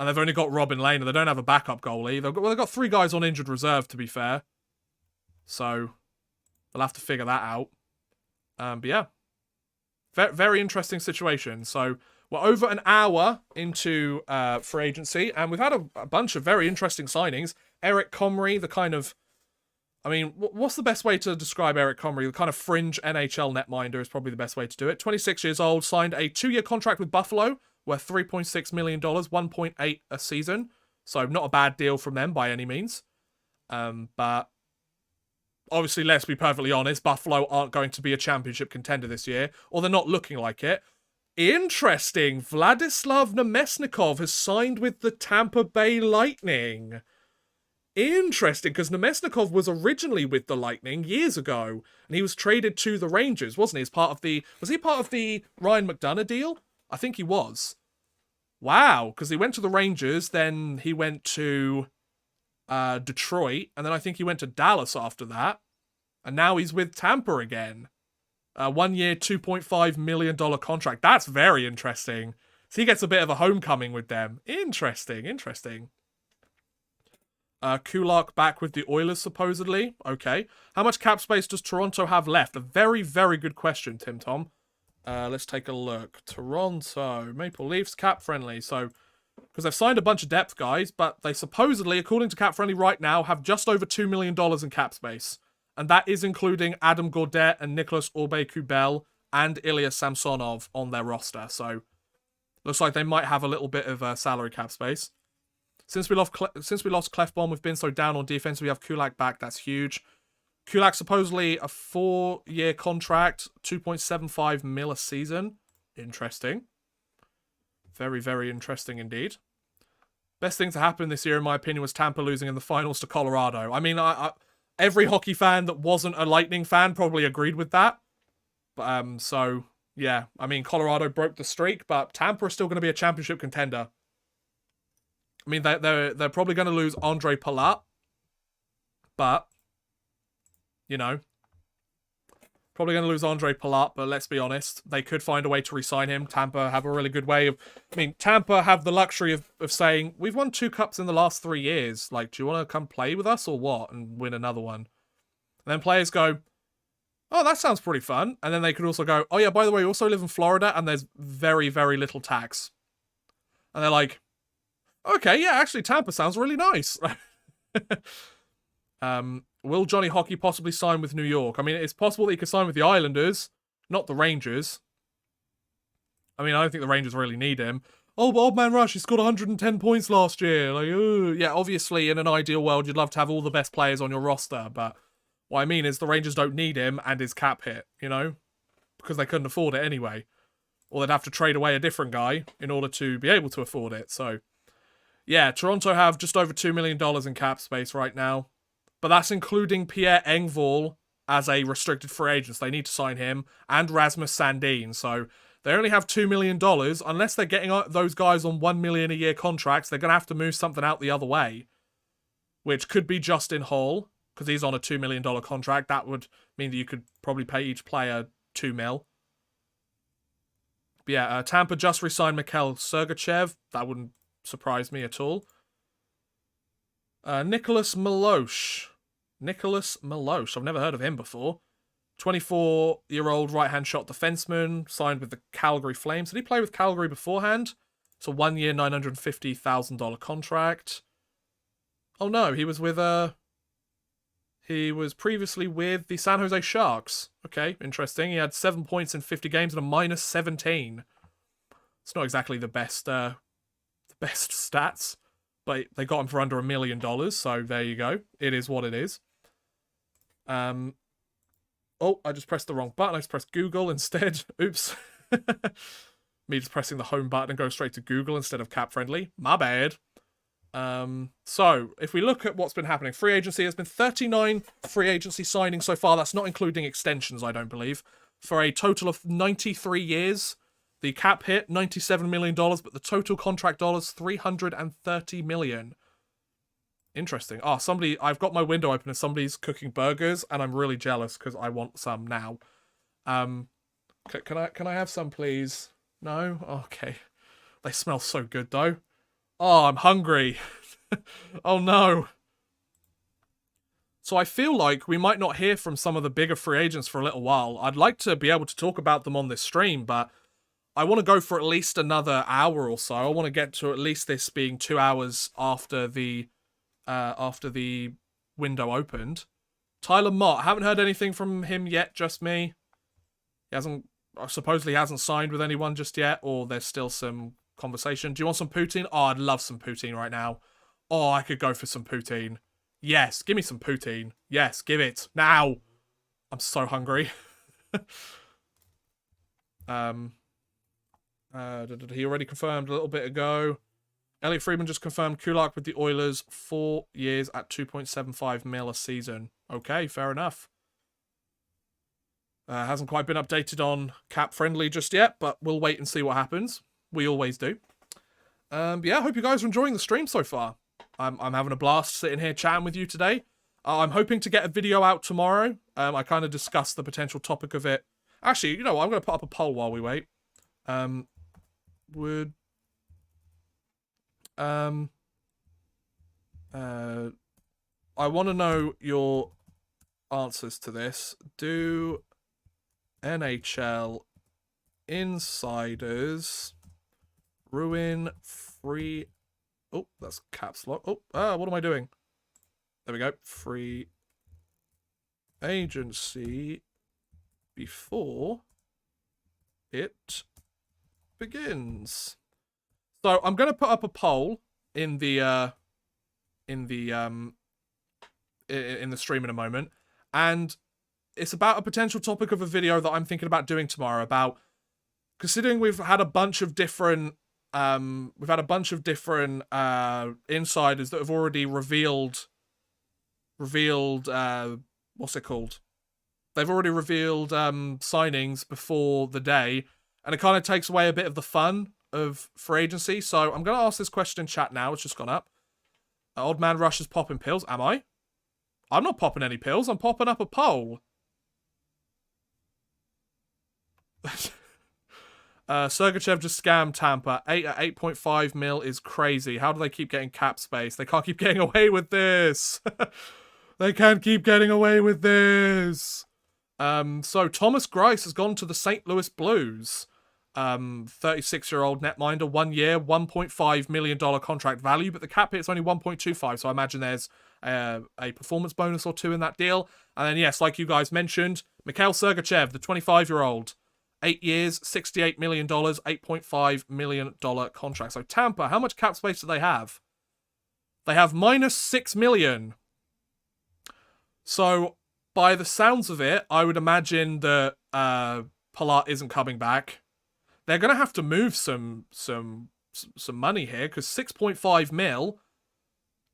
And they've only got Robin Lehner. They don't have a backup goalie. They've got 3 guys on injured reserve, to be fair. So they'll have to figure that out. But yeah. Very interesting situation. So we're over an hour into free agency, and we've had a bunch of very interesting signings. Eric Comrie, the kind of... I mean, what's the best way to describe Eric Comrie? The kind of fringe NHL netminder is probably the best way to do it. 26 years old, signed a 2-year contract with Buffalo, worth $3.6 million, 1.8 a season. So not a bad deal from them by any means. But obviously, let's be perfectly honest, Buffalo aren't going to be a championship contender this year, or they're not looking like it. Interesting, Vladislav Nemesnikov has signed with the Tampa Bay Lightning. Interesting, because Nemesnikov was originally with the Lightning years ago, and he was traded to the Rangers, wasn't he? Was he part of the Ryan McDonough deal? I think he was. Wow, because he went to the Rangers, then he went to Detroit, and then I think he went to Dallas after that, and now he's with Tampa again. 1 year, $2.5 million contract. That's very interesting. So he gets a bit of a homecoming with them. Interesting. Kulak back with the Oilers, supposedly. Okay. How much cap space does Toronto have left? A very, very good question, Tim Tom. Let's take a look. Toronto, Maple Leafs, cap friendly. So, because they've signed a bunch of depth guys, but they supposedly, according to cap friendly right now, have just over $2 million in cap space. And that is including Adam Gaudette and Nicholas Aube-Kubel and Ilya Samsonov on their roster. So, looks like they might have a little bit of salary cap space. Since we lost Clefbaum, we've been so down on defense. We have Kulak back. That's huge. Kulak supposedly a 4-year contract, 2.75 mil a season. Interesting. Very, very interesting indeed. Best thing to happen this year, in my opinion, was Tampa losing in the finals to Colorado. I mean, every hockey fan that wasn't a Lightning fan probably agreed with that. But, so, yeah. I mean, Colorado broke the streak, but Tampa is still going to be a championship contender. I mean, they're probably going to lose Andre Palat, but, you know, probably going to lose Andre Palat, but let's be honest, they could find a way to re-sign him. Tampa have a really good way of... I mean, Tampa have the luxury of saying, we've won 2 cups in the last 3 years. Like, do you want to come play with us or what? And win another one. And then players go, oh, that sounds pretty fun. And then they could also go, oh yeah, by the way, we also live in Florida and there's very, very little tax. And they're like, okay, yeah, actually, Tampa sounds really nice. Will Johnny Hockey possibly sign with New York? I mean, it's possible that he could sign with the Islanders, not the Rangers. I mean, I don't think the Rangers really need him. Oh, but Old Man Rush, he scored 110 points last year. Like, ooh. Yeah, obviously, in an ideal world, you'd love to have all the best players on your roster, but what I mean is the Rangers don't need him and his cap hit, you know? Because they couldn't afford it anyway. Or they'd have to trade away a different guy in order to be able to afford it, so... Yeah, Toronto have just over $2 million in cap space right now. But that's including Pierre Engvall as a restricted free agent. So they need to sign him. And Rasmus Sandin. So they only have $2 million. Unless they're getting those guys on $1 million a year contracts, they're going to have to move something out the other way. Which could be Justin Hall, because he's on a $2 million contract. That would mean that you could probably pay each player $2 million. But yeah, Tampa just re-signed Mikhail Sergachev. That wouldn't surprise me at all. Nicholas Milosh. I've never heard of him before. 24-year-old right-hand shot defenseman, signed with the Calgary Flames. Did he play with Calgary beforehand? It's a 1-year, $950,000 contract. Oh no, he was previously with the San Jose Sharks. Okay, interesting. He had 7 points in 50 games and a minus 17. It's not exactly the best stats, but they got him for under $1 million, so there you go. It is what it is. Oh, I just pressed the wrong button. I just pressed Google instead. Oops. Me just pressing the home button and go straight to Google instead of cap friendly. My bad. So, if we look at what's been happening, free agency has been 39 free agency signings so far. That's not including extensions, I don't believe. For a total of 93 years. The cap hit, $97 million, but the total contract dollars, $330 million. Interesting. Oh, I've got my window open and somebody's cooking burgers, and I'm really jealous because I want some now. Can I have some, please? No? Okay. They smell so good, though. Oh, I'm hungry. Oh, no. So I feel like we might not hear from some of the bigger free agents for a little while. I'd like to be able to talk about them on this stream, but I want to go for at least another hour or so. I want to get to at least this being 2 hours after the window opened. Tyler Mott, haven't heard anything from him yet, just me. He supposedly hasn't signed with anyone just yet, or there's still some conversation. Do you want some poutine? Oh, I'd love some poutine right now. Oh, I could go for some poutine. Yes, give me some poutine. Yes, give it. Now! I'm so hungry. He already confirmed a little bit ago. Elliot Friedman just confirmed Kulak with the Oilers, 4 years at 2.75 mil a season. Okay, fair enough. Hasn't quite been updated on cap friendly just yet, but we'll wait and see what happens. We always do. Yeah, I hope you guys are enjoying the stream so far. I'm having a blast sitting here chatting with you today. I'm hoping to get a video out tomorrow. I kind of discussed the potential topic of it. Actually, you know what? I'm going to put up a poll while we wait. I want to know your answers to this. Do NHL insiders ruin free... Oh, that's caps lock. Oh, what am I doing? There we go. Free agency before it begins. So I'm going to put up a poll in the stream in a moment, and it's about a potential topic of a video that I'm thinking about doing tomorrow. About considering we've had a bunch of different insiders that have already revealed what's it called? They've already revealed signings before the day, and it kind of takes away a bit of the fun of free agency. So I'm going to ask this question in chat now. It's just gone up. Old Man Rush is popping pills. Am I? I'm not popping any pills. I'm popping up a poll. Sergachev just scammed Tampa. 8 at 8.5 mil is crazy. How do they keep getting cap space? They can't keep getting away with this. They can't keep getting away with this. So Thomas Greiss has gone to the St. Louis Blues. 36-year-old netminder, 1 year, $1.5 million contract value, but the cap hit's only 1.25, so I imagine there's a performance bonus or two in that deal. And then, yes, like you guys mentioned, Mikhail Sergachev, the 25-year-old, 8 years, $68 million, $8.5 million contract. So Tampa, how much cap space do they have? They have minus $6 million. So, by the sounds of it, I would imagine that Palat isn't coming back. They're going to have to move some money here, because 6.5 mil,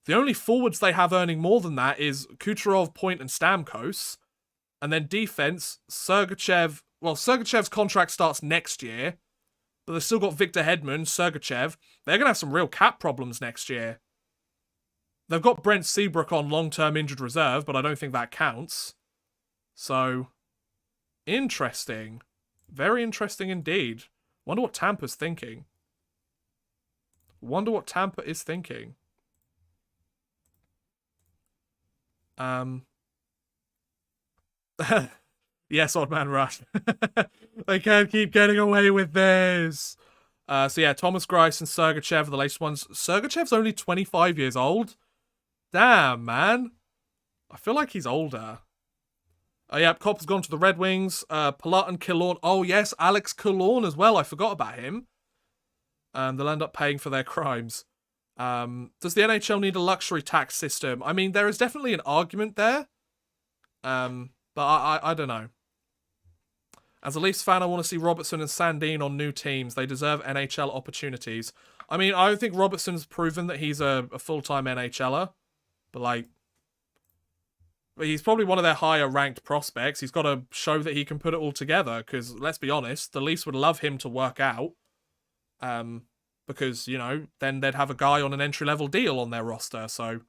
the only forwards they have earning more than that is Kucherov, Point, and Stamkos. And then defense, Sergachev. Well, Sergachev's contract starts next year, but they've still got Victor Hedman, Sergachev. They're going to have some real cap problems next year. They've got Brent Seabrook on long-term injured reserve, but I don't think that counts. So, interesting. Very interesting indeed. Wonder what Tampa's thinking. Wonder what Tampa is thinking. Yes, Odd Man Rush. They can't keep getting away with this. So yeah, Thomas Greiss and Sergachev are the latest ones. Sergachev's only 25 years old. Damn, man. I feel like he's older. Yep, Kopp's gone to the Red Wings. Palat and Killorn. Oh, yes, Alex Killorn as well. I forgot about him. They'll end up paying for their crimes. Does the NHL need a luxury tax system? I mean, there is definitely an argument there. But I don't know. As a Leafs fan, I want to see Robertson and Sandin on new teams. They deserve NHL opportunities. I mean, I don't think Robertson's proven that he's a full-time NHLer. But, like, he's probably one of their higher-ranked prospects. He's got to show that he can put it all together. Because, let's be honest, the Leafs would love him to work out. Because, you know, then they'd have a guy on an entry-level deal on their roster. So,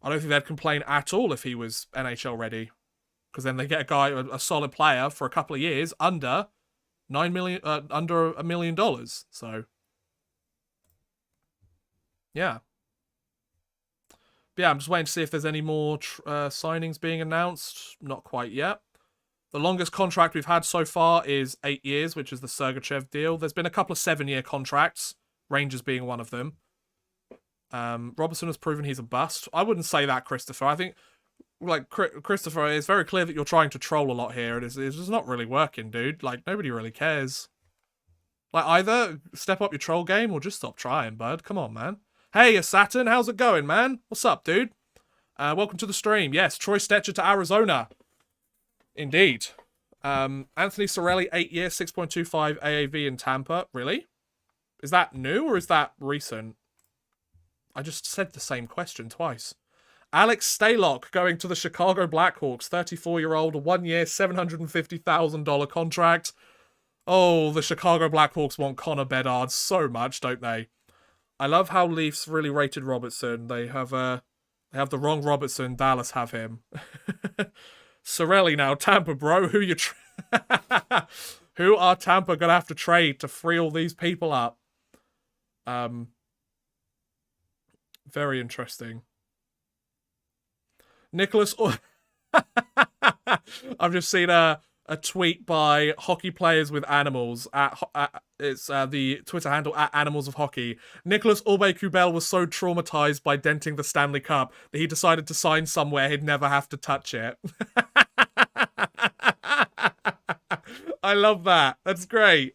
I don't think they'd complain at all if he was NHL ready. Because then they get a guy, a solid player for a couple of years under $9 million, under $1 million. So, yeah. But yeah, I'm just waiting to see if there's any more signings being announced. Not quite yet. The longest contract we've had so far is 8 years, which is the Sergachev deal. There's been a couple of 7-year contracts, Rangers being one of them. Robertson has proven he's a bust. I wouldn't say that, Christopher. I think, like, Christopher, it's very clear that you're trying to troll a lot here. It's just not really working, dude. Like, nobody really cares. Like, either step up your troll game or just stop trying, bud. Come on, man. Hey, Saturn, how's it going, man? What's up, dude? Welcome to the stream. Yes, Troy Stecher to Arizona. Indeed. Anthony Cirelli, 8 years, 6.25 AAV in Tampa. Really? Is that new or is that recent? I just said the same question twice. Alex Stalock going to the Chicago Blackhawks, 34-year-old, 1 year, $750,000 contract. Oh, the Chicago Blackhawks want Connor Bedard so much, don't they? I love how Leafs really rated Robertson. They have the wrong Robertson. Dallas have him. Cirelli now, Tampa, bro. Who are Tampa gonna have to trade to free all these people up? Very interesting. Nicholas, I've just seen a tweet by Hockey Players with Animals. It's the Twitter handle @Animals of Hockey. Nicholas Aube-Kubel was so traumatized by denting the Stanley Cup that he decided to sign somewhere he'd never have to touch it. I love that. That's great.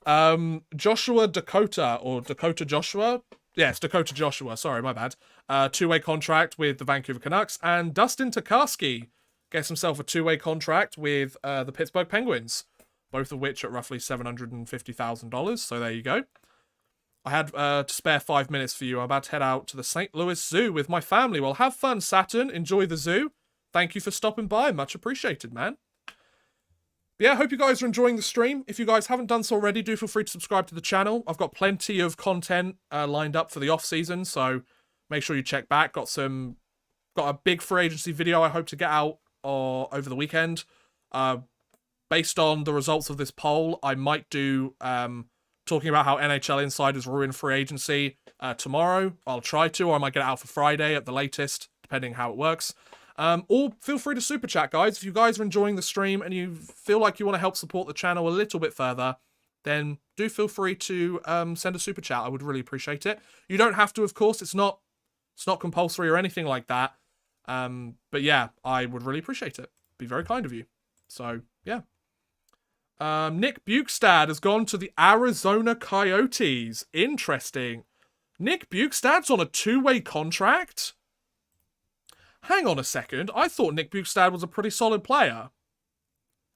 Joshua Dakota, or Dakota Joshua? Yes, Dakota Joshua. Sorry, my bad. 2-way contract with the Vancouver Canucks. And Dustin Tokarski gets himself a 2-way contract with the Pittsburgh Penguins. Both of which at roughly $750,000. So there you go. I had to spare 5 minutes for you. I'm about to head out to the St. Louis Zoo with my family. Well, have fun, Saturn. Enjoy the zoo. Thank you for stopping by. Much appreciated, man. But yeah, I hope you guys are enjoying the stream. If you guys haven't done so already, do feel free to subscribe to the channel. I've got plenty of content lined up for the off-season, so make sure you check back. Got a big free agency video I hope to get out over the weekend. Based on the results of this poll, I might do talking about how NHL insiders ruin free agency tomorrow. I'll try to, or I might get it out for Friday at the latest, depending how it works. Or feel free to super chat, guys. If you guys are enjoying the stream and you feel like you want to help support the channel a little bit further, then do feel free to send a super chat. I would really appreciate it. You don't have to, of course. It's not compulsory or anything like that. But yeah, I would really appreciate it. Be very kind of you. So yeah. Nick Bukestad has gone to the Arizona Coyotes. Interesting. Nick Bukestad's on a 2-way contract? Hang on a second. I thought Nick Bukestad was a pretty solid player.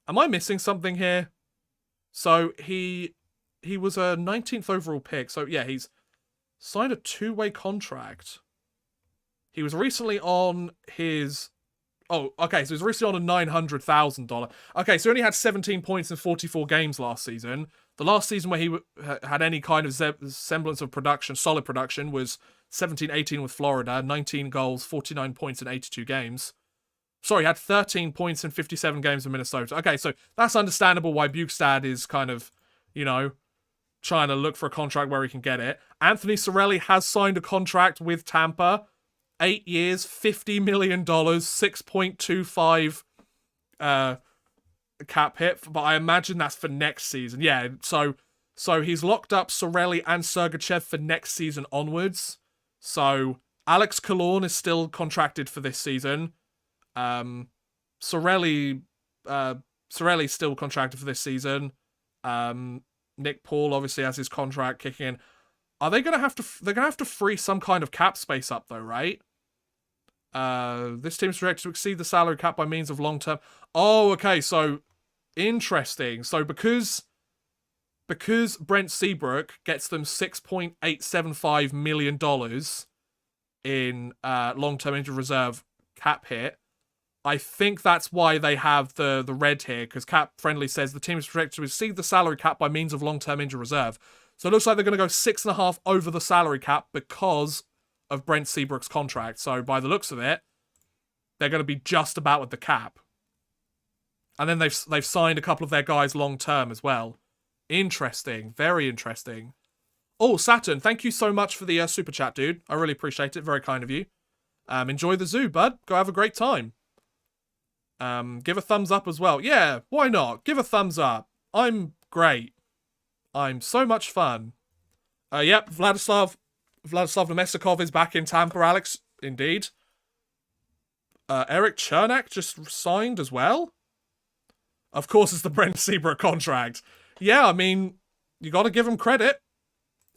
Am I missing something here? So he was a 19th overall pick. So yeah, he's signed a 2-way contract. He was recently on his... Oh, okay, so he was recently on a $900,000. Okay, so he only had 17 points in 44 games last season. The last season where he had any kind of semblance of production, solid production, was 17-18 with Florida, 19 goals, 49 points in 82 games. Sorry, he had 13 points in 57 games in Minnesota. Okay, so that's understandable why Bukestad is kind of, trying to look for a contract where he can get it. Anthony Cirelli has signed a contract with Tampa. 8 years, $50 million, 6.25 cap hit, but I imagine that's for next season. Yeah, so he's locked up Cirelli and Sergachev for next season onwards. So Alex Killorn is still contracted for this season. Cirelli's still contracted for this season. Nick Paul obviously has his contract kicking in. Are they gonna have to? They're gonna have to free some kind of cap space up, though, right? This team's projected to exceed the salary cap by means of long-term. Oh, okay. So Interesting. So because Brent Seabrook gets them $6.875 million in long-term injury reserve cap hit, I think that's why they have the red here, because Cap Friendly says the team is projected to exceed the salary cap by means of long-term injury reserve. So it looks like they're going to go 6.5 over the salary cap because of Brent Seabrook's contract. So by the looks of it, they're going to be just about with the cap. And then they've signed a couple of their guys long-term as well. Interesting. Very interesting. Oh, Saturn, thank you so much for the super chat, dude. I really appreciate it. Very kind of you. Enjoy the zoo, bud. Go have a great time. Give a thumbs up as well. Yeah, why not? Give a thumbs up. I'm great. I'm so much fun. Yep, Vladislav Nemestikov is back in Tampa, Alex. Indeed. Eric Chernak just signed as well. Of course, it's the Brent Seabrook contract. Yeah, I mean, you got to give them credit.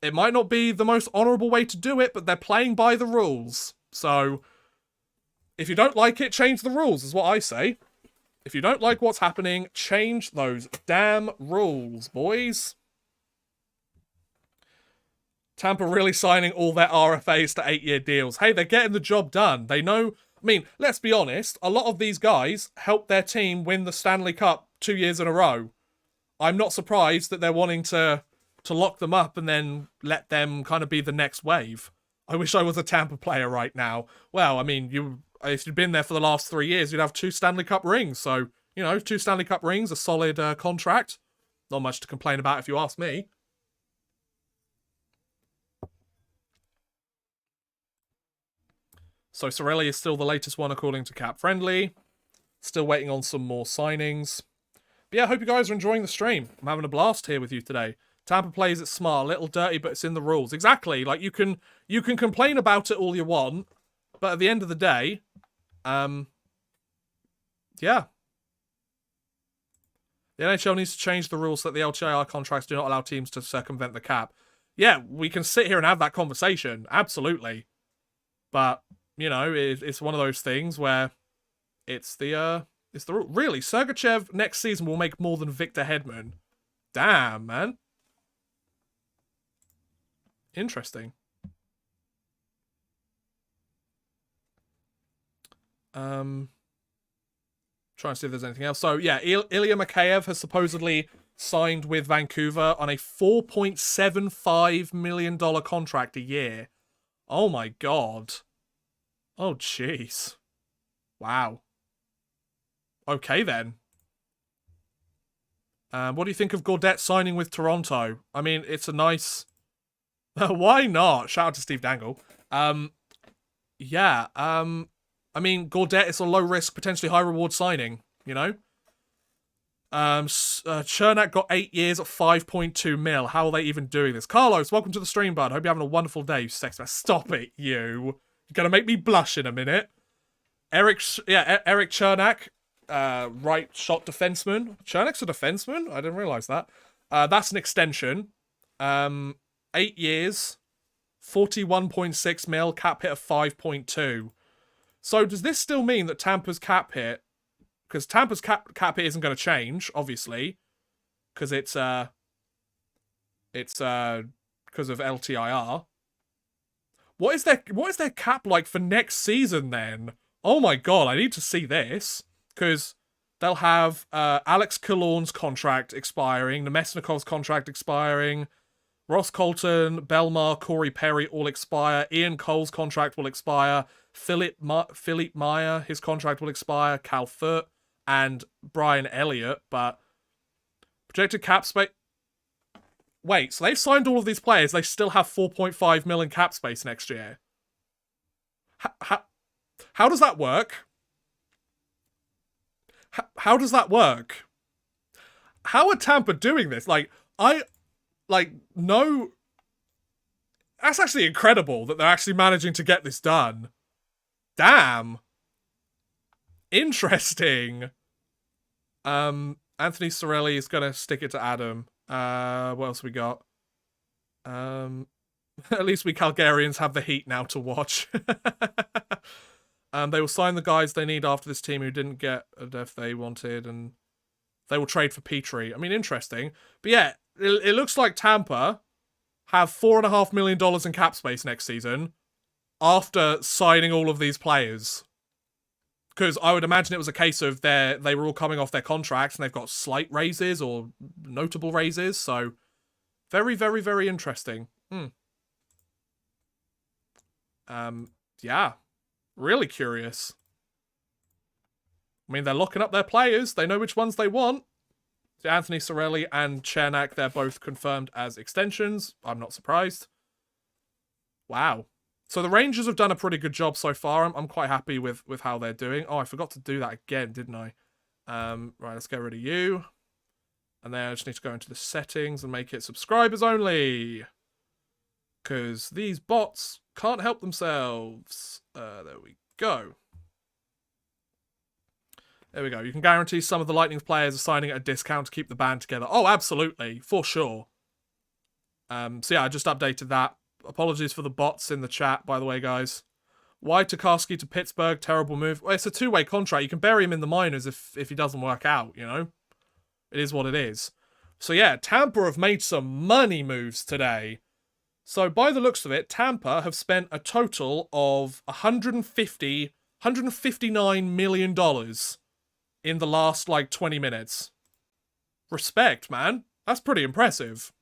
It might not be the most honourable way to do it, but they're playing by the rules. So, if you don't like it, change the rules, is what I say. If you don't like what's happening, change those damn rules, boys. Tampa really signing all their RFAs to 8-year deals. Hey, they're getting the job done. They know... I mean, let's be honest. A lot of these guys helped their team win the Stanley Cup 2 years in a row. I'm not surprised that they're wanting to lock them up and then let them kind of be the next wave. I wish I was a Tampa player right now. Well, I mean, if you'd been there for the last 3 years, you'd have 2 Stanley Cup rings. So, 2 Stanley Cup rings, a solid contract. Not much to complain about if you ask me. So Sorelli is still the latest one according to Cap Friendly. Still waiting on some more signings. But yeah, I hope you guys are enjoying the stream. I'm having a blast here with you today. Tampa plays it smart, a little dirty, but it's in the rules. Exactly. Like, you can complain about it all you want, but at the end of the day, yeah. The NHL needs to change the rules so that the LTIR contracts do not allow teams to circumvent the cap. Yeah, we can sit here and have that conversation. Absolutely. But, it's one of those things where it's the rule. Really, Sergachev next season will make more than Victor Hedman. Damn, man. Interesting. Trying to see if there's anything else. So, yeah, Ilya Mikheyev has supposedly signed with Vancouver on a $4.75 million contract a year. Oh, my God. Oh, jeez. Wow. Okay, then. What do you think of Gaudette signing with Toronto? I mean, it's a nice... Why not? Shout out to Steve Dangle. Yeah, I mean, Gaudette is a low-risk, potentially high-reward signing, Chernak got 8 years at 5.2 mil. How are they even doing this? Carlos, welcome to the stream, bud. Hope you're having a wonderful day, you sex man. Stop it, you. You're gonna make me blush in a minute. Eric Chernak, right shot defenseman. Chernak's a defenseman? I didn't realise that. That's an extension. 8 years, 41.6 mil, cap hit of 5.2. So does this still mean that Tampa's cap hit, because Tampa's cap hit isn't going to change, obviously, because it's because of LTIR. What is their cap like for next season then? Oh my god, I need to see this, because they'll have Alex Killorn's contract expiring, Nemesnikov's contract expiring, Ross Colton, Belmar, Corey Perry all expire, Ian Cole's contract will expire, Philippe Meyer, his contract will expire, Cal Foote, and Brian Elliott, but projected cap space... Wait, so they've signed all of these players, they still have 4.5 million cap space next year? How does that work? How does that work? How are Tampa doing this? No... That's actually incredible that they're actually managing to get this done. Damn. Interesting. Anthony Sorelli is going to stick it to Adam. What else we got? At least we Calgarians have the Heat now to watch. They will sign the guys they need after this team who didn't get a def they wanted, and they will trade for Petrie. I mean, interesting. But yeah, it looks like Tampa have $4.5 million in cap space next season after signing all of these players. Because I would imagine it was a case of they were all coming off their contracts and they've got slight raises or notable raises. So very, very, very interesting. Yeah, really curious. I mean, they're locking up their players. They know which ones they want. Anthony Cirelli and Chernak, they're both confirmed as extensions. I'm not surprised. Wow. So the Rangers have done a pretty good job so far. I'm quite happy with how they're doing. Oh, I forgot to do that again, didn't I? Right, let's get rid of you. And then I just need to go into the settings and make it subscribers only. Because these bots can't help themselves. There we go. There we go. You can guarantee some of the Lightning's players are signing at a discount to keep the band together. Oh, absolutely. For sure. So yeah, I just updated that. Apologies for the bots in the chat, by the way, guys. Why Tokarski to Pittsburgh? Terrible move. Well, it's a two-way contract. You can bury him in the minors if he doesn't work out, you know? It is what it is. So yeah, Tampa have made some money moves today. So by the looks of it, Tampa have spent a total of $159 million in the last, 20 minutes. Respect, man. That's pretty impressive.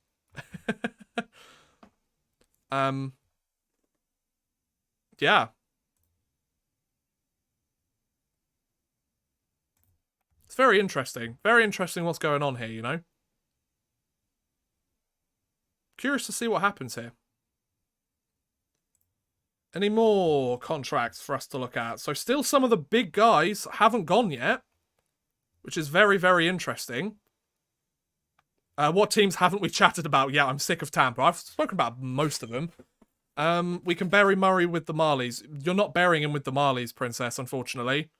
Yeah. It's very interesting. Very interesting what's going on here, you know? Curious to see what happens here. Any more contracts for us to look at? So still some of the big guys haven't gone yet, which is very, very interesting. What teams haven't we chatted about? Yeah, I'm sick of Tampa. I've spoken about most of them. We can bury Murray with the Marlies. You're not burying him with the Marlies, Princess, unfortunately.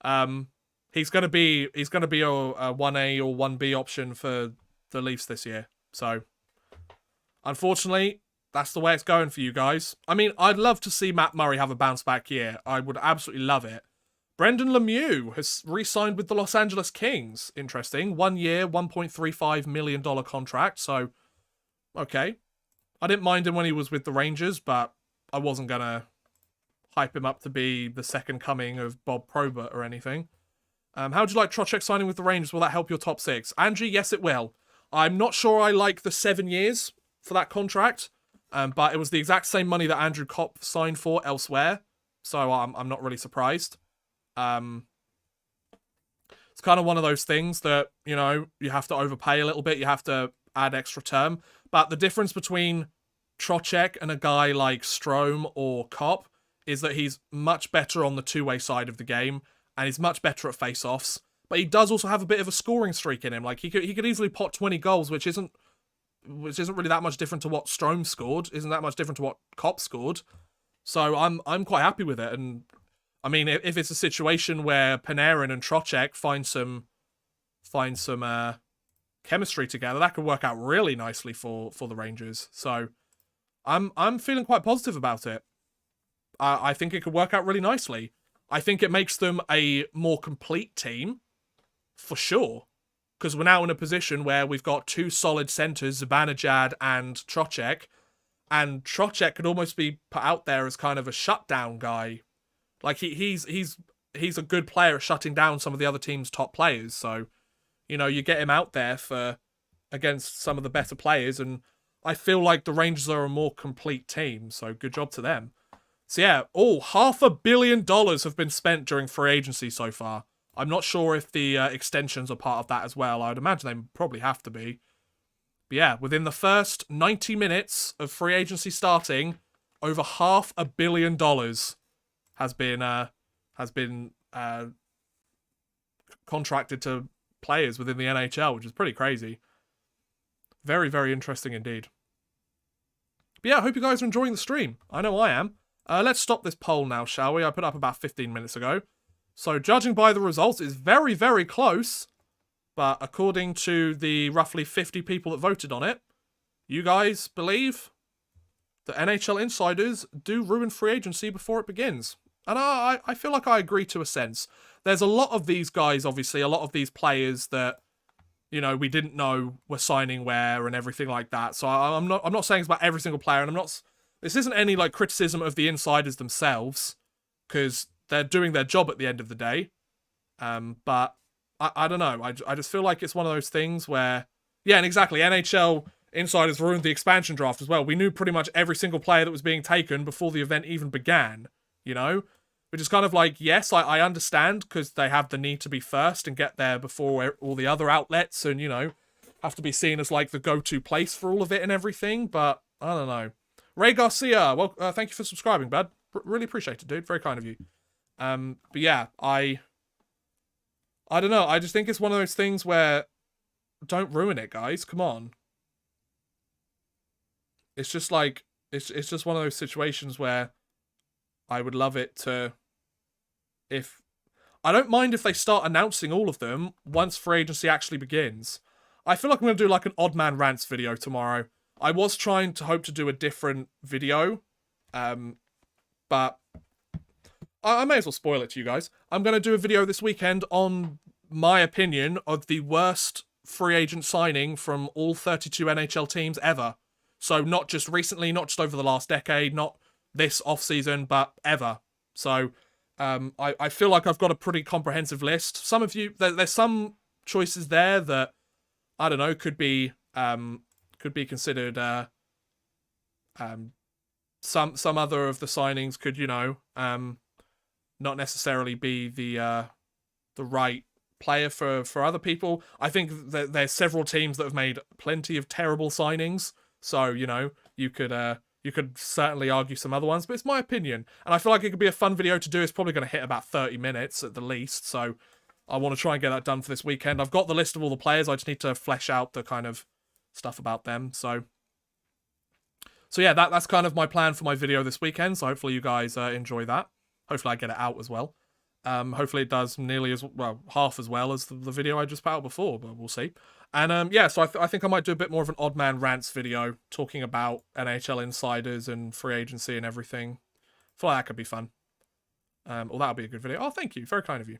He's gonna be a 1A or 1B option for the Leafs this year. So, unfortunately, that's the way it's going for you guys. I mean, I'd love to see Matt Murray have a bounce back year. I would absolutely love it. Brendan Lemieux has re-signed with the Los Angeles Kings. Interesting. 1 year, $1.35 million contract. So, okay. I didn't mind him when he was with the Rangers, but I wasn't going to hype him up to be the second coming of Bob Probert or anything. How would you like Trocheck signing with the Rangers? Will that help your top six? Angie, yes, it will. I'm not sure I like the 7 years for that contract, but it was the exact same money that Andrew Kopp signed for elsewhere, so I'm not really surprised. It's kind of one of those things that, you know, you have to overpay a little bit, you have to add extra term, but the difference between Trocheck and a guy like Strome or Kopp is that he's much better on the two-way side of the game, and he's much better at face-offs, but he does also have a bit of a scoring streak in him. Like, he could easily pot 20 goals, which isn't really that much different to what Strome scored, isn't that much different to what Kopp scored. So I'm quite happy with it. And I mean, if it's a situation where Panarin and Trocheck find some chemistry together, that could work out really nicely for the Rangers. So I'm feeling quite positive about it. I think it could work out really nicely. I think it makes them a more complete team, for sure. Because we're now in a position where we've got two solid centers, Zibanejad and Trocheck. And Trocheck could almost be put out there as kind of a shutdown guy. Like, he's a good player at shutting down some of the other team's top players. So, you know, you get him out there against some of the better players. And I feel like the Rangers are a more complete team. So good job to them. So yeah, $500 million have been spent during free agency so far. I'm not sure if the extensions are part of that as well. I would imagine they probably have to be. But yeah, within the first 90 minutes of free agency starting, over $500 million has been contracted to players within the NHL, which is pretty crazy. Very, very interesting indeed. But yeah, I hope you guys are enjoying the stream. I know I am. Let's stop this poll now, shall we? I put up about 15 minutes ago. So, judging by the results, it's very, very close. But according to the roughly 50 people that voted on it, you guys believe that NHL insiders do ruin free agency before it begins. And I feel like I agree to a sense. There's a lot of these guys, obviously, a lot of these players that you know, we didn't know we're signing where and everything like that. So I'm not saying it's about every single player, and I'm not. This isn't any like criticism of the insiders themselves, because they're doing their job at the end of the day. But I don't know. I just feel like it's one of those things where, yeah, and exactly, NHL insiders ruined the expansion draft as well. We knew pretty much every single player that was being taken before the event even began, you know? Which is kind of like, yes, I understand, because they have the need to be first and get there before all the other outlets and, you know, have to be seen as like the go-to place for all of it and everything, but I don't know. Ray Garcia, well, thank you for subscribing, bud. Really appreciate it, dude. Very kind of you. But yeah, I don't know. I just think it's one of those things where don't ruin it, guys. Come on. It's just like it's just one of those situations where I would love it to, if I don't mind if they start announcing all of them once free agency actually begins. I feel like I'm going to do like an odd man rants video tomorrow. I was trying to hope to do a different video, but I may as well spoil it to you guys. I'm going to do a video this weekend on my opinion of the worst free agent signing from all 32 NHL teams ever. So not just recently, not just over the last decade, not this offseason, but ever. So I feel like I've got a pretty comprehensive list. Some of you, there's some choices there that, I don't know, could be considered, some other of the signings could, you know, not necessarily be the right player for other people. I think that there's several teams that have made plenty of terrible signings, so you know you could certainly argue some other ones, but it's my opinion, and I feel like it could be a fun video to do. It's probably going to hit about 30 minutes at the least, so I want to try and get that done for this weekend. I've got the list of all the players. I just need to flesh out the kind of stuff about them. So yeah, that's kind of my plan for my video this weekend. So hopefully you guys enjoy that. Hopefully I get it out as well. Hopefully it does nearly as well, half as well as the video I just put out before, but we'll see. And yeah, so I think I might do a bit more of an odd man rants video talking about NHL insiders and free agency and everything. I feel like that could be fun. Well, that'll be a good video. Oh, thank you, very kind of you.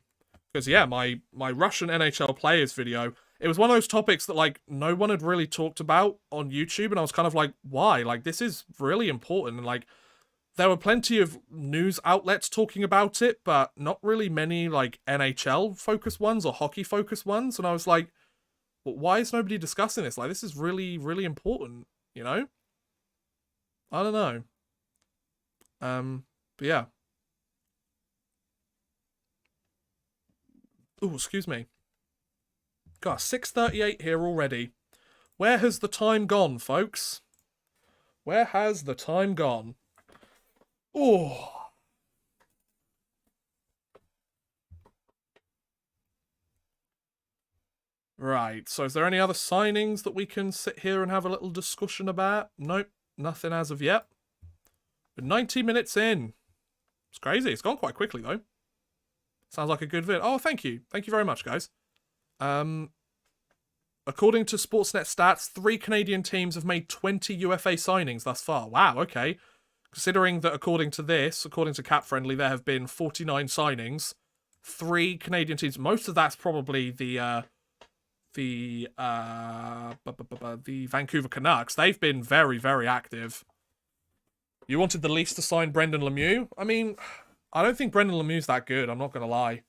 Because yeah, my Russian NHL players video, it was one of those topics that like no one had really talked about on YouTube, and I was kind of like, why? Like this is really important, and like there were plenty of news outlets talking about it, but not really many like NHL focused ones or hockey focused ones. And I was like, well, why is nobody discussing this? Like, this is really, really important, you know? I don't know. But yeah. Oh, excuse me. God, 6:38 here already. Where has the time gone, folks? Where has the time gone? Oh. Right, so is there any other signings that we can sit here and have a little discussion about? Nope, nothing as of yet. But 90 minutes in. It's crazy. It's gone quite quickly, though. Sounds like a good vid. Oh, thank you. Thank you very much, guys. According to Sportsnet stats, 3 Canadian teams have made 20 UFA signings thus far. Wow, okay. Considering that according to this, according to Cap Friendly, there have been 49 signings. 3 Canadian teams. Most of that's probably the Vancouver Canucks. They've been very, very active. You wanted the Leafs to sign Brendan Lemieux? I mean, I don't think Brendan Lemieux's that good, I'm not going to lie.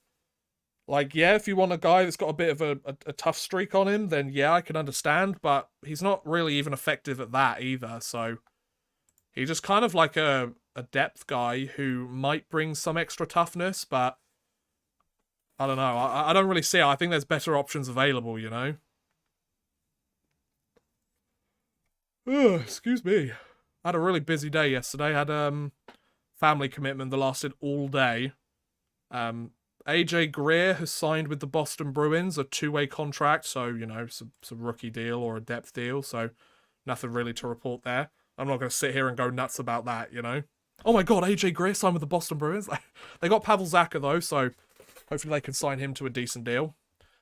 Like, yeah, if you want a guy that's got a bit of a tough streak on him, then yeah, I can understand, but he's not really even effective at that either, so he's just kind of like a depth guy who might bring some extra toughness, but I don't know. I don't really see it. I think there's better options available, you know? Oh, excuse me. I had a really busy day yesterday. I had family commitment that lasted all day. AJ Greer has signed with the Boston Bruins, a 2-way contract, so, you know, it's a rookie deal or a depth deal, so nothing really to report there. I'm not going to sit here and go nuts about that, you know? Oh my god, AJ Greer signed with the Boston Bruins? They got Pavel Zacha, though, so hopefully they can sign him to a decent deal.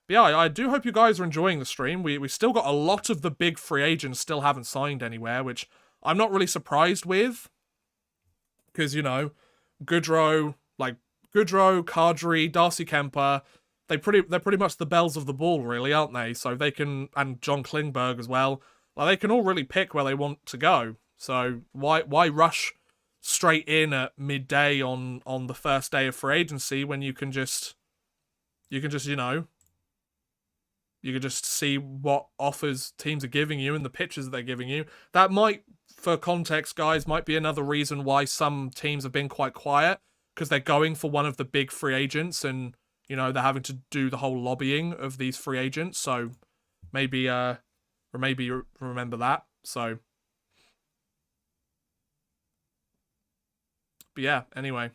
But yeah, I do hope you guys are enjoying the stream. We still got a lot of the big free agents still haven't signed anywhere, which I'm not really surprised with. Because, you know, Goodrow, Kadri, Darcy Kemper, they're pretty much the bells of the ball, really, aren't they? So they can, and John Klingberg as well. Like, they can all really pick where they want to go. So why rush straight in at midday on the first day of free agency when you can just you can just see what offers teams are giving you and the pitches that they're giving you. That might, for context, guys, might be another reason why some teams have been quite quiet, because they're going for one of the big free agents and, they're having to do the whole lobbying of these free agents. So maybe remember that. So, but yeah, anyway.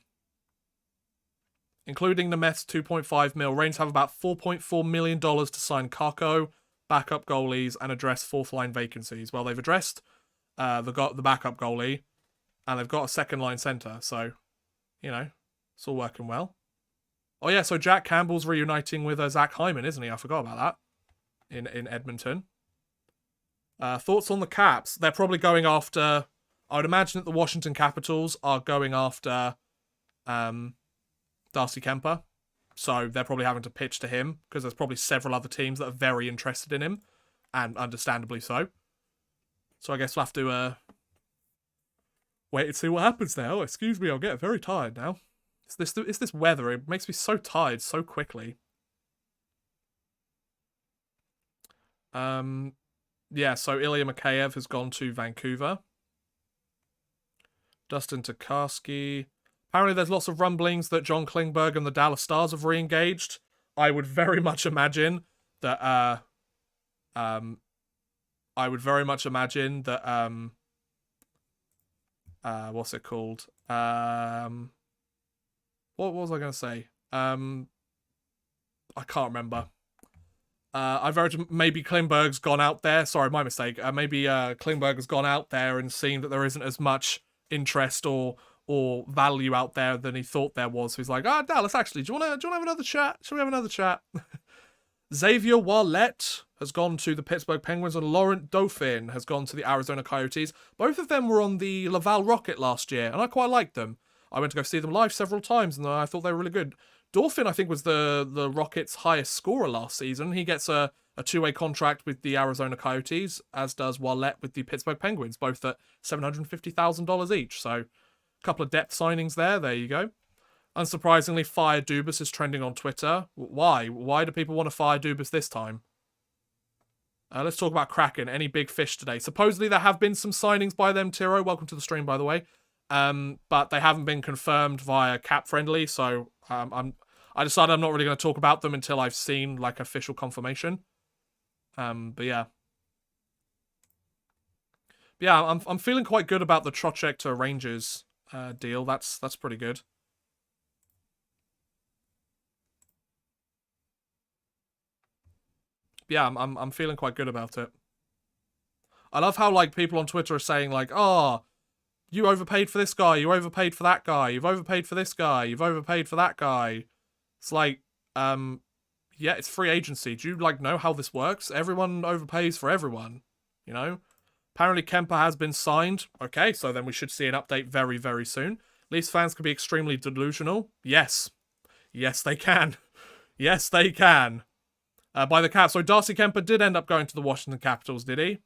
Including Nemeth's $2.5 million, Rangers have about $4.4 million to sign Kako, backup goalies, and address fourth-line vacancies. Well, they've addressed the backup goalie, and they've got a second-line centre, so, it's all working well. Oh yeah, so Jack Campbell's reuniting with Zach Hyman, isn't he? I forgot about that. In Edmonton. Thoughts on the Caps? They're probably going after... I would imagine that the Washington Capitals are going after... Darcy Kemper, so they're probably having to pitch to him because there's probably several other teams that are very interested in him, and understandably so. So I guess we'll have to wait and see what happens now. Excuse me, I'm getting very tired now. It's this weather. It makes me so tired so quickly. Yeah, so Ilya Mikheyev has gone to Vancouver. Dustin Tokarski. Apparently there's lots of rumblings that John Klingberg and the Dallas Stars have re-engaged. I would very much imagine that what's it called? What was I going to say? I can't remember. I've heard maybe Klingberg's gone out there. Sorry, my mistake. Maybe Klingberg has gone out there and seen that there isn't as much interest or value out there than he thought there was. So he's like, Dallas, actually, do you want to have another chat? Shall we have another chat? Xavier Ouellet has gone to the Pittsburgh Penguins, and Laurent Dauphin has gone to the Arizona Coyotes. Both of them were on the Laval Rocket last year, and I quite liked them. I went to go see them live several times, and I thought they were really good. Dauphin, I think, was the Rockets' highest scorer last season. He gets a two-way contract with the Arizona Coyotes, as does Ouellet with the Pittsburgh Penguins, both at $750,000 each. So, couple of depth signings there you go. Unsurprisingly, Fire Dubas is trending on Twitter. Why do people want to fire Dubas this time? Let's talk about Kraken. Any big fish today? Supposedly there have been some signings by them. Tiro, welcome to the stream, by the way, but they haven't been confirmed via Cap Friendly, so I decided I'm not really going to talk about them until I've seen like official confirmation. But yeah, I'm feeling quite good about the Trocheck to Rangers deal. That's pretty good. Yeah, I'm feeling quite good about it. I love how like people on Twitter are saying like, "Oh, you overpaid for this guy, you overpaid for that guy, you've overpaid for this guy, you've overpaid for that guy." It's like, yeah, it's free agency. Do you like know how this works? Everyone overpays for everyone, Apparently Kemper has been signed. Okay, so then we should see an update very, very soon. Leafs fans can be extremely delusional. Yes. Yes, they can. Yes, they can. By the Caps. So Darcy Kemper did end up going to the Washington Capitals, did he?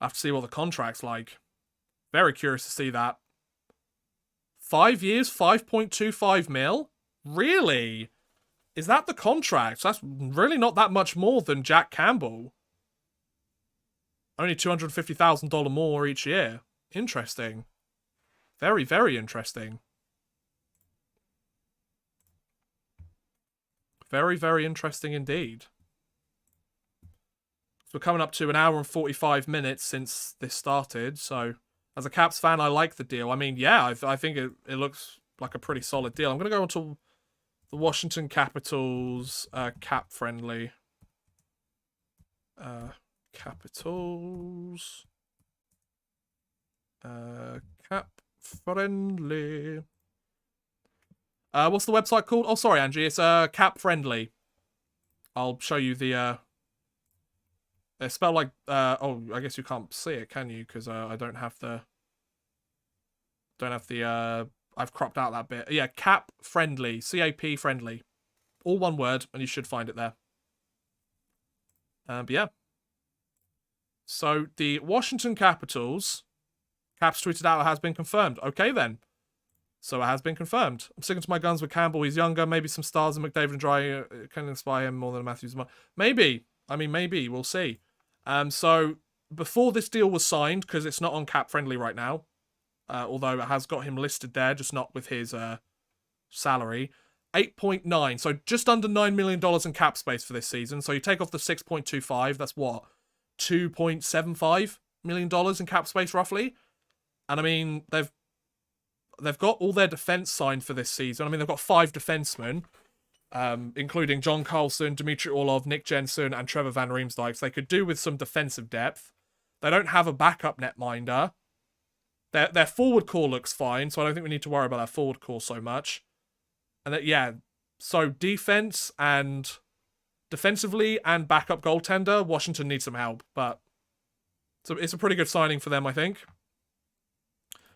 I have to see what the contract's like. Very curious to see that. 5 years, $5.25 million? Really? Is that the contract? So that's really not that much more than Jack Campbell. Only $250,000 more each year. Interesting. Very, very interesting. Very, very interesting indeed. So we're coming up to an hour and 45 minutes since this started, so as a Caps fan, I like the deal. I mean, yeah, I think it looks like a pretty solid deal. I'm going to go on to the Washington Capitals cap friendly. Capitals. Cap friendly. What's the website called? Oh, sorry, Angie. It's Cap Friendly. I'll show you the. It's spelled like. Oh, I guess you can't see it, can you? Because I don't have the. I've cropped out that bit. Yeah, Cap Friendly. CAP Friendly. all one word, and you should find it there. But yeah. So the Washington Capitals, Caps tweeted out it has been confirmed. Okay then. So it has been confirmed. I'm sticking to my guns with Campbell. He's younger. Maybe some stars in McDavid and Dry can inspire him more than Matthews. Maybe. I mean, maybe. We'll see. So before this deal was signed, because it's not on cap friendly right now, although it has got him listed there, just not with his salary, 8.9. So just under $9 million in cap space for this season. So you take off the 6.25. That's what? $2.75 million in cap space roughly. And I mean, they've got all their defense signed for this season. I mean, they've got 5 defensemen, including John Carlson, Dmitry Orlov, Nick Jensen, and Trevor Van Riemsdyk. So they could do with some defensive depth. They don't have a backup netminder. Their forward core looks fine, so I don't think we need to worry about their forward core so much. And yeah, so defense and defensively and backup goaltender, Washington needs some help, but it's a pretty good signing for them, I think.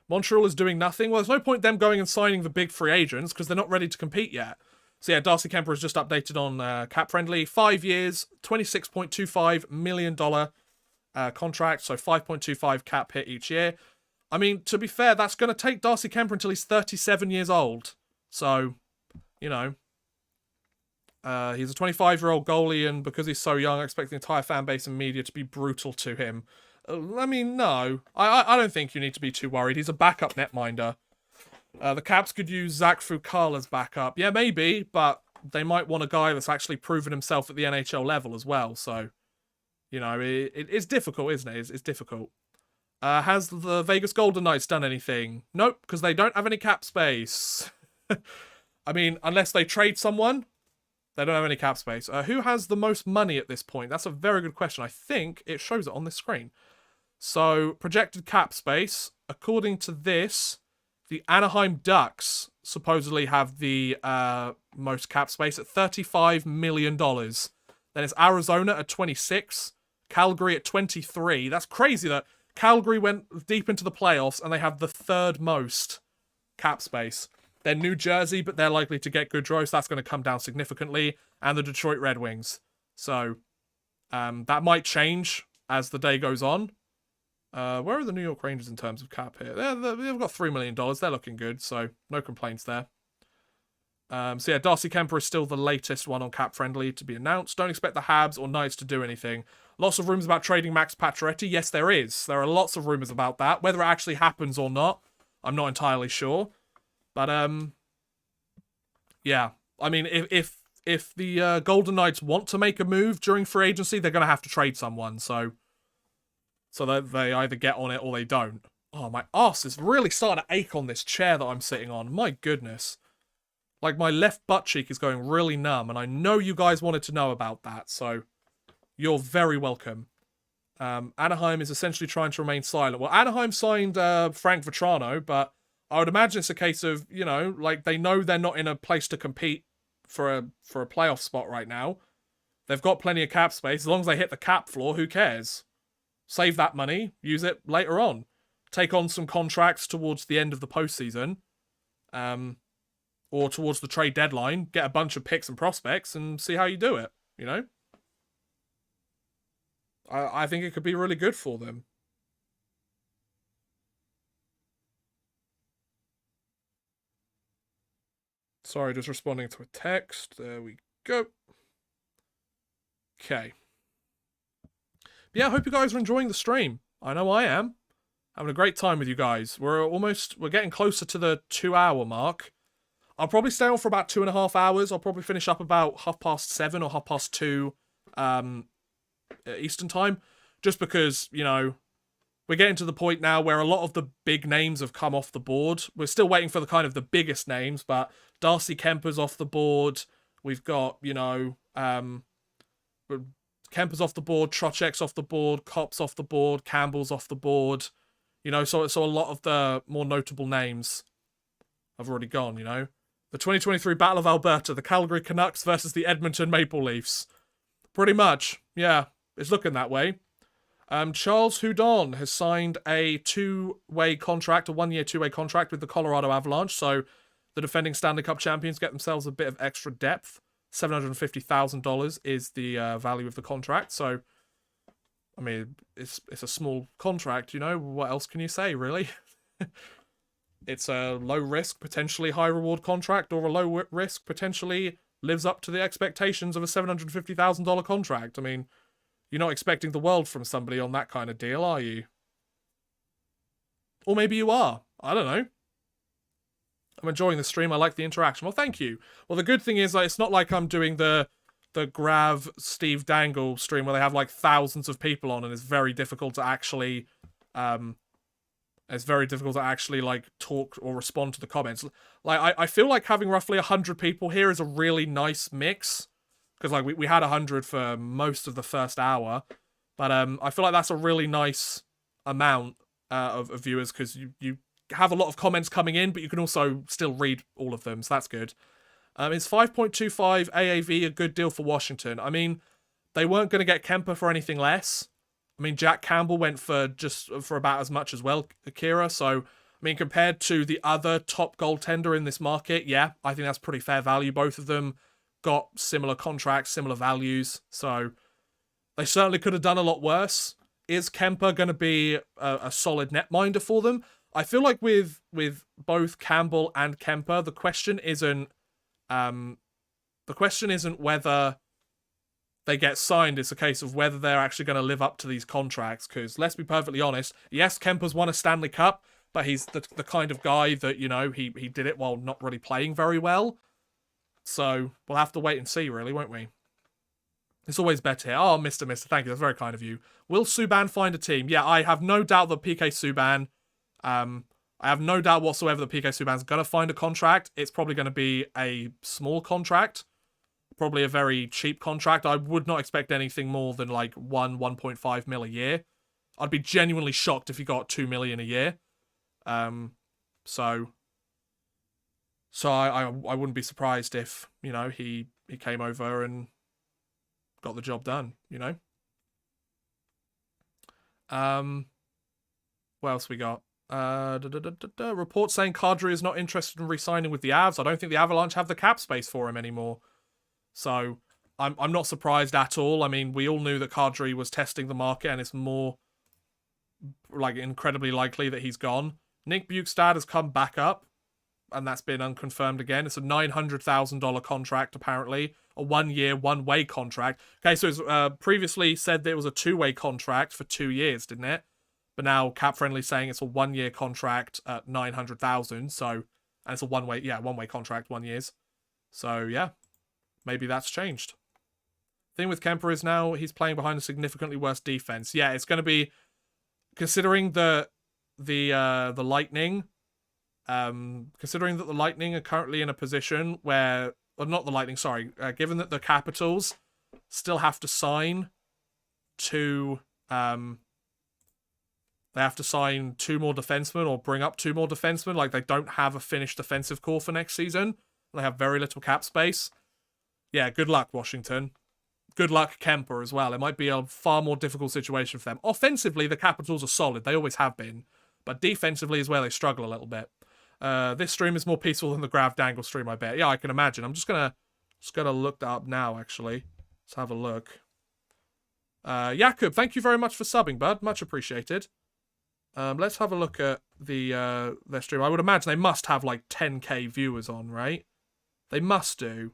Montreal is doing nothing. Well, there's no point them going and signing the big free agents because they're not ready to compete yet. So yeah, Darcy Kemper has just updated on cap friendly. 5 years, $26.25 million contract, so 5.25 cap hit each year. I mean, to be fair, that's going to take Darcy Kemper until he's 37 years old. So, you know, he's a 25-year-old goalie, and because he's so young, I expect the entire fan base and media to be brutal to him. I mean, no. I don't think you need to be too worried. He's a backup netminder. The Caps could use Zach Fucale as backup. Yeah, maybe, but they might want a guy that's actually proven himself at the NHL level as well. So, you know, it's difficult, isn't it? It's difficult. Has the Vegas Golden Knights done anything? Nope, because they don't have any cap space. I mean, unless they trade someone, they don't have any cap space. Who has the most money at this point? That's a very good question. I think it shows it on this screen. So, projected cap space. According to this, the Anaheim Ducks supposedly have the most cap space at $35 million. Then it's Arizona at 26, Calgary at 23. That's crazy that Calgary went deep into the playoffs and they have the 3rd most cap space. Then New Jersey, but they're likely to get Gaudreau, so that's going to come down significantly. And the Detroit Red Wings. So, that might change as the day goes on. Where are the New York Rangers in terms of cap here? They've got $3 million. They're looking good, so no complaints there. So yeah, Darcy Kemper is still the latest one on cap friendly to be announced. Don't expect the Habs or Knights to do anything. Lots of rumours about trading Max Pacioretty. Yes, there is. There are lots of rumours about that. Whether it actually happens or not, I'm not entirely sure. But yeah. I mean, if the Golden Knights want to make a move during free agency, they're going to have to trade someone. So that they either get on it or they don't. Oh, my arse is really starting to ache on this chair that I'm sitting on. My goodness. Like, my left butt cheek is going really numb, and I know you guys wanted to know about that, so you're very welcome. Anaheim is essentially trying to remain silent. Well, Anaheim signed Frank Vetrano, but I would imagine it's a case of, you know, like, they know they're not in a place to compete for a playoff spot right now. They've got plenty of cap space. As long as they hit the cap floor, who cares? Save that money, use it later on. Take on some contracts towards the end of the postseason. Or towards the trade deadline, get a bunch of picks and prospects and see how you do it, you know? I think it could be really good for them. Sorry, just responding to a text. There we go. Okay. But yeah, I hope you guys are enjoying the stream. I know I am. Having a great time with you guys. We're getting closer to the 2-hour mark. I'll probably stay on for about 2.5 hours. I'll probably finish up about 7:30 or 2:30 Eastern time. Just because, you know, we're getting to the point now where a lot of the big names have come off the board. We're still waiting for the kind of the biggest names, but Darcy Kemper's off the board. We've got, you know, Kemper's off the board, Trocheck's off the board, Kopp's off the board, Campbell's off the board. You know, so a lot of the more notable names have already gone, you know. The 2023 Battle of Alberta, the Calgary Canucks versus the Edmonton Maple Leafs. Pretty much, yeah, it's looking that way. Charles Hudon has signed a 2-way contract, a 1-year 2-way contract with the Colorado Avalanche, so the defending Stanley Cup champions get themselves a bit of extra depth $750,000 is the value of the contract. So, I mean, it's a small contract, you know. What else can you say, really? It's a low risk, potentially high reward contract, or a low risk, potentially lives up to the expectations of a $750,000 contract. I mean, you're not expecting the world from somebody on that kind of deal, are you? Or maybe you are. I don't know. I'm enjoying the stream. I like the interaction. Well, thank you. Well, the good thing is, like, it's not like I'm doing the Grav Steve Dangle stream where they have like thousands of people on, and it's very difficult to actually like talk or respond to the comments. Like I feel like having roughly 100 people here is a really nice mix, because like we had 100 for most of the first hour, but I feel like that's a really nice amount of viewers, because you have a lot of comments coming in, but you can also still read all of them, so that's good. Is 5.25 AAV a good deal for Washington? I mean, they weren't going to get Kemper for anything less. I mean, Jack Campbell went for about as much as well, Akira. So, I mean, compared to the other top goaltender in this market, yeah, I think that's pretty fair value. Both of them got similar contracts, similar values. So, they certainly could have done a lot worse. Is Kemper going to be a solid netminder for them? I feel like with both Campbell and Kemper, the question isn't whether they get signed. It's a case of whether they're actually going to live up to these contracts. Because let's be perfectly honest, yes, Kemper's won a Stanley Cup, but he's the kind of guy that, you know, he did it while not really playing very well. So we'll have to wait and see, really, won't we? It's always better here. Oh, Mr. Thank you. That's very kind of you. Will Subban find a team? Yeah, I have no doubt that PK Subban... I have no doubt whatsoever that PK Subban's going to find a contract. It's probably going to be a small contract. Probably a very cheap contract. I would not expect anything more than like 1.5 mil a year. I'd be genuinely shocked if he got 2 million a year. So I wouldn't be surprised if, you know, he came over and got the job done, you know. What else we got? Report saying Kadri is not interested in re-signing with the Avs. I don't think the Avalanche have the cap space for him anymore. So I'm not surprised at all. I mean, we all knew that Kadri was testing the market, and it's more like incredibly likely that he's gone. Nick Bukestad has come back up, and that's been unconfirmed again. It's a $900,000 contract, apparently. A 1-year, one-way contract. Okay, so it's previously said that it was a 2-way contract for 2 years, didn't it? But now Cap Friendly saying it's a 1-year contract at $900,000. So, and it's a one-way contract, 1 year. So yeah, maybe that's changed. Thing with Kemper is now he's playing behind a significantly worse defense. Yeah, it's going to be, considering the Lightning, considering that the Lightning are currently in a position where, or not the Lightning, sorry, given that the Capitals still have to sign to, they have to sign 2 more defensemen or bring up 2 more defensemen. Like, they don't have a finished defensive core for next season. They have very little cap space. Yeah, good luck, Washington. Good luck, Kemper, as well. It might be a far more difficult situation for them. Offensively, the Capitals are solid. They always have been. But defensively is where they struggle a little bit. This stream is more peaceful than the Grav Dangle stream, I bet. Yeah, I can imagine. I'm just gonna look that up now, actually. Let's have a look. Jakub, thank you very much for subbing, bud. Much appreciated. Let's have a look at their stream. I would imagine they must have like 10k viewers on, right? They must do.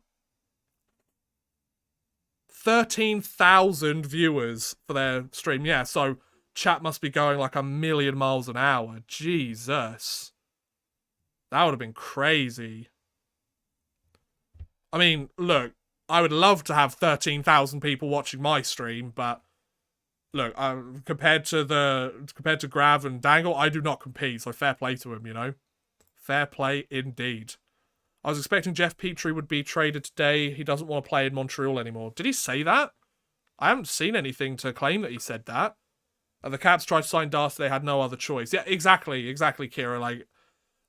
13,000 viewers for their stream. Yeah, so chat must be going like 1,000,000 miles an hour. Jesus. That would have been crazy. I mean, look, I would love to have 13,000 people watching my stream, but look, compared to Grav and Dangle, I do not compete, so fair play to him, you know? Fair play indeed. I was expecting Jeff Petrie would be traded today. He doesn't want to play in Montreal anymore. Did he say that? I haven't seen anything to claim that he said that. The Caps tried to sign Darcy, they had no other choice. Yeah, exactly, Kira. Like,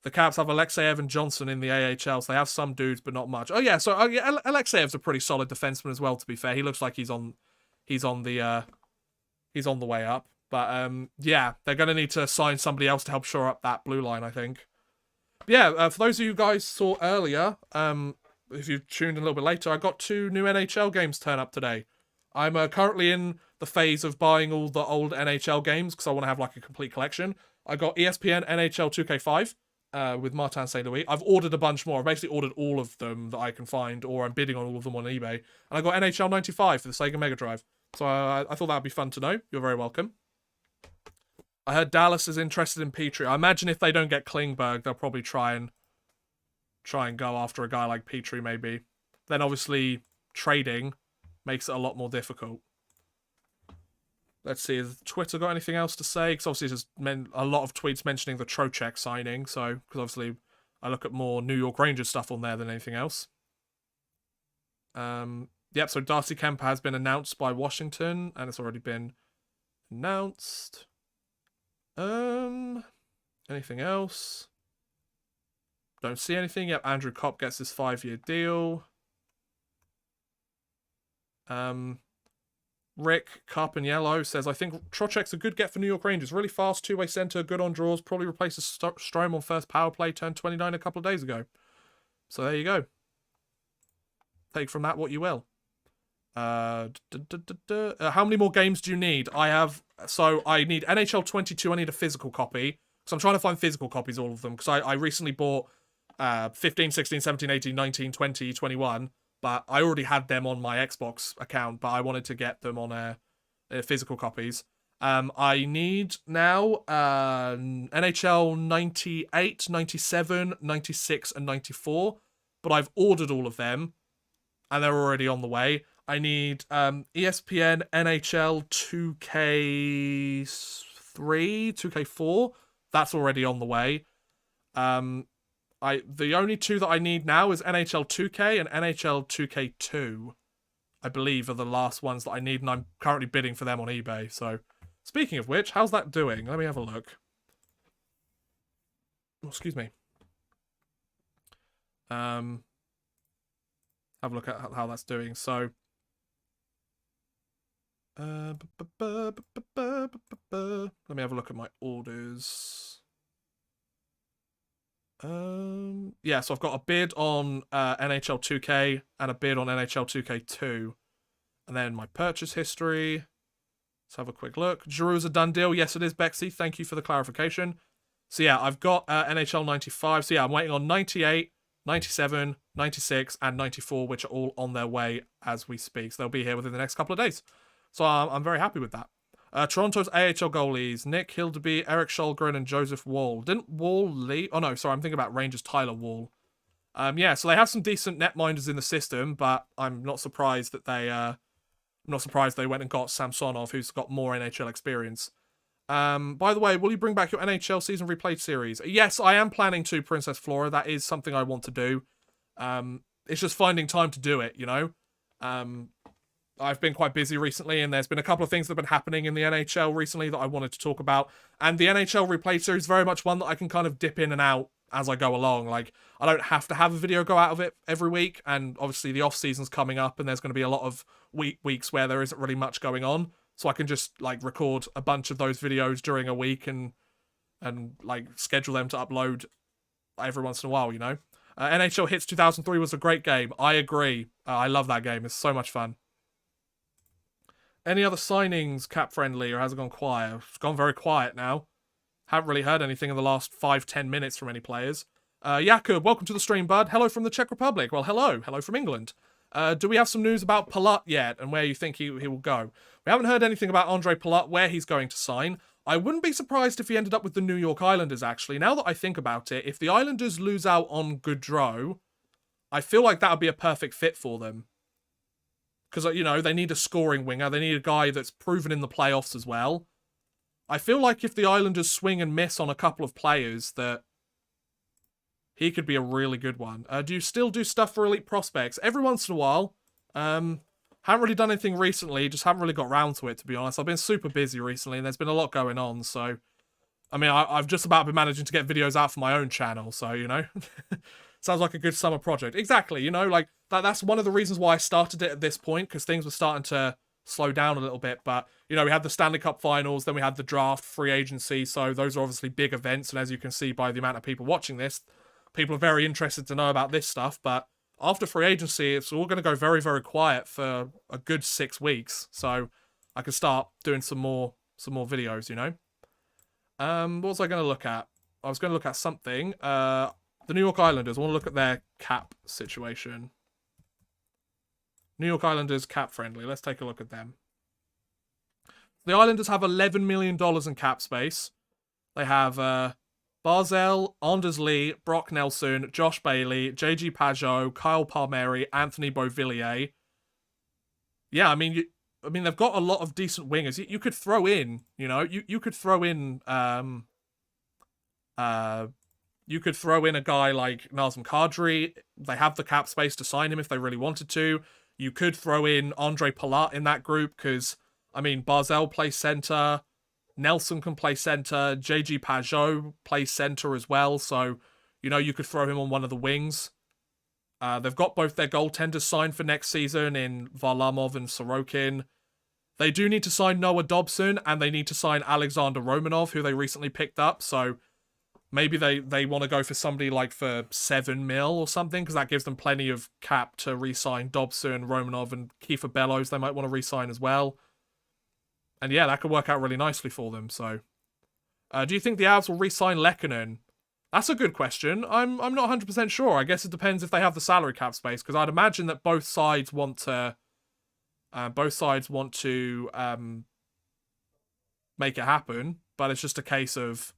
the Caps have Alexeyev and Johnson in the AHL, so they have some dudes, but not much. Oh yeah, so Alexeyev's a pretty solid defenseman as well, to be fair. He looks like he's on the way up. But yeah, they're going to need to sign somebody else to help shore up that blue line, I think. Yeah, for those of you guys saw earlier, if you've tuned in a little bit later, I got 2 new NHL games turn up today. I'm currently in the phase of buying all the old NHL games because I want to have like a complete collection. I got ESPN NHL 2K5 with Martin St. Louis. I've ordered a bunch more. I've basically ordered all of them that I can find, or I'm bidding on all of them on eBay. And I got NHL 95 for the Sega Mega Drive. So I thought that would be fun to know. You're very welcome. I heard Dallas is interested in Petrie. I imagine if they don't get Klingberg, they'll probably try and go after a guy like Petrie, maybe. Then obviously trading makes it a lot more difficult. Let's see, has Twitter got anything else to say? Because obviously there's a lot of tweets mentioning the Trocheck signing, so, because obviously I look at more New York Rangers stuff on there than anything else. Yep, so Darcy Kemper has been announced by Washington, and it's already been announced. Anything else? Don't see anything. Yep, Andrew Kopp gets his 5-year deal. Rick Carpaniello says, I think Trocheck's a good get for New York Rangers. Really fast, two-way center, good on draws. Probably replaces Strome on first power play, turned 29 a couple of days ago. So there you go. Take from that what you will. How many more games do you need? I need NHL 22. I need a physical copy. So I'm trying to find physical copies of all of them. Because I recently bought 15, 16, 17, 18, 19, 20, 21. But I already had them on my Xbox account, but I wanted to get them on physical copies. I need now NHL 98, 97, 96, and 94. But I've ordered all of them, and they're already on the way. I need ESPN NHL 2K3, 2K4. That's already on the way. The only 2 that I need now is NHL 2K and NHL 2K2. I believe are the last ones that I need, and I'm currently bidding for them on eBay. So, speaking of which, how's that doing? Let me have a look. Oh, excuse me. Have a look at how that's doing. So, let me have a look at my orders. Yeah, so I've got a bid on NHL 2K and a bid on NHL 2K2. And then my purchase history. Let's have a quick look. Giroux's a done deal. Yes, it is, Bexy. Thank you for the clarification. So yeah, I've got NHL 95. So yeah, I'm waiting on 98, 97, 96, and 94, which are all on their way as we speak. So they'll be here within the next couple of days. So I'm very happy with that. Toronto's AHL goalies, Nick Hildeby, Eric Sholgren, and Joseph Wall. Didn't Wall leave? Oh no, sorry, I'm thinking about Rangers' Tyler Wall. Yeah, so they have some decent netminders in the system, but I'm not surprised that they went and got Samsonov, who's got more NHL experience. By the way, will you bring back your NHL season replayed series? Yes, I am planning to, Princess Flora. That is something I want to do. It's just finding time to do it, you know? I've been quite busy recently, and there's been a couple of things that have been happening in the NHL recently that I wanted to talk about. And the NHL replay series is very much one that I can kind of dip in and out as I go along. Like, I don't have to have a video go out of it every week, and obviously the off-season's coming up, and there's going to be a lot of weeks where there isn't really much going on. So I can just, like, record a bunch of those videos during a week and like, schedule them to upload every once in a while, you know? NHL Hits 2003 was a great game. I agree. I love that game. It's so much fun. Any other signings cap-friendly, or has it gone quiet? It's gone very quiet now. Haven't really heard anything in the last 5-10 minutes from any players. Jakub, welcome to the stream, bud. Hello from the Czech Republic. Well, hello. Hello from England. Do we have some news about Palat yet, and where you think he will go? We haven't heard anything about Andre Palat, where he's going to sign. I wouldn't be surprised if he ended up with the New York Islanders, actually. Now that I think about it, if the Islanders lose out on Gaudreau, I feel like that would be a perfect fit for them. Because, you know, they need a scoring winger. They need a guy that's proven in the playoffs as well. I feel like if the Islanders swing and miss on a couple of players, that he could be a really good one. Do you still do stuff for elite prospects? Every once in a while. Haven't really done anything recently. Just haven't really got around to it, to be honest. I've been super busy recently, and there's been a lot going on. So, I mean, I've just about been managing to get videos out for my own channel. So, you know. Sounds like a good summer project. Exactly, you know, like, that's one of the reasons why I started it at this point, because things were starting to slow down a little bit. But, you know, we had the Stanley Cup Finals, then we had the draft, free agency, so those are obviously big events, and as you can see by the amount of people watching this, people are very interested to know about this stuff, but after free agency, it's all going to go very, very quiet for a good 6 weeks. So I can start doing some more videos, you know. What was I going to look at? I was going to look at something. The New York Islanders. I want to look at their cap situation. New York Islanders cap friendly. Let's take a look at them. The Islanders have $11 million in cap space. They have Barzal, Anders Lee, Brock Nelson, Josh Bailey, JG Pajot, Kyle Palmieri, Anthony Beauvillier. Yeah, I mean, they've got a lot of decent wingers. You could throw in, you know, you could throw in you could throw in a guy like Nazem Kadri. They have the cap space to sign him if they really wanted to. You could throw in Andre Palat in that group because, I mean, Barzal plays center, Nelson can play center, JG Pajot plays center as well, so, you know, you could throw him on one of the wings. They've got both their goaltenders signed for next season in Varlamov and Sorokin. They do need to sign Noah Dobson, and they need to sign Alexander Romanov, who they recently picked up, so maybe they want to go for somebody like for 7 mil or something, because that gives them plenty of cap to re-sign Dobson, Romanov, and Kiefer Bellows they might want to re-sign as well. And yeah, that could work out really nicely for them, so. Do you think the Avs will re-sign Lehkonen? That's a good question. I'm not 100% sure. I guess it depends if they have the salary cap space, because I'd imagine that both sides want to make it happen, but it's just a case of,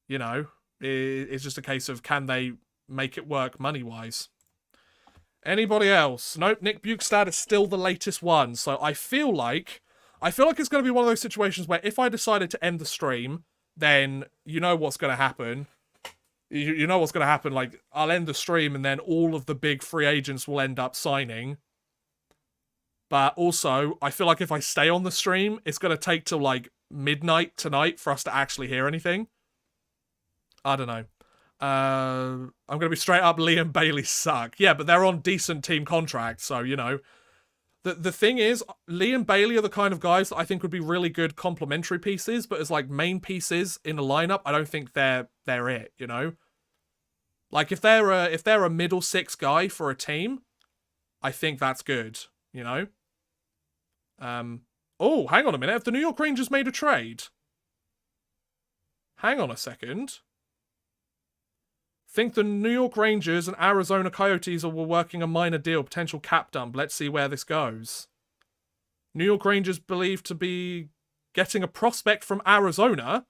you know, it's just a case of can they make it work money-wise. Anybody else? Nope, Nick Bukestad is still the latest one, so I feel like it's going to be one of those situations where if I decided to end the stream, then you know what's going to happen. You know what's going to happen, like, I'll end the stream and then all of the big free agents will end up signing. But also, I feel like if I stay on the stream, it's going to take till, like, midnight tonight for us to actually hear anything. I don't know. I'm going to be straight up, Liam Bailey suck. Yeah, but they're on decent team contracts, so, you know. The thing is, Liam Bailey are the kind of guys that I think would be really good complementary pieces, but as, like, main pieces in a lineup, I don't think they're it, you know? Like, if they're a middle six guy for a team, I think that's good, you know? Oh, hang on a minute. Have the New York Rangers made a trade? Hang on a second. Think the New York Rangers and Arizona Coyotes were working a minor deal, potential cap dump. Let's see where this goes. New York Rangers believed to be getting a prospect from Arizona.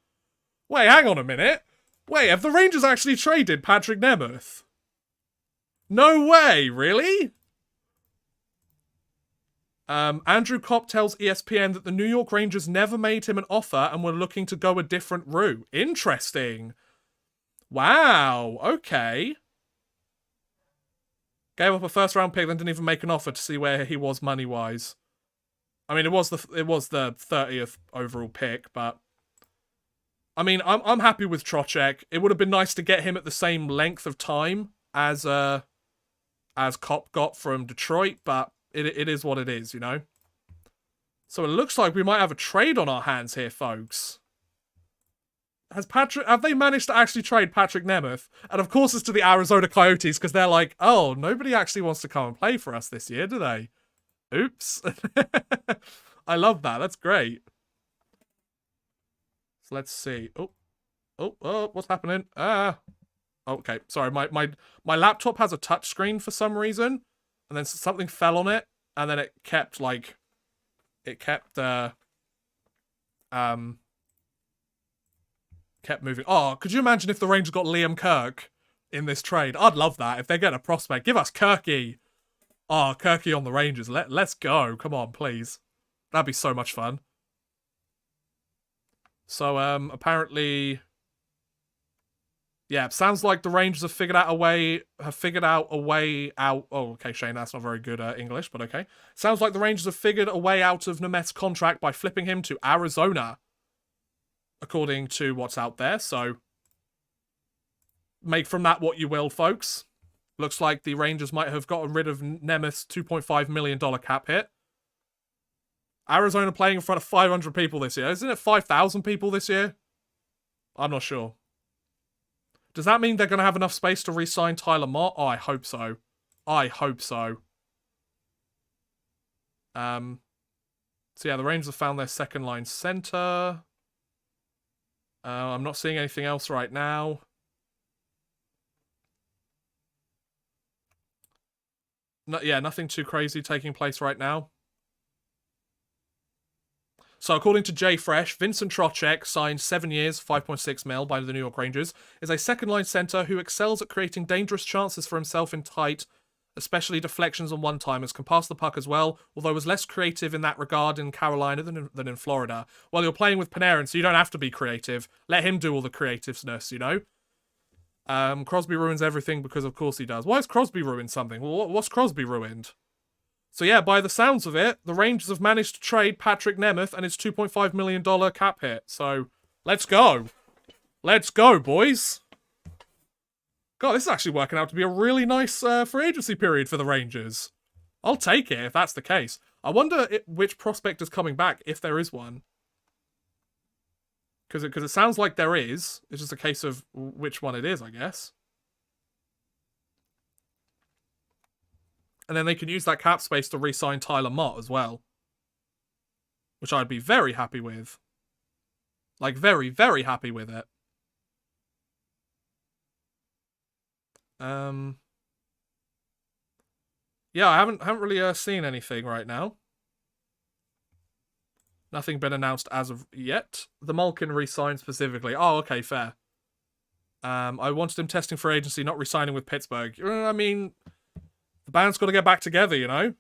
Wait, hang on a minute. Wait, have the Rangers actually traded Patrick Nemeth? No way, really? Andrew Kopp tells ESPN that the New York Rangers never made him an offer and were looking to go a different route. Interesting. Wow, okay. Gave up a first-round pick, then didn't even make an offer to see where he was money-wise. I mean, it was the 30th overall pick, but I mean, I'm happy with Trocheck. It would have been nice to get him at the same length of time as Kopp got from Detroit, but it is what it is, you know. So it looks like we might have a trade on our hands here, folks. Have they managed to actually trade Patrick Nemeth? And of course it's to the Arizona Coyotes, because they're like, oh, nobody actually wants to come and play for us this year, do they? Oops. I love that. That's great. So let's see. Oh, what's happening? Okay, sorry. My laptop has a touchscreen for some reason, and then something fell on it, and then it kept moving. Oh, could you imagine if the Rangers got Liam Kirk in this trade? I'd love that. If they get a prospect, give us Kirky. Oh, Kirky on the Rangers. Let's go. Come on, please. That'd be so much fun. So, apparently, yeah, sounds like the Rangers have figured out a way out. Oh, okay, Shane, that's not very good English, but okay. Sounds like the Rangers have figured a way out of Nemeth's contract by flipping him to Arizona, according to what's out there, so make from that what you will, folks. Looks like the Rangers might have gotten rid of Nemeth's $2.5 million cap hit. Arizona playing in front of 500 people this year. Isn't it 5,000 people this year? I'm not sure. Does that mean they're going to have enough space to re-sign Tyler Mott? Oh, I hope so. I hope so. So yeah, the Rangers have found their second line center. I'm not seeing anything else right now. Yeah, nothing too crazy taking place right now. So according to Jay Fresh, Vincent Trocheck, signed 7 years, 5.6 mil by the New York Rangers, is a second-line center who excels at creating dangerous chances for himself in tight, especially deflections and one-timers, can pass the puck as well, although was less creative in that regard in Carolina than in Florida. Well, you're playing with Panarin, so you don't have to be creative. Let him do all the creativeness, you know? Crosby ruins everything because of course he does. Why has Crosby ruined something? Well, what's Crosby ruined? So yeah, by the sounds of it, the Rangers have managed to trade Patrick Nemeth and his $2.5 million cap hit. So, let's go. Let's go, boys. God, this is actually working out to be a really nice free agency period for the Rangers. I'll take it if that's the case. I wonder which prospect is coming back, if there is one. Because it sounds like there is. It's just a case of which one it is, I guess. And then they can use that cap space to re-sign Tyler Mott as well. Which I'd be very happy with. Like, very, very happy with it. Yeah, I haven't really seen anything right now. Nothing been announced as of yet. The Malkin re-signed specifically. Oh, okay, fair. I wanted him testing for agency, not re-signing with Pittsburgh. I mean, the band's got to get back together, you know?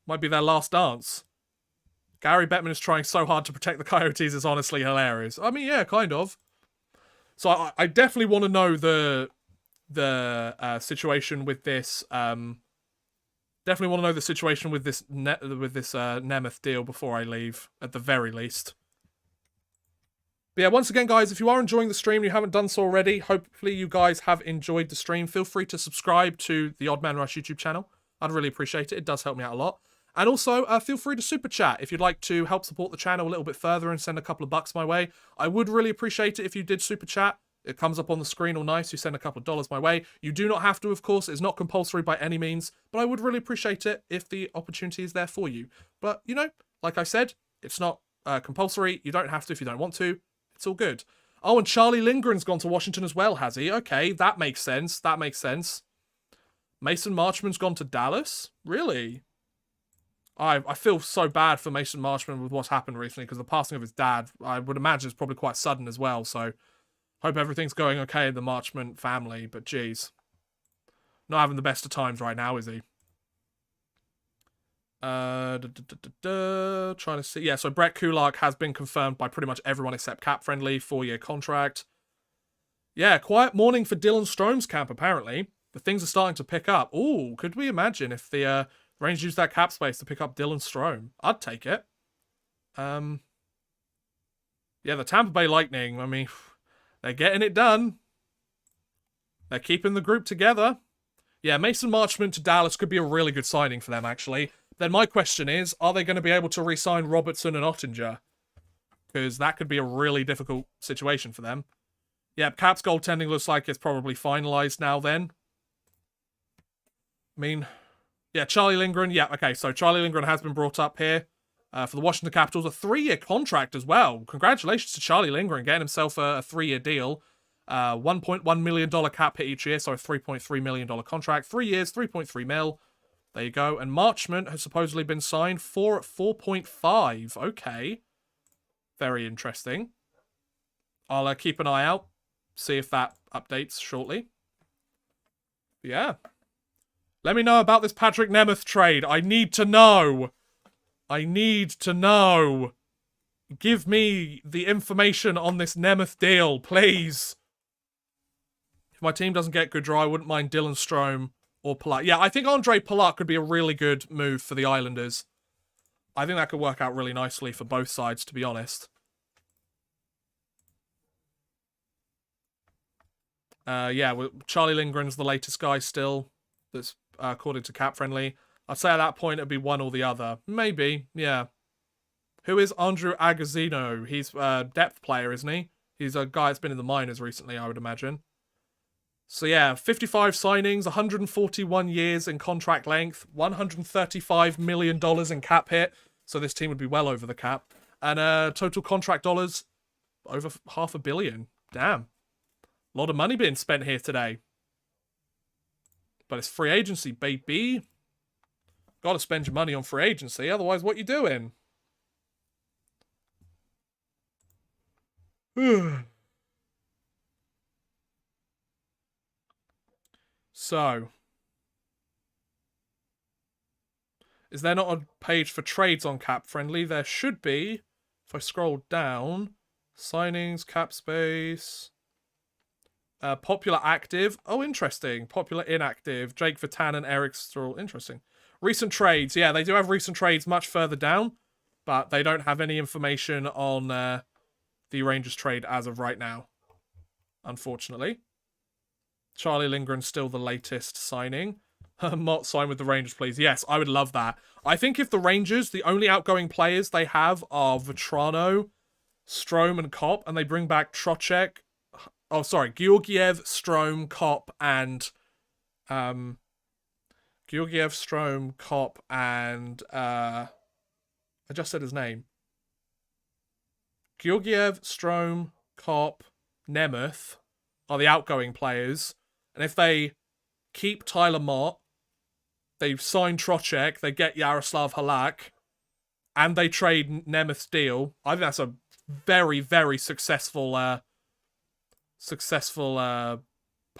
Might be their last dance. Gary Bettman is trying so hard to protect the Coyotes is honestly hilarious. I mean, yeah, kind of. So I definitely want to know the situation with this. Definitely want to know the situation with this Nemeth deal before I leave, at the very least. But yeah, once again, guys, if you are enjoying the stream and you haven't done so already, hopefully you guys have enjoyed the stream. Feel free to subscribe to the Odd Man Rush YouTube channel. I'd really appreciate it. It does help me out a lot. And also, feel free to super chat if you'd like to help support the channel a little bit further and send a couple of bucks my way. I would really appreciate it if you did super chat. It comes up on the screen all nice. You send a couple of dollars my way. You do not have to, of course. It's not compulsory by any means. But I would really appreciate it if the opportunity is there for you. But, you know, like I said, it's not compulsory. You don't have to if you don't want to. It's all good. Oh, and Charlie Lindgren's gone to Washington as well, has he? Okay, that makes sense. That makes sense. Mason Marchman's gone to Dallas? Really? I feel so bad for Mason Marchman with what's happened recently because the passing of his dad, I would imagine, is probably quite sudden as well. So, hope everything's going okay in the Marchman family. But, geez. Not having the best of times right now, is he? Trying to see. Yeah, so Brett Kulak has been confirmed by pretty much everyone except Cap Friendly, 4-year contract. Yeah, quiet morning for Dylan Strome's camp, apparently. But things are starting to pick up. Ooh, could we imagine if the Rangers use that cap space to pick up Dylan Strome? I'd take it. Yeah, the Tampa Bay Lightning, I mean, they're getting it done. They're keeping the group together. Yeah, Mason Marchman to Dallas could be a really good signing for them, actually. Then my question is, are they going to be able to re-sign Robertson and Ottinger? Because that could be a really difficult situation for them. Yeah, Cap's goaltending looks like it's probably finalized now then. I mean, yeah, Charlie Lindgren. Yeah, okay, so Charlie Lindgren has been brought up here for the Washington Capitals. A 3-year contract as well. Congratulations to Charlie Lindgren getting himself a 3-year deal. $1.1 million cap hit each year, so a $3.3 million contract. 3 years, 3.3 mil. There you go. And Marchment has supposedly been signed for at 4.5. Okay. Very interesting. I'll keep an eye out. See if that updates shortly. Yeah. Let me know about this Patrick Nemeth trade. I need to know. I need to know. Give me the information on this Nemeth deal, please. If my team doesn't get good draw, I wouldn't mind Dylan Strome or Palat. Yeah, I think Andre Palat could be a really good move for the Islanders. I think that could work out really nicely for both sides, to be honest. Yeah, Charlie Lindgren's the latest guy still. That's according to Cap Friendly. I'd say at that point it'd be one or the other. Maybe, yeah. Who is Andrew Agazzino? He's a depth player, isn't he? He's a guy that's been in the minors recently, I would imagine. So yeah, 55 signings, 141 years in contract length, $135 million in cap hit. So this team would be well over the cap. And total contract dollars, over $500 million. Damn. A lot of money being spent here today. But it's free agency, baby. Gotta spend your money on free agency, otherwise what you doing? So, is there not a page for trades on Cap Friendly? There should be. If I scroll down, signings, cap space, popular active. Oh, interesting. Popular inactive. Jake Vatan and Eric Stroll. Interesting. Recent trades. Yeah, they do have recent trades much further down, but they don't have any information on the Rangers trade as of right now, unfortunately. Charlie Lindgren's still the latest signing. Mott, sign with the Rangers, please. Yes, I would love that. I think if the Rangers, the only outgoing players they have are Vetrano, Strome, and Kopp, and they bring back Trocheck. Oh, sorry, Georgiev, Strome, Kopp, and Georgiev, Strome, Kopp, and I just said his name. Georgiev, Strome, Kopp, Nemeth are the outgoing players. And if they keep Tyler Mott, they sign Trocheck, they get Yaroslav Halak, and they trade Nemeth's deal, I think that's a very, very successful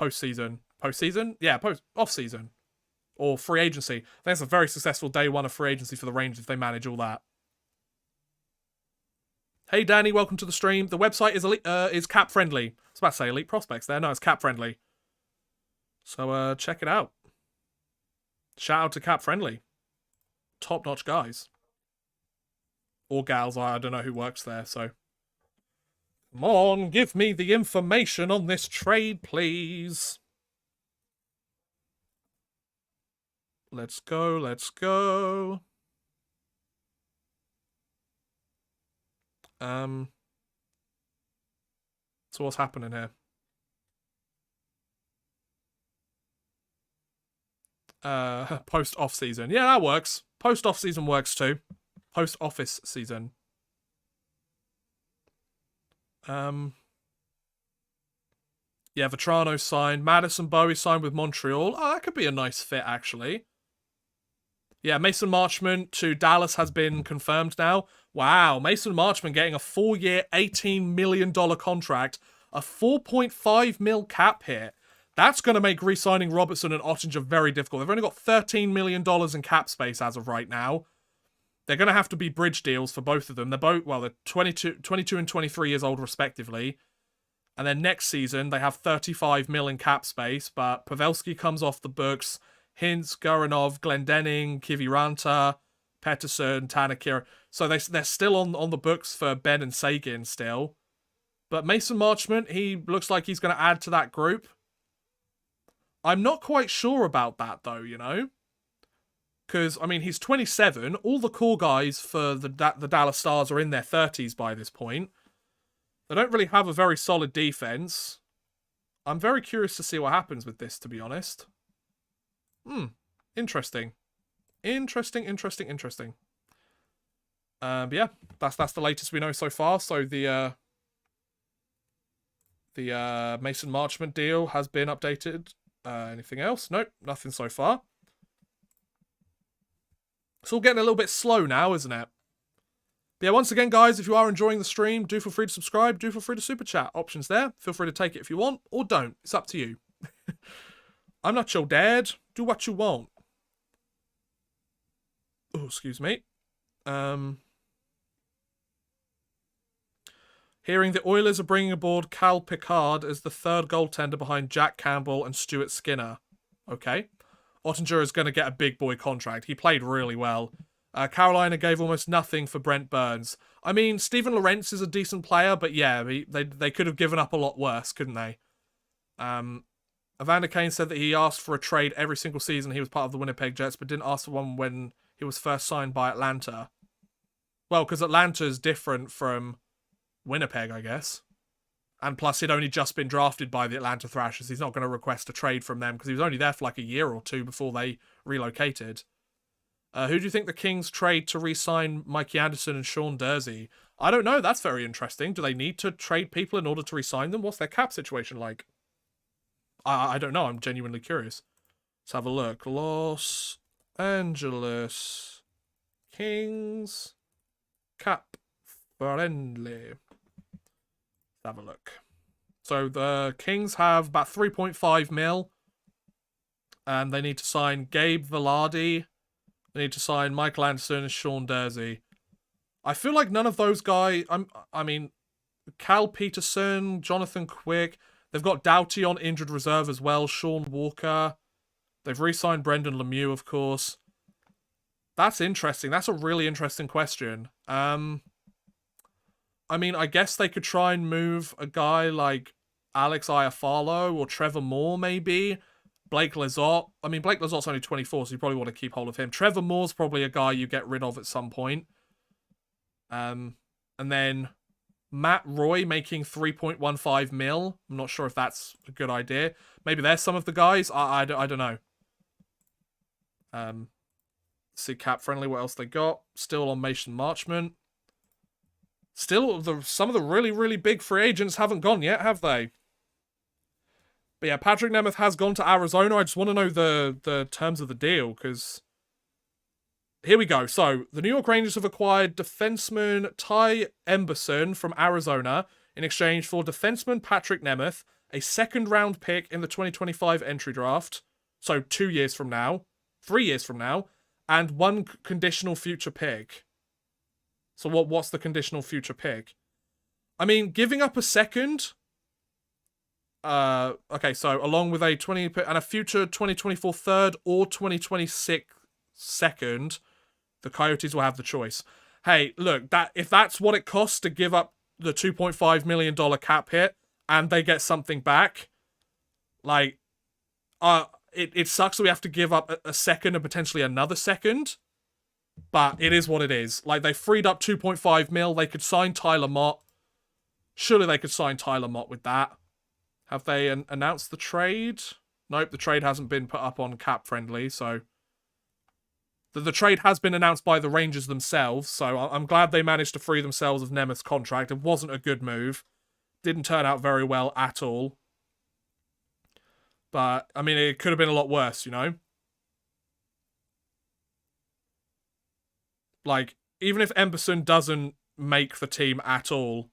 postseason. Postseason? Yeah, off-season. Or free agency. I think that's a very successful day one of free agency for the Rangers if they manage all that. Hey Danny, welcome to the stream. The website is cap friendly. I was about to say Elite Prospects there. No, it's cap friendly. So check it out. Shout out to Cap Friendly. Top-notch guys. Or gals, I don't know who works there, so. Come on, give me the information on this trade, please. Let's go, let's go. So what's happening here? Post off season. Yeah, that works. Post off season works too. Post office season. Yeah, Vetrano signed. Madison Bowie signed with Montreal. Oh, that could be a nice fit, actually. Yeah, Mason Marchment to Dallas has been confirmed now. Wow, Mason Marchment getting a 4-year, $18 million contract, a 4.5 mil cap hit. That's going to make re-signing Robertson and Ottinger very difficult. They've only got $13 million in cap space as of right now. They're going to have to be bridge deals for both of them. They're both, well, they're 22 and 23 years old respectively. And then next season, they have 35 mil in cap space, but Pavelski comes off the books. Hintz, Guranov, Glendening, Kiviranta, Pettersson, Tanakira. So they're still on the books for Ben and Sagan still. But Mason Marchment, he looks like he's going to add to that group. I'm not quite sure about that, though, you know? Because, I mean, he's 27. All the core guys for the Dallas Stars are in their 30s by this point. They don't really have a very solid defense. I'm very curious to see what happens with this, to be honest. Interesting. Interesting. But yeah, that's the latest we know so far. So the Mason Marchment deal has been updated. Anything else? Nope, nothing so far. It's all getting a little bit slow now, isn't it? But yeah, once again, guys, if you are enjoying the stream, do feel free to subscribe, do feel free to super chat. Options there. Feel free to take it if you want, or don't. It's up to you. I'm not your dad. Do what you want. Oh, excuse me. Hearing the Oilers are bringing aboard Cal Picard as the third goaltender behind Jack Campbell and Stuart Skinner. Okay. Ottinger is going to get a big boy contract. He played really well. Carolina gave almost nothing for Brent Burns. I mean, Steven Lorentz is a decent player, but yeah, they could have given up a lot worse, couldn't they? Evander Kane said that he asked for a trade every single season he was part of the Winnipeg Jets, but didn't ask for one when he was first signed by Atlanta. Well, because Atlanta is different from Winnipeg, I guess. And plus, he'd only just been drafted by the Atlanta Thrashers. He's not going to request a trade from them because he was only there for like a year or two before they relocated. Who do you think the Kings trade to re-sign Mikey Anderson and Sean Durzi? I don't know. That's very interesting. Do they need to trade people in order to re-sign them? What's their cap situation like? I don't know. I'm genuinely curious. Let's have a look. Los Angeles Kings cap friendly. Let's have a look. So the Kings have about 3.5 mil. And they need to sign Gabe Velarde. They need to sign Michael Anderson and Sean Durzi. I feel like none of those guys... I mean, Cal Peterson, Jonathan Quick. They've got Doughty on injured reserve as well. Sean Walker. They've re-signed Brendan Lemieux, of course. That's interesting. That's a really interesting question. I mean, I guess they could try and move a guy like Alex Iafallo or Trevor Moore, maybe. Blake Lizotte. I mean, Blake Lizotte's only 24, so you probably want to keep hold of him. Trevor Moore's probably a guy you get rid of at some point. And then Matt Roy making 3.15 mil. I'm not sure if that's a good idea. Maybe there's some of the guys. I don't know. See cap friendly. What else they got? Still on Mason Marchment. Still, some of the really, really big free agents haven't gone yet, have they? But yeah, Patrick Nemeth has gone to Arizona. I just want to know the terms of the deal, because... Here we go. So, the New York Rangers have acquired defenseman Ty Emberson from Arizona in exchange for defenseman Patrick Nemeth, a second-round pick in the 2025 entry draft, so 2 years from now, 3 years from now, and one conditional future pick. So what's the conditional future pick? I mean, giving up a second... okay, so along with a 20 and a future 2024 third or 2026 second, the Coyotes will have the choice. Hey, look, if that's what it costs to give up the $2.5 million cap hit and they get something back, like, it sucks that we have to give up a second and potentially another second, but it is what it is. Like, they freed up 2.5 mil. They could sign Tyler Mott. Surely they could sign Tyler Mott with that. Have they announced the trade? Nope, the trade hasn't been put up on Cap Friendly, so... The trade has been announced by the Rangers themselves, so I'm glad they managed to free themselves of Nemeth's contract. It wasn't a good move. Didn't turn out very well at all. But, I mean, it could have been a lot worse, you know? Like, even if Emberson doesn't make the team at all,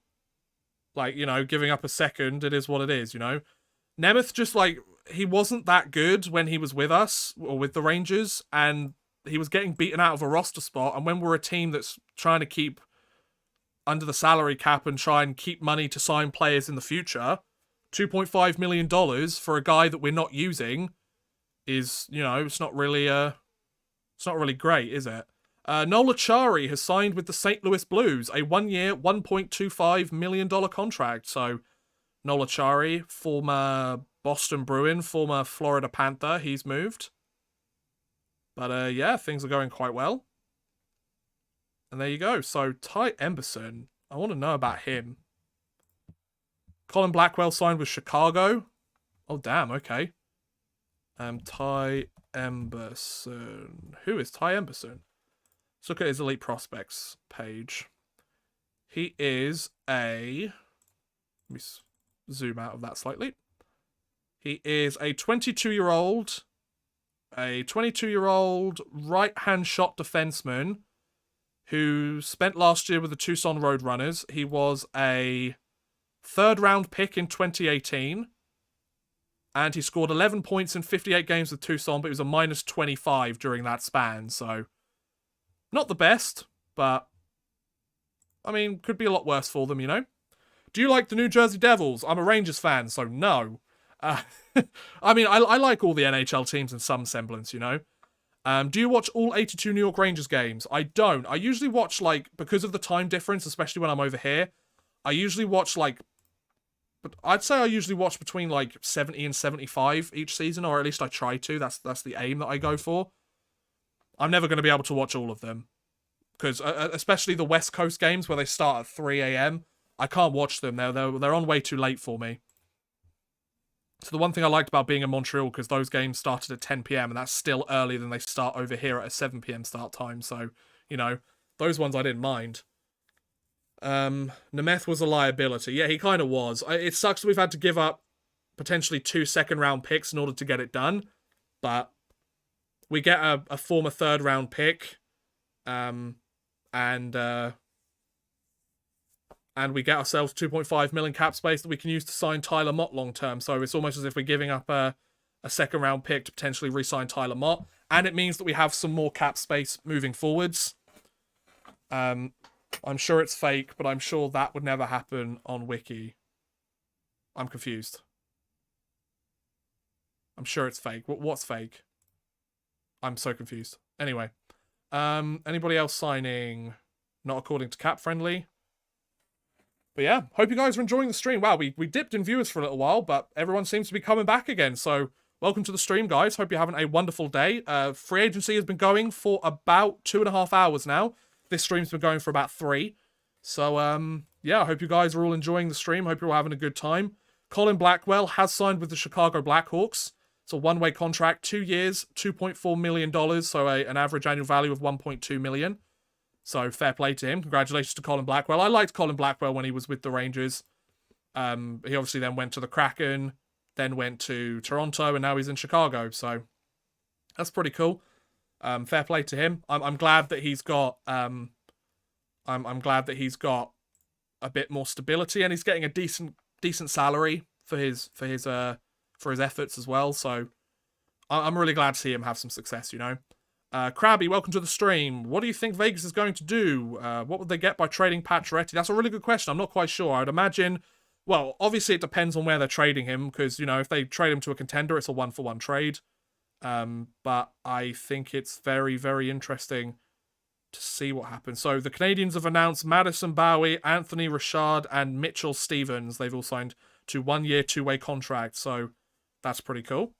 like, you know, giving up a second, it is what it is, you know? Nemeth just, like, he wasn't that good when he was with us, or with the Rangers, and he was getting beaten out of a roster spot, and when we're a team that's trying to keep under the salary cap and try and keep money to sign players in the future, $2.5 million for a guy that we're not using is, you know, it's not really great, is it? Nola Chari has signed with the St. Louis Blues, a 1-year, $1.25 million contract. So, Nola Chari, former Boston Bruin, former Florida Panther, he's moved. But, yeah, things are going quite well. And there you go. So, Ty Emberson, I want to know about him. Colin Blackwell signed with Chicago. Oh, damn, okay. Ty Emberson. Who is Ty Emberson? Let's look at his Elite Prospects page. He is a... Let me zoom out of that slightly. He is a 22-year-old right-hand shot defenseman who spent last year with the Tucson Roadrunners. He was a third-round pick in 2018. And he scored 11 points in 58 games with Tucson, but he was a minus 25 during that span, so... Not the best, but... I mean, could be a lot worse for them, you know? Do you like the New Jersey Devils? I'm a Rangers fan, so no. I mean, I like all the NHL teams in some semblance, you know? Do you watch all 82 New York Rangers games? I don't. I usually watch, like, because of the time difference, especially when I'm over here, I usually watch, like... But I'd say I usually watch between, like, 70 and 75 each season, or at least I try to. That's the aim that I go for. I'm never going to be able to watch all of them. Because, especially the West Coast games where they start at 3 a.m., I can't watch them. They're on way too late for me. So the one thing I liked about being in Montreal, because those games started at 10 p.m. and that's still earlier than they start over here at a 7 p.m. start time. So, you know, those ones I didn't mind. Nemeth was a liability. Yeah, he kind of was. It sucks that we've had to give up potentially 2 second-round picks in order to get it done. But we get a former third-round pick. And we get ourselves 2.5 million cap space that we can use to sign Tyler Mott long term. So it's almost as if we're giving up a second round pick to potentially re-sign Tyler Mott, and it means that we have some more cap space moving forwards. I'm sure it's fake, but I'm sure that would never happen on Wiki. I'm confused. I'm sure it's fake. What's fake? I'm so confused. Anyway, anybody else signing? Not according to Cap Friendly. But yeah, hope you guys are enjoying the stream. Wow, we dipped in viewers for a little while, but everyone seems to be coming back again. So welcome to the stream, guys. Hope you're having a wonderful day. Free agency has been going for about 2.5 hours now. This stream's been going for about 3. So yeah, I hope you guys are all enjoying the stream. Hope you're all having a good time. Colin Blackwell has signed with the Chicago Blackhawks. It's a one-way contract, 2 years, $2.4 million, so an average annual value of $1.2 million. So fair play to him. Congratulations to Colin Blackwell. I liked Colin Blackwell when he was with the Rangers. He obviously then went to the Kraken, then went to Toronto, and now he's in Chicago. So that's pretty cool. Fair play to him. I'm glad that he's got I'm glad that he's got a bit more stability, and he's getting a decent salary for his efforts as well. So I'm really glad to see him have some success, you know. Krabby, welcome to the stream. What do you think Vegas is going to do? What would they get by trading Pacioretty? That's a really good question. I'm not quite sure. I'd imagine, well, obviously it depends on where they're trading him, because, you know, if they trade him to a contender, it's a 1-for-1 trade. But I think it's very, very interesting to see what happens. So the Canadians have announced Madison Bowie, Anthony Richard, and Mitchell Stevens. They've all signed to 1-year, 2-way contracts. So that's pretty cool.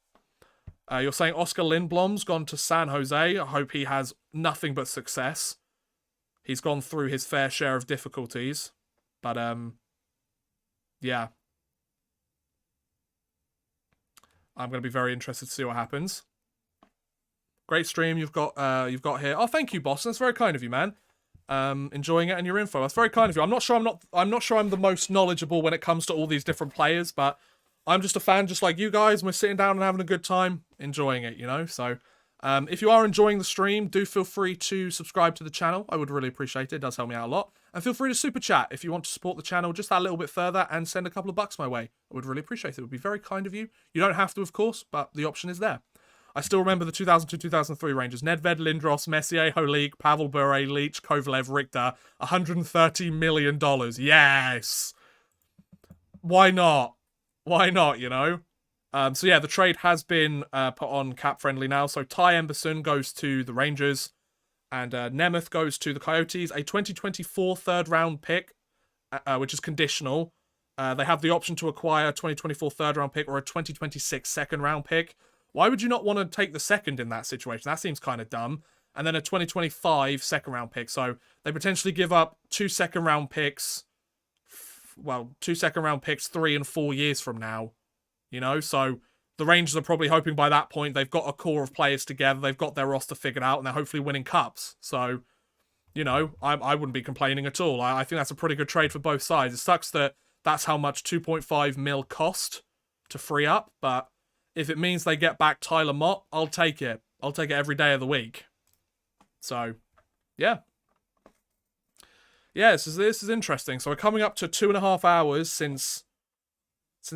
You're saying Oscar Lindblom's gone to San Jose. I hope he has nothing but success. He's gone through his fair share of difficulties. But, yeah. I'm going to be very interested to see what happens. Great stream you've got here. Oh, thank you, Boston. That's very kind of you, man. Enjoying it and your info. That's very kind of you. I'm not sure I'm the most knowledgeable when it comes to all these different players, but I'm just a fan just like you guys, and we're sitting down and having a good time, enjoying it, you know? So, if you are enjoying the stream, do feel free to subscribe to the channel. I would really appreciate it. It does help me out a lot. And feel free to super chat if you want to support the channel just that little bit further and send a couple of bucks my way. I would really appreciate it. It would be very kind of you. You don't have to, of course, but the option is there. I still remember the 2002-2003 Rangers. Nedved, Lindros, Messier, Holik, Pavel Bure, Leach, Kovalev, Richter. $130 million. Yes! Why not? Why not, you know? So yeah, the trade has been put on Cap Friendly now. So Ty Emberson goes to the Rangers, and Nemeth goes to the Coyotes. A 2024 third-round pick, which is conditional. They have the option to acquire a 2024 third-round pick or a 2026 second-round pick. Why would you not want to take the second in that situation? That seems kind of dumb. And then a 2025 second-round pick. So they potentially give up 2 second-round picks. Well, 2 second-round picks 3 and 4 years from now. You know, so the Rangers are probably hoping by that point they've got a core of players together, they've got their roster figured out, and they're hopefully winning cups. So, you know, I wouldn't be complaining at all. I think that's a pretty good trade for both sides. It sucks that that's how much 2.5 mil cost to free up, but if it means they get back Tyler Mott, I'll take it. I'll take it every day of the week. So, yeah. Yeah, this is interesting. So we're coming up to 2.5 hours since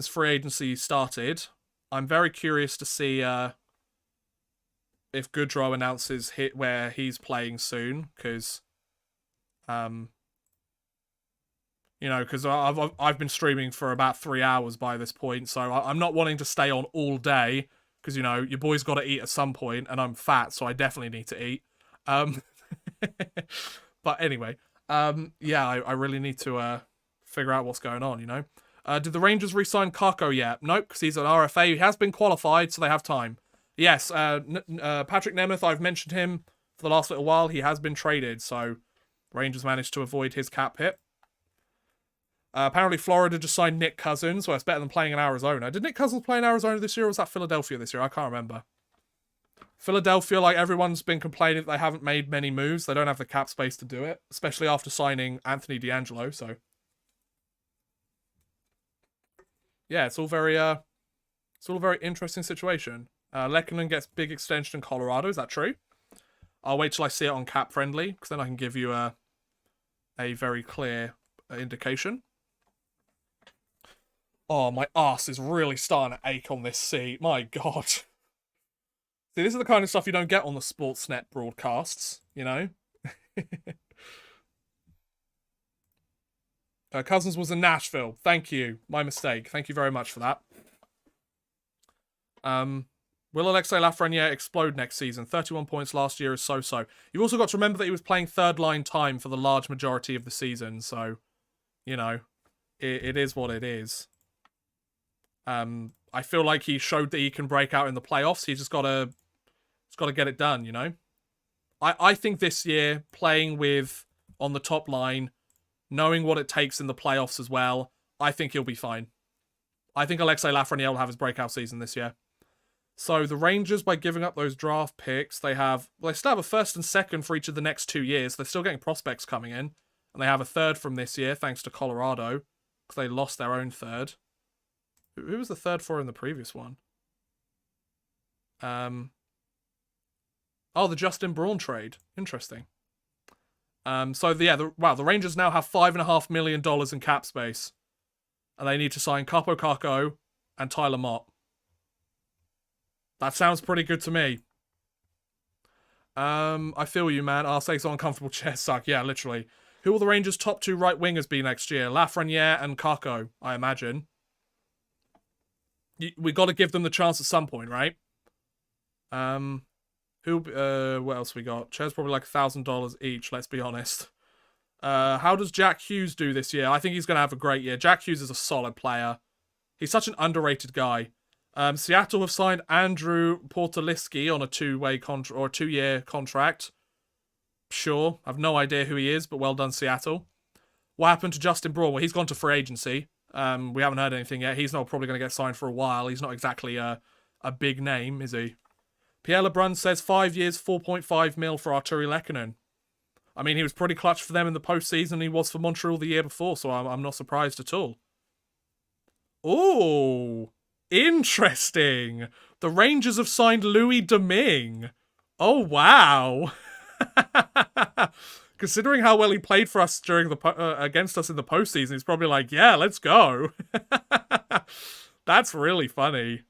free agency started. I'm very curious to see if Goodrow announces where he's playing soon, because you know, because I've been streaming for about 3 hours by this point, so I'm not wanting to stay on all day, because, you know, your boy's got to eat at some point, and I'm fat, so I definitely need to eat. But anyway, yeah, I really need to figure out what's going on, you know. Did the Rangers re-sign Kakko yet? Nope, because he's an RFA. He has been qualified, so they have time. Yes, Patrick Nemeth, I've mentioned him for the last little while. He has been traded, so Rangers managed to avoid his cap hit. Apparently Florida just signed Nick Cousins. Well, it's better than playing in Arizona. Did Nick Cousins play in Arizona this year, or was that Philadelphia this year? I can't remember. Philadelphia, like, everyone's been complaining that they haven't made many moves. They don't have the cap space to do it, especially after signing Anthony D'Angelo, so... Yeah, it's all very interesting situation. Lehkonen gets big extension in Colorado. Is that true? I'll wait till I see it on Cap Friendly, because then I can give you a very clear indication. Oh, my ass is really starting to ache on this seat. My God. See, this is the kind of stuff you don't get on the Sportsnet broadcasts, you know? Cousins was in Nashville. Thank you. My mistake. Thank you very much for that. Will Alexei Lafreniere explode next season? 31 points last year is so-so. You've also got to remember that he was playing third-line time for the large majority of the season, so, you know, it is what it is. I feel like he showed that he can break out in the playoffs. He's just got to get it done, you know? I think this year, playing with, on the top line, knowing what it takes in the playoffs as well, I think he'll be fine. I think Alexei Lafreniere will have his breakout season this year. So the Rangers, by giving up those draft picks, they still have a first and second for each of the next 2 years. They're still getting prospects coming in. And they have a third from this year, thanks to Colorado, because they lost their own third. Who was the third for in the previous one? Oh, the Justin Braun trade. Interesting. The Rangers now have $5.5 million in cap space. And they need to sign Capo Caco and Tyler Mott. That sounds pretty good to me. I feel you, man. Arce's uncomfortable chairs suck. Yeah, literally. Who will the Rangers' top 2 right wingers be next year? Lafreniere and Caco, I imagine. We got to give them the chance at some point, right? What else we got? Chairs probably like $1,000 each, let's be honest. How does Jack Hughes do this year? I think he's going to have a great year. Jack Hughes is a solid player. He's such an underrated guy. Seattle have signed Andrew Portaliski on a 2-way contract or a 2-year contract. Sure, I've no idea who he is, but well done, Seattle. What happened to Justin Braun? Well, he's gone to free agency. We haven't heard anything yet. He's not probably going to get signed for a while. He's not exactly a big name, is he? Pierre LeBrun says 5 years, 4.5 mil for Arturi Lehkonen. I mean, he was pretty clutch for them in the postseason. He was for Montreal the year before, so I'm not surprised at all. Ooh, interesting. The Rangers have signed Louis Domingue. Oh, wow. Considering how well he played for us during against us in the postseason, he's probably like, yeah, let's go. That's really funny.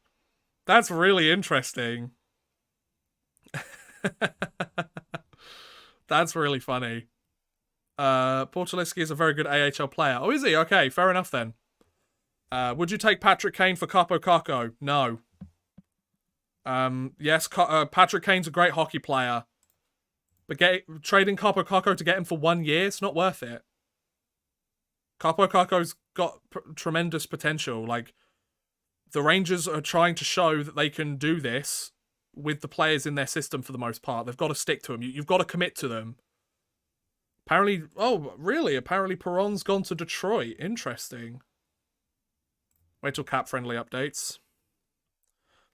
That's really interesting. That's really funny. Portaliski is a very good AHL player. Oh, is he? Okay, fair enough then. Would you take Patrick Kane for Capo Caco? No. Yes, Patrick Kane's a great hockey player. But trading Capo Caco to get him for 1 year, it's not worth it. Capo Caco's got tremendous potential. Like, the Rangers are trying to show that they can do this with the players in their system for the most part. They've got to stick to them. You've got to commit to them. Apparently, oh, really? Apparently Perron's gone to Detroit. Interesting. Wait till cap-friendly updates.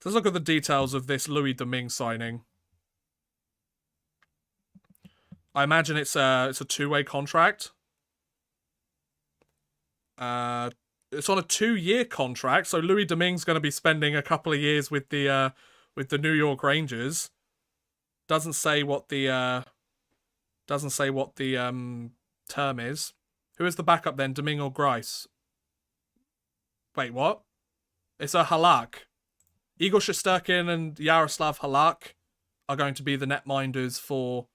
Let's look at the details of this Louis Domingue signing. I imagine it's a 2-way contract. It's on a 2-year contract, so Louis Domingue's going to be spending a couple of years with the New York Rangers. Doesn't say what the term is. Who is the backup then? Domingue or Grice? Wait, what? It's a Halak. Igor Shesterkin and Yaroslav Halak are going to be the netminders for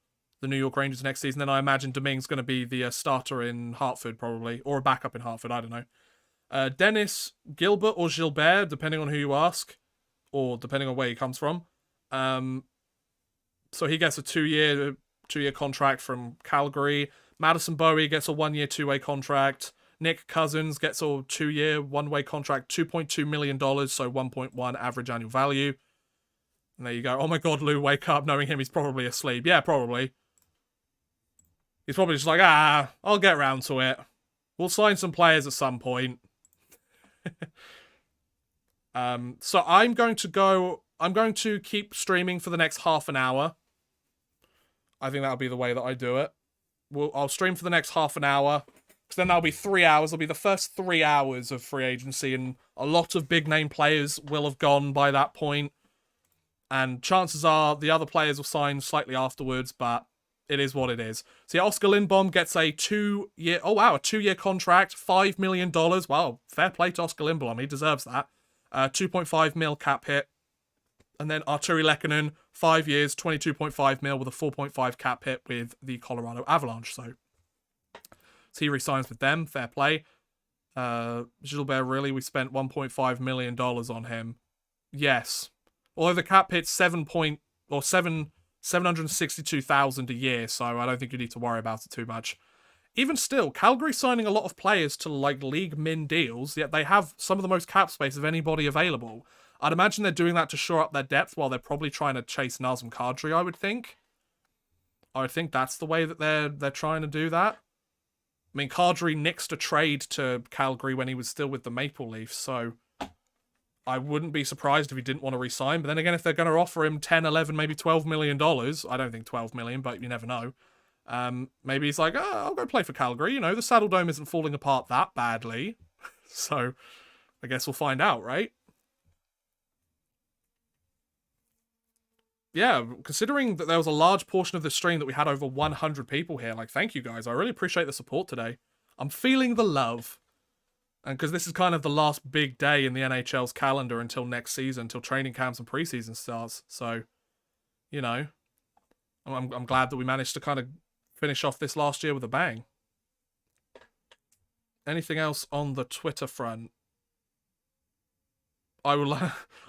the New York Rangers next season. Then I imagine Domingue's going to be the starter in Hartford, probably. Or a backup in Hartford, I don't know. Dennis Gilbert or Gilbert, depending on who you ask. Or depending on where he comes from. So he gets a 2-year contract from Calgary. Madison Bowie gets a 1-year, 2-way contract. Nick Cousins gets a 2-year, 1-way contract, $2.2 million, so 1.1 average annual value. And there you go. Oh my god, Lou, wake up. Knowing him, he's probably asleep. Yeah, probably. He's probably just like, I'll get round to it. We'll sign some players at some point. So I'm going to keep streaming for the next half an hour. I think that'll be the way that I do it. I'll stream for the next half an hour. Because then that'll be 3 hours. It'll be the first 3 hours of free agency. And a lot of big name players will have gone by that point. And chances are the other players will sign slightly afterwards. But it is what it is. So yeah, Oscar Lindblom gets a 2-year... Oh wow, a 2-year contract. $5 million. Wow, fair play to Oscar Lindblom. He deserves that. 2.5 mil cap hit. And then Arturi Lehkonen, 5 years, 22.5 mil with a 4.5 cap hit with the Colorado Avalanche. So he resigns with them. Fair play. Gilbert, really, we spent $1.5 million on him. Yes. Although the cap hit's 762,000 a year, so I don't think you need to worry about it too much. Even still, Calgary's signing a lot of players to like league min deals, yet they have some of the most cap space of anybody available. I'd imagine they're doing that to shore up their depth while they're probably trying to chase Nazem Kadri, I would think. I would think that's the way that they're trying to do that. I mean, Kadri nixed a trade to Calgary when he was still with the Maple Leafs, so I wouldn't be surprised if he didn't want to re-sign. But then again, if they're going to offer him 10, 11, maybe $12 million, I don't think 12 million, but you never know. Maybe he's like, I'll go play for Calgary. You know, the Saddle Dome isn't falling apart that badly. So I guess we'll find out, right? Yeah, considering that there was a large portion of the stream that we had over 100 people here, like, thank you guys. I really appreciate the support today. I'm feeling the love. And because this is kind of the last big day in the NHL's calendar until next season, until training camps and preseason starts. So, you know, I'm glad that we managed to kind of finish off this last year with a bang. Anything else on the Twitter front? I'll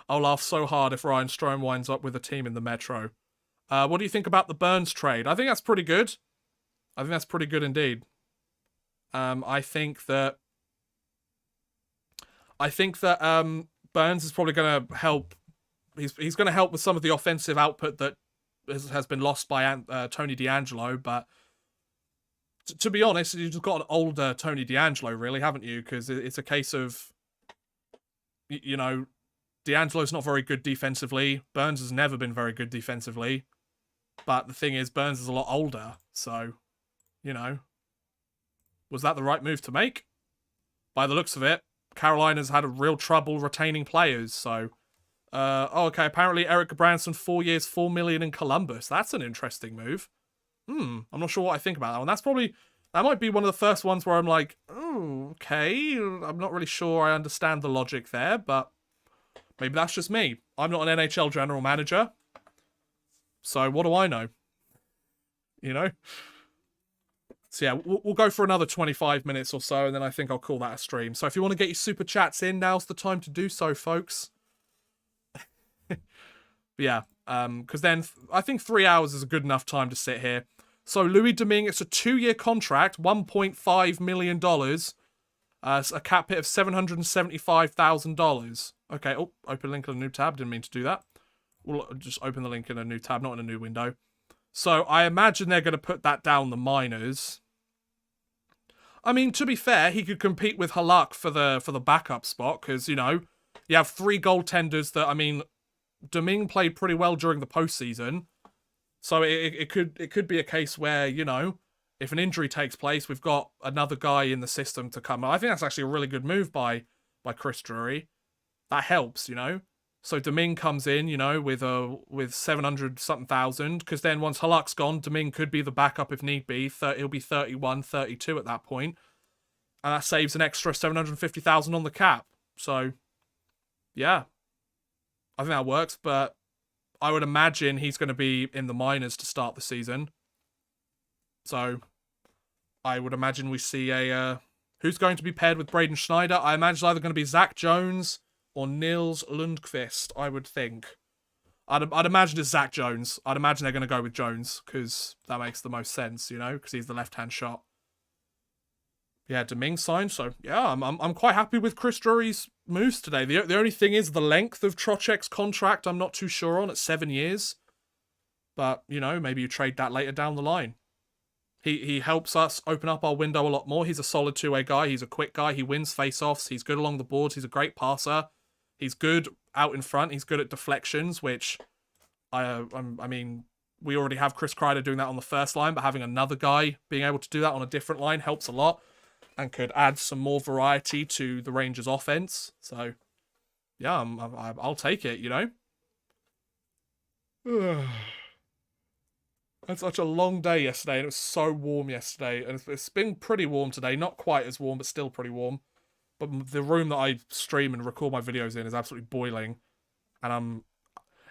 laugh so hard if Ryan Strome winds up with a team in the Metro. What do you think about the Burns trade? I think that's pretty good. I think that's pretty good indeed. I think that Burns is probably going to help. He's going to help with some of the offensive output that has been lost by Tony DeAngelo. But to be honest, you've just got an older Tony DeAngelo, really, haven't you? Because it's a case of, you know, DeAngelo's not very good defensively. Burns has never been very good defensively. But the thing is, Burns is a lot older. So, you know, was that the right move to make? By the looks of it, Carolina's had a real trouble retaining players. So, okay, apparently Eric Branson, 4 years, $4 million in Columbus. That's an interesting move. I'm not sure what I think about that one. That might be one of the first ones where I'm like, oh, okay, I'm not really sure I understand the logic there, but maybe that's just me. I'm not an NHL general manager, so what do I know? You know? So yeah, we'll go for another 25 minutes or so, and then I think I'll call that a stream. So if you want to get your super chats in, now's the time to do so, folks. Yeah, because then I think 3 hours is a good enough time to sit here. So Louis Domingue, it's a 2-year contract, $1.5 million, a cap hit of $775,000. Okay, oh, open link in a new tab, didn't mean to do that. We'll just open the link in a new tab, not in a new window. So I imagine they're going to put that down the minors. I mean, to be fair, he could compete with Halak for the backup spot, because, you know, you have 3 goaltenders that, I mean, Domingue played pretty well during the postseason. So it could be a case where, you know, if an injury takes place, we've got another guy in the system to come. I think that's actually a really good move by Chris Drury. That helps, you know. So Domingue comes in, you know, with 700-something thousand, because then once Halak's gone, Domingue could be the backup if need be. He'll be 31, 32 at that point. And that saves an extra 750,000 on the cap. So, yeah. I think that works, but I would imagine he's going to be in the minors to start the season. So, I would imagine we see who's going to be paired with Braden Schneider? I imagine it's either going to be Zach Jones or Nils Lundqvist, I would think. I'd imagine it's Zach Jones. I'd imagine they're going to go with Jones, because that makes the most sense, you know, because he's the left-hand shot. Yeah, Domingue signed, so yeah, I'm quite happy with Chris Drury's moves today. The only thing is the length of Trocheck's contract I'm not too sure on, at 7 years. But, you know, maybe you trade that later down the line. He helps us open up our window a lot more. He's a solid two-way guy. He's a quick guy. He wins face-offs. He's good along the boards. He's a great passer. He's good out in front. He's good at deflections, which I mean, we already have Chris Kreider doing that on the first line, but having another guy being able to do that on a different line helps a lot and could add some more variety to the Rangers' offense. So, yeah, I'll take it, you know? It's such a long day yesterday, and it was so warm yesterday, and it's been pretty warm today. Not quite as warm, but still pretty warm. But the room that I stream and record my videos in is absolutely boiling, and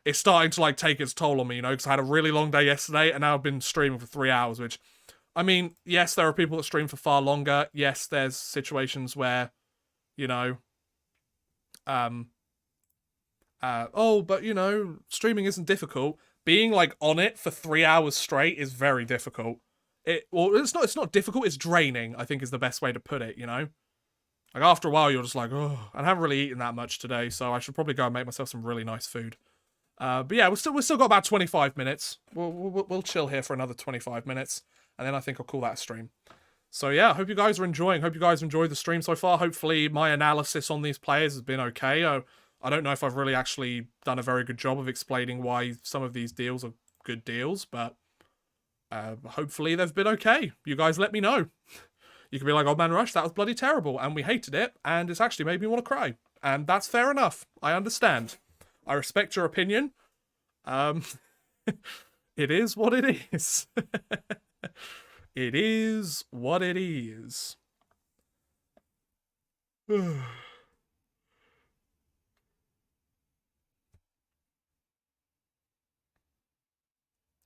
it's starting to like take its toll on me, you know, because I had a really long day yesterday, and now I've been streaming for 3 hours, which, I mean, yes, there are people that stream for far longer. Yes, there's situations where, you know, but you know, streaming isn't difficult. Being like on it for 3 hours straight is very difficult. It's not difficult, it's draining, I think is the best way to put it, you know? Like after a while you're just like, oh, I haven't really eaten that much today, so I should probably go and make myself some really nice food. But yeah, we've still got about 25 minutes. We'll chill here for another 25 minutes, and then I think I'll call that a stream. So yeah, I hope you guys are enjoying. Hope you guys enjoyed the stream so far. Hopefully my analysis on these players has been okay. I don't know if I've really actually done a very good job of explaining why some of these deals are good deals, but hopefully they've been okay. You guys let me know. You can be like, oh man, Rush, that was bloody terrible, and we hated it, and it's actually made me want to cry. And that's fair enough. I understand. I respect your opinion. It is what it is. It is what it is.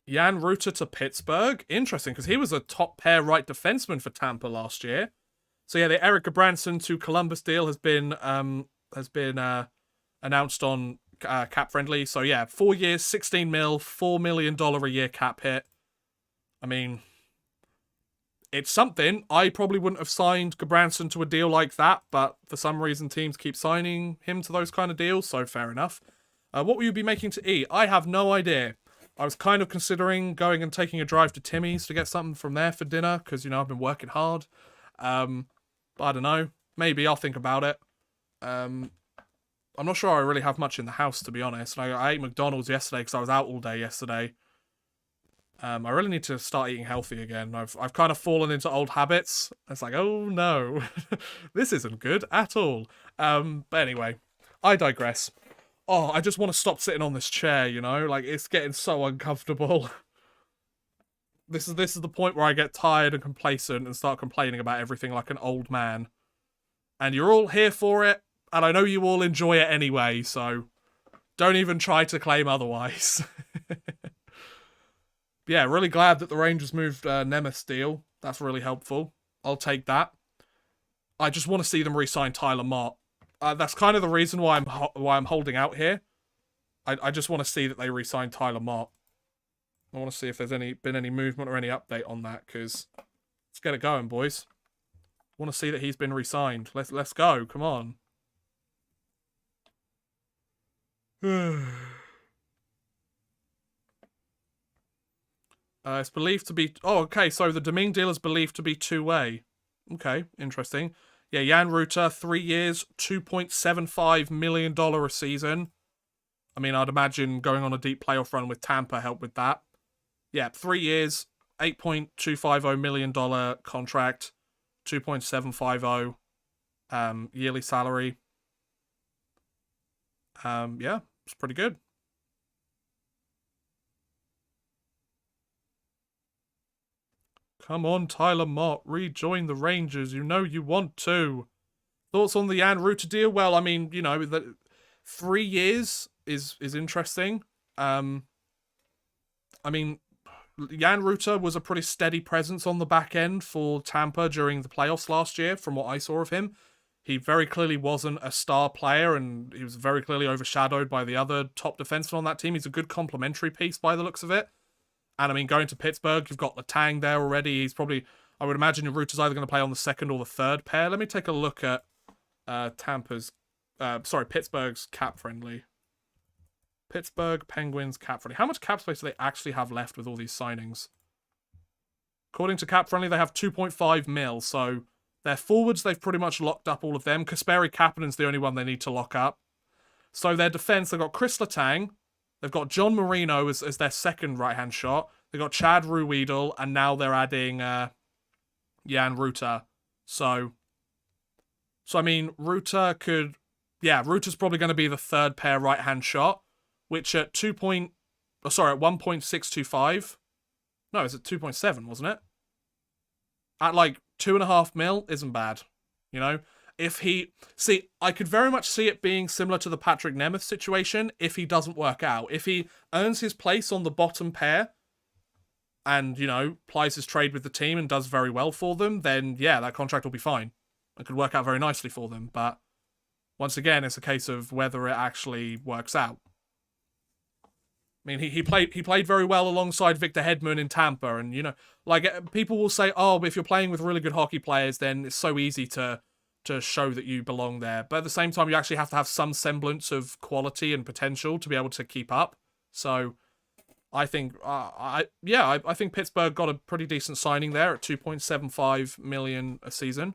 Jan Rutta to Pittsburgh. Interesting, because he was a top pair right defenseman for Tampa last year. So yeah, the Eric Gabranson to Columbus deal has been announced on Cap Friendly. So yeah, 4 years, 16 mil, $4 million a year cap hit. I mean, it's something. I probably wouldn't have signed Gabranson to a deal like that, but for some reason teams keep signing him to those kind of deals, so fair enough. What will you be making to eat? I have no idea. I was kind of considering going and taking a drive to Timmy's to get something from there for dinner, because, you know, I've been working hard. But I don't know. Maybe I'll think about it. I'm not sure I really have much in the house, to be honest. I ate McDonald's yesterday because I was out all day yesterday. I really need to start eating healthy again. I've kind of fallen into old habits. It's like, oh no, this isn't good at all. But anyway, I digress. Oh, I just want to stop sitting on this chair, you know? Like, it's getting so uncomfortable. This is the point where I get tired and complacent and start complaining about everything like an old man. And you're all here for it, and I know you all enjoy it anyway, so don't even try to claim otherwise. Yeah, really glad that the Rangers moved Nemeth's deal. That's really helpful. I'll take that. I just want to see them re-sign Tyler Mott. That's kind of the reason why I'm holding out here. I just want to see that they re-sign Tyler Mott. I want to see if there's been any movement or any update on that, because let's get it going, boys. I want to see that he's been re-signed. Let's go. Come on. It's believed to be... Oh, okay, so the Domingue deal is believed to be two-way. Okay, interesting. Yeah, Jan Rutta, 3 years, $2.75 million a season. I mean, I'd imagine going on a deep playoff run with Tampa helped with that. Yeah, 3 years, $8.250 million contract, $2.750 yearly salary. Yeah, it's pretty good. Come on, Tyler Mott, rejoin the Rangers. You know you want to. Thoughts on the Jan Rutta deal? Well, I mean, you know, 3 years is interesting. I mean, Jan Rutta was a pretty steady presence on the back end for Tampa during the playoffs last year, from what I saw of him. He very clearly wasn't a star player, and he was very clearly overshadowed by the other top defensemen on that team. He's a good complementary piece by the looks of it. And I mean, going to Pittsburgh, you've got Letang there already. He's probably, I would imagine Rutta's either going to play on the second or the third pair. Let me take a look at Pittsburgh's cap friendly. Pittsburgh Penguins cap friendly. How much cap space do they actually have left with all these signings? According to Cap Friendly, they have 2.5 mil, so their forwards, they've pretty much locked up all of them. Kasperi Kapanen's the only one they need to lock up. So their defense, they've got Chris Letang, they've got John Marino as their second right-hand shot, they've got Chad Ruhwedel, and now they're adding Jan Rutta. So I mean, Rutta could... Yeah, Rutta's probably going to be the third pair right-hand shot, which at 1.625... No, it's at 2.7, wasn't it? At like 2.5 mil isn't bad, you know? If he... See, I could very much see it being similar to the Patrick Nemeth situation if he doesn't work out. If he earns his place on the bottom pair and, you know, plies his trade with the team and does very well for them, then yeah, that contract will be fine. It could work out very nicely for them, but once again, it's a case of whether it actually works out. I mean, he played very well alongside Victor Hedman in Tampa, and, you know, like, people will say, oh, if you're playing with really good hockey players, then it's so easy to show that you belong there. But at the same time, you actually have to have some semblance of quality and potential to be able to keep up. So I think, I think Pittsburgh got a pretty decent signing there at $2.75 million a season.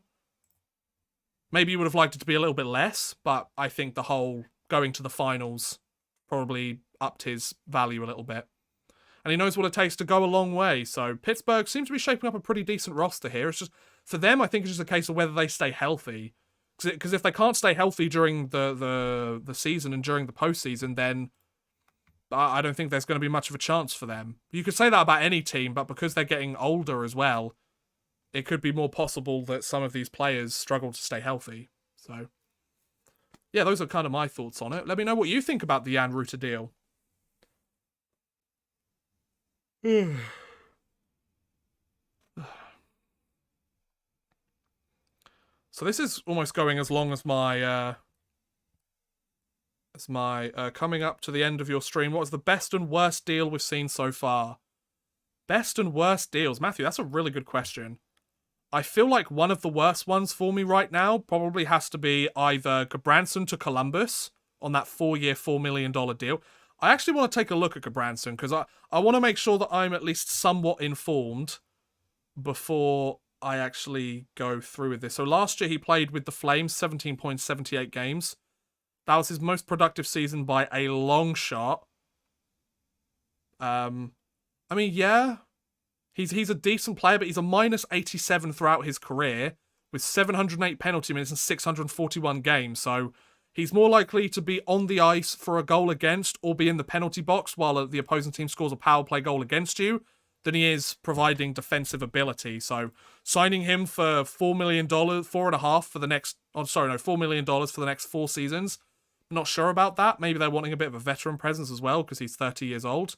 Maybe you would have liked it to be a little bit less, but I think the whole going to the finals probably upped his value a little bit. And he knows what it takes to go a long way. So Pittsburgh seems to be shaping up a pretty decent roster here. It's just, for them, I think it's just a case of whether they stay healthy. Because if they can't stay healthy during the season and during the postseason, then I don't think there's going to be much of a chance for them. You could say that about any team, but because they're getting older as well, it could be more possible that some of these players struggle to stay healthy. So, yeah, those are kind of my thoughts on it. Let me know what you think about the Jan Rutta deal. So this is almost going as long as my coming up to the end of your stream. What was the best and worst deal we've seen so far? Best and worst deals, Matthew. That's a really good question. I feel like one of the worst ones for me right now probably has to be either Gabranson to Columbus on that 4-year, $4 million deal. I actually want to take a look at Gabranson because I want to make sure that I'm at least somewhat informed before I actually go through with this. So last year he played with the Flames 17.78 games. That was his most productive season by a long shot. I mean, yeah, he's a decent player, but he's a minus 87 throughout his career with 708 penalty minutes in 641 games. So he's more likely to be on the ice for a goal against or be in the penalty box while the opposing team scores a power play goal against you than he is providing defensive ability. So signing him for $4 million, $4.5 for the next, $4 million for the next 4 seasons. Not sure about that. Maybe they're wanting a bit of a veteran presence as well because he's 30 years old.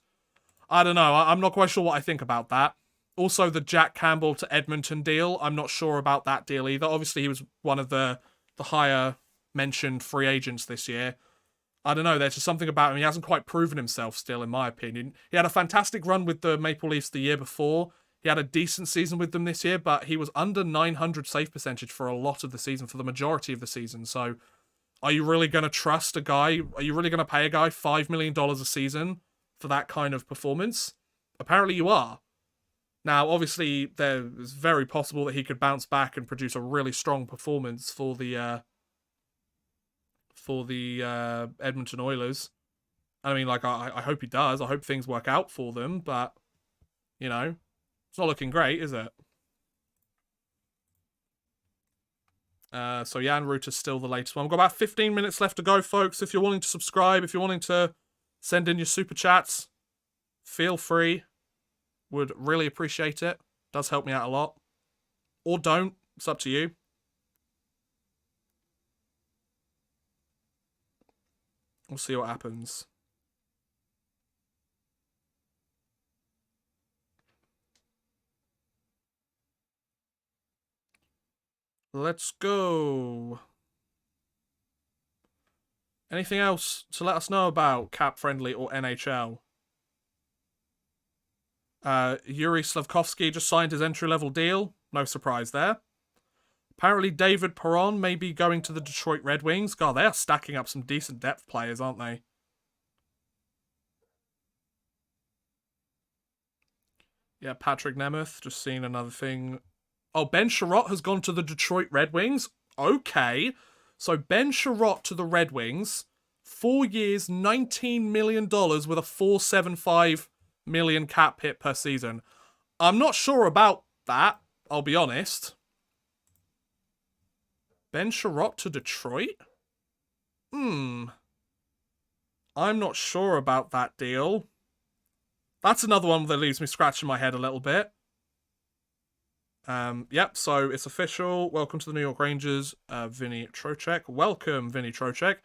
I don't know. I'm not quite sure what I think about that. Also, the Jack Campbell to Edmonton deal. I'm not sure about that deal either. Obviously, he was one of the higher mentioned free agents this year. I don't know, there's just something about him. He hasn't quite proven himself still, in my opinion. He had a fantastic run with the Maple Leafs the year before. He had a decent season with them this year, but he was under 900 save percentage for a lot of the season, for the majority of the season. So, are you really going to trust a guy? Are you really going to pay a guy $5 million a season for that kind of performance? Apparently you are. Now, obviously, it's very possible that he could bounce back and produce a really strong performance for the Edmonton Oilers. I mean, like, I hope he does. I hope things work out for them, but, you know, it's not looking great, is it? So Jan Rutta's still the latest one. We've got about 15 minutes left to go, folks. If you're wanting to subscribe, if you're wanting to send in your super chats, feel free. Would really appreciate it. Does help me out a lot. Or don't. It's up to you. We'll see what happens. Let's go. Anything else to let us know about Cap Friendly or NHL? Yuri Slavkovsky just signed his entry-level deal. No surprise there. Apparently David Perron may be going to the Detroit Red Wings. God, they are stacking up some decent depth players, aren't they? Yeah, Patrick Nemeth. Just seen another thing. Oh, Ben Sherratt has gone to the Detroit Red Wings. Okay. So Ben Sherratt to the Red Wings. 4 years, $19 million with a $475 million cap hit per season. I'm not sure about that, I'll be honest. Ben Sherratt to Detroit? I'm not sure about that deal. That's another one that leaves me scratching my head a little bit. Yep, so it's official. Welcome to the New York Rangers, Vinny Trocheck. Welcome, Vinny Trocheck.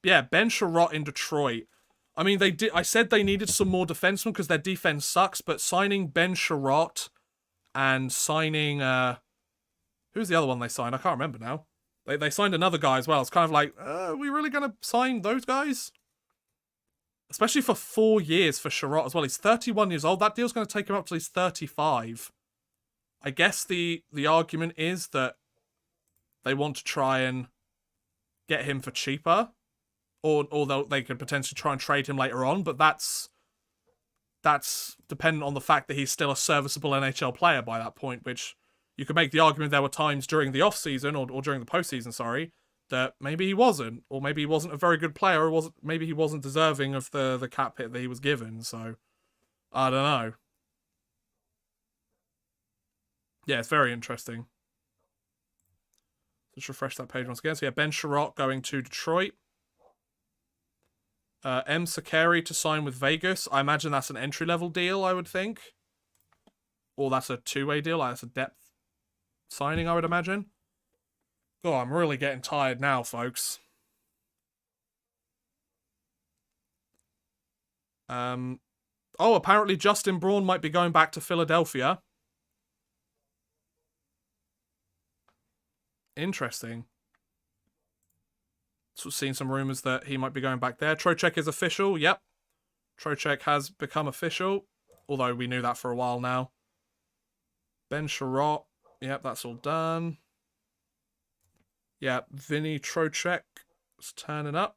Yeah, Ben Sherratt in Detroit. I mean, I said they needed some more defensemen because their defense sucks, but signing Ben Sherratt and signing, who's the other one they signed? I can't remember now. They signed another guy as well. It's kind of like, are we really going to sign those guys? Especially for 4 years for Sherratt as well. He's 31 years old. That deal's going to take him up till he's 35. I guess the argument is that they want to try and get him for cheaper. Or they could potentially try and trade him later on. But that's dependent on the fact that he's still a serviceable NHL player by that point, which you could make the argument there were times during the off-season, or during the postseason, sorry, that maybe he wasn't. Or maybe he wasn't a very good player, or maybe he wasn't deserving of the cap hit that he was given. So, I don't know. Yeah, it's very interesting. Let's refresh that page once again. So yeah, Ben Sherratt going to Detroit. M. Sakari to sign with Vegas. I imagine that's an entry-level deal, I would think. Or that's a two-way deal. Like that's a depth signing, I would imagine. Oh, I'm really getting tired now, folks. Oh, apparently Justin Braun might be going back to Philadelphia. Interesting. So seen some rumors that he might be going back there. Trocheck is official. Yep. Trocheck has become official. Although we knew that for a while now. Ben Sherratt. Yep, that's all done. Yep, Vinny Trocheck is turning up.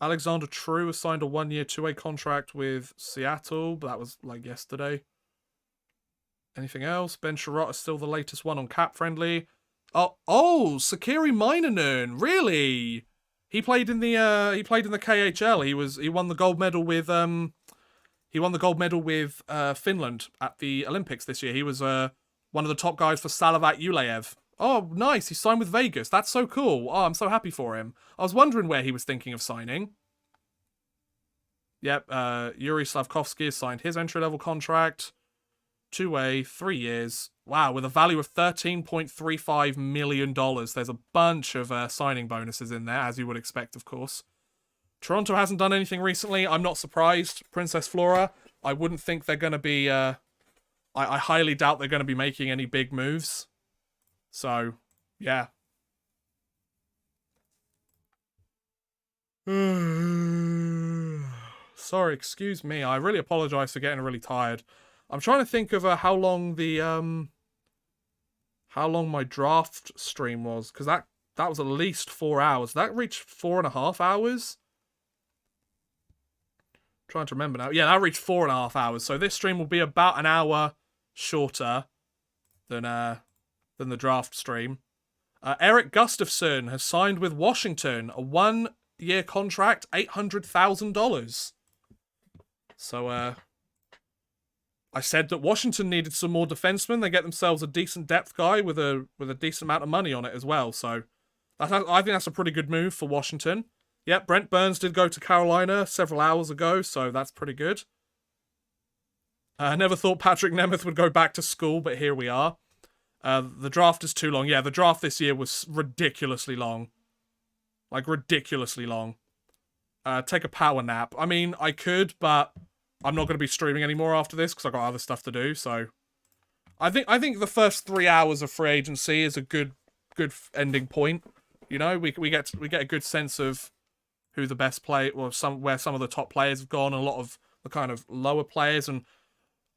Alexander True has signed a 1-year 2-way contract with Seattle, but that was like yesterday. Anything else? Ben Sherratt is still the latest one on Cap Friendly. Oh, Sakari Mainanen, really? He played in the KHL. He won the gold medal with Finland at the Olympics this year. He was one of the top guys for Salavat Yuleev. Oh, nice. He signed with Vegas. That's so cool. Oh, I'm so happy for him. I was wondering where he was thinking of signing. Yep, Yuri Slavkovsky has signed his entry-level contract. 2-way, 3 years. Wow, with a value of $13.35 million. There's a bunch of signing bonuses in there, as you would expect, of course. Toronto hasn't done anything recently. I'm not surprised. Princess Flora, I wouldn't think they're going to be... I highly doubt they're going to be making any big moves. So, yeah. Sorry, excuse me. I really apologize for getting really tired. I'm trying to think of how long my draft stream was, because that was at least 4 hours. That reached 4.5 hours. Trying to remember now. Yeah, that reached 4.5 hours. So this stream will be about an hour shorter than the draft stream. Eric Gustafsson has signed with Washington, a 1-year contract, $800,000. So I said that Washington needed some more defensemen. They get themselves a decent depth guy with a decent amount of money on it as well. So I think that's a pretty good move for Washington. Yep, Brent Burns did go to Carolina several hours ago, so that's pretty good. I never thought Patrick Nemeth would go back to school, but here we are. The draft is too long. Yeah, the draft this year was ridiculously long. Like, ridiculously long. Take a power nap. I mean, I could, but I'm not going to be streaming anymore after this because I've got other stuff to do, so... I think the first 3 hours of free agency is a good ending point. You know, we get a good sense of who the best play, or where some of the top players have gone, and a lot of the kind of lower players. And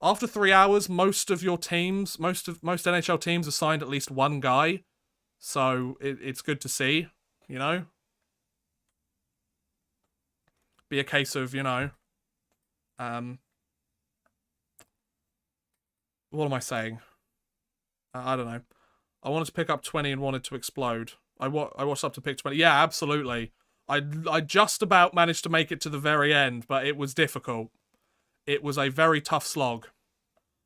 after 3 hours, most of your teams, most NHL teams, have signed at least one guy. So it's good to see, you know. Be a case of, you know, what am I saying? I don't know. I wanted to pick up 20 and wanted to explode. I watched up to pick 20. Yeah, absolutely. I just about managed to make it to the very end, but it was difficult. It was a very tough slog.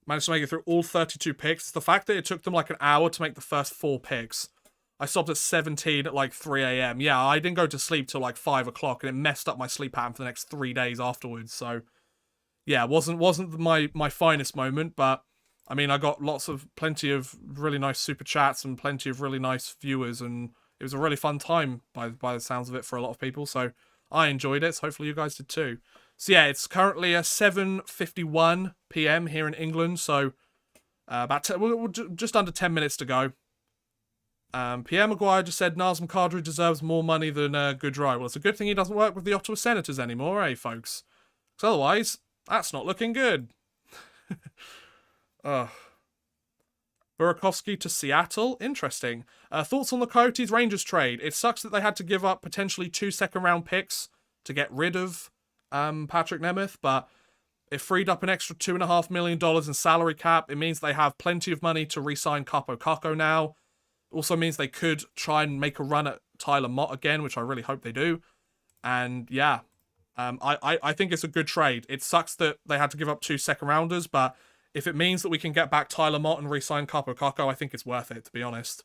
Managed to make it through all 32 picks. It's the fact that it took them like an hour to make the first 4 picks. I stopped at 17 at like 3 a.m. Yeah, I didn't go to sleep till like 5 o'clock, and it messed up my sleep pattern for the next 3 days afterwards. So, yeah, wasn't my finest moment, but I mean, I got plenty of really nice super chats and plenty of really nice viewers, and it was a really fun time by the sounds of it for a lot of people. So I enjoyed it. So hopefully you guys did too. So yeah, it's currently 7:51 p.m. here in England. So just under 10 minutes to go. Pierre Maguire just said Nazem Kadri deserves more money than Gaudreau. Well, it's a good thing he doesn't work with the Ottawa Senators anymore, eh, folks? Because otherwise, that's not looking good. Burakovsky to Seattle. Interesting. Thoughts on the Coyotes Rangers trade? It sucks that they had to give up potentially 2 second-round picks to get rid of Patrick Nemeth, but it freed up an extra $2.5 million in salary cap. It means they have plenty of money to re-sign Capo Caco now. Also means they could try and make a run at Tyler Mott again, which I really hope they do. And yeah, I think it's a good trade. It sucks that they had to give up 2 second-rounders, but if it means that we can get back Tyler Mott and re-sign Capo Caco, I think it's worth it, to be honest.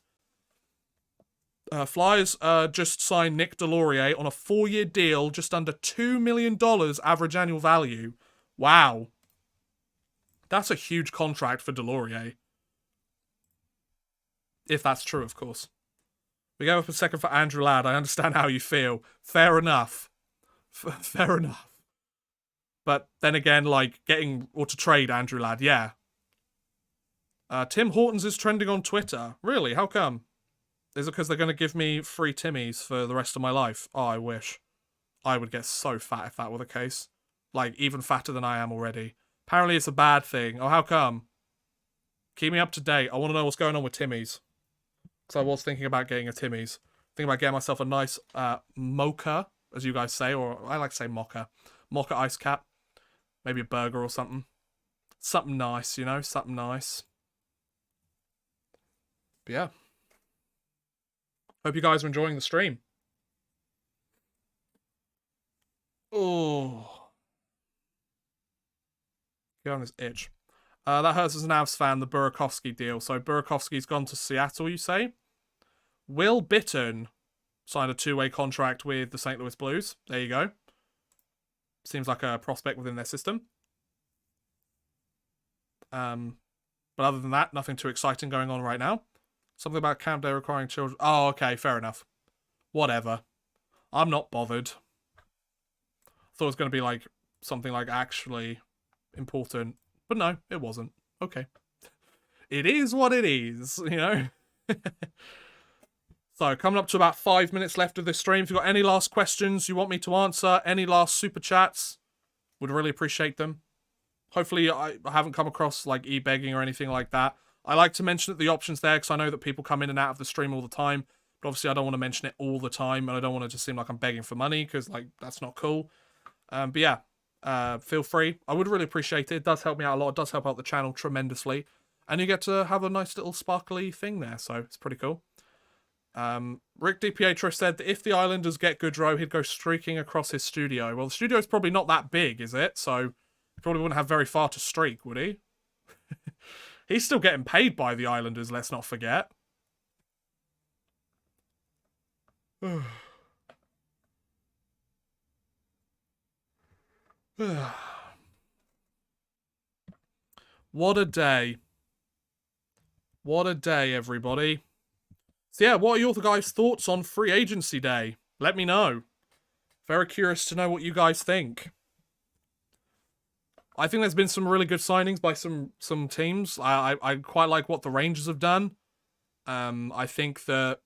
Flyers just signed Nick Delorier on a 4-year deal, just under $2 million average annual value. Wow. That's a huge contract for Delorier. If that's true, of course. We go up a second for Andrew Ladd. I understand how you feel. Fair enough. Fair enough. But then again, like, to trade Andrew Ladd, yeah. Tim Hortons is trending on Twitter. Really? How come? Is it because they're going to give me free Timmies for the rest of my life? Oh, I wish. I would get so fat if that were the case. Like, even fatter than I am already. Apparently it's a bad thing. Oh, how come? Keep me up to date. I want to know what's going on with Timmies. Because I was thinking about getting a Timmy's. Thinking about getting myself a nice mocha, as you guys say, or I like to say mocha. Mocha ice cap. Maybe a burger or something. Something nice, you know? Something nice. But yeah. Hope you guys are enjoying the stream. Oh. Get on this itch. That hurts as an Avs fan, the Burakovsky deal. So Burakovsky's gone to Seattle, you say? Will Bitton signed a 2-way contract with the St. Louis Blues. There you go. Seems like a prospect within their system. But other than that, nothing too exciting going on right now. Something about Camp Day requiring children. Oh, okay, fair enough. Whatever. I'm not bothered. Thought it was going to be like something like actually important. But no, it wasn't. Okay. It is what it is, you know? So, coming up to about 5 minutes left of this stream. If you've got any last questions you want me to answer, any last super chats, would really appreciate them. Hopefully, I haven't come across like e-begging or anything like that. I like to mention the options there because I know that people come in and out of the stream all the time. But obviously, I don't want to mention it all the time, and I don't want it to seem like I'm begging for money because like that's not cool. But yeah. Feel free. I would really appreciate it. It does help me out a lot. It does help out the channel tremendously. And you get to have a nice little sparkly thing there. So it's pretty cool. Rick DiPietro said that if the Islanders get Gaudreau, he'd go streaking across his studio. Well, the studio's probably not that big, is it? So he probably wouldn't have very far to streak, would he? He's still getting paid by the Islanders, let's not forget. What a day. What a day, everybody. So yeah, what are your guys' thoughts on free agency day? Let me know. Very curious to know what you guys think. I think there's been some really good signings by some teams. I quite like what the Rangers have done. I think that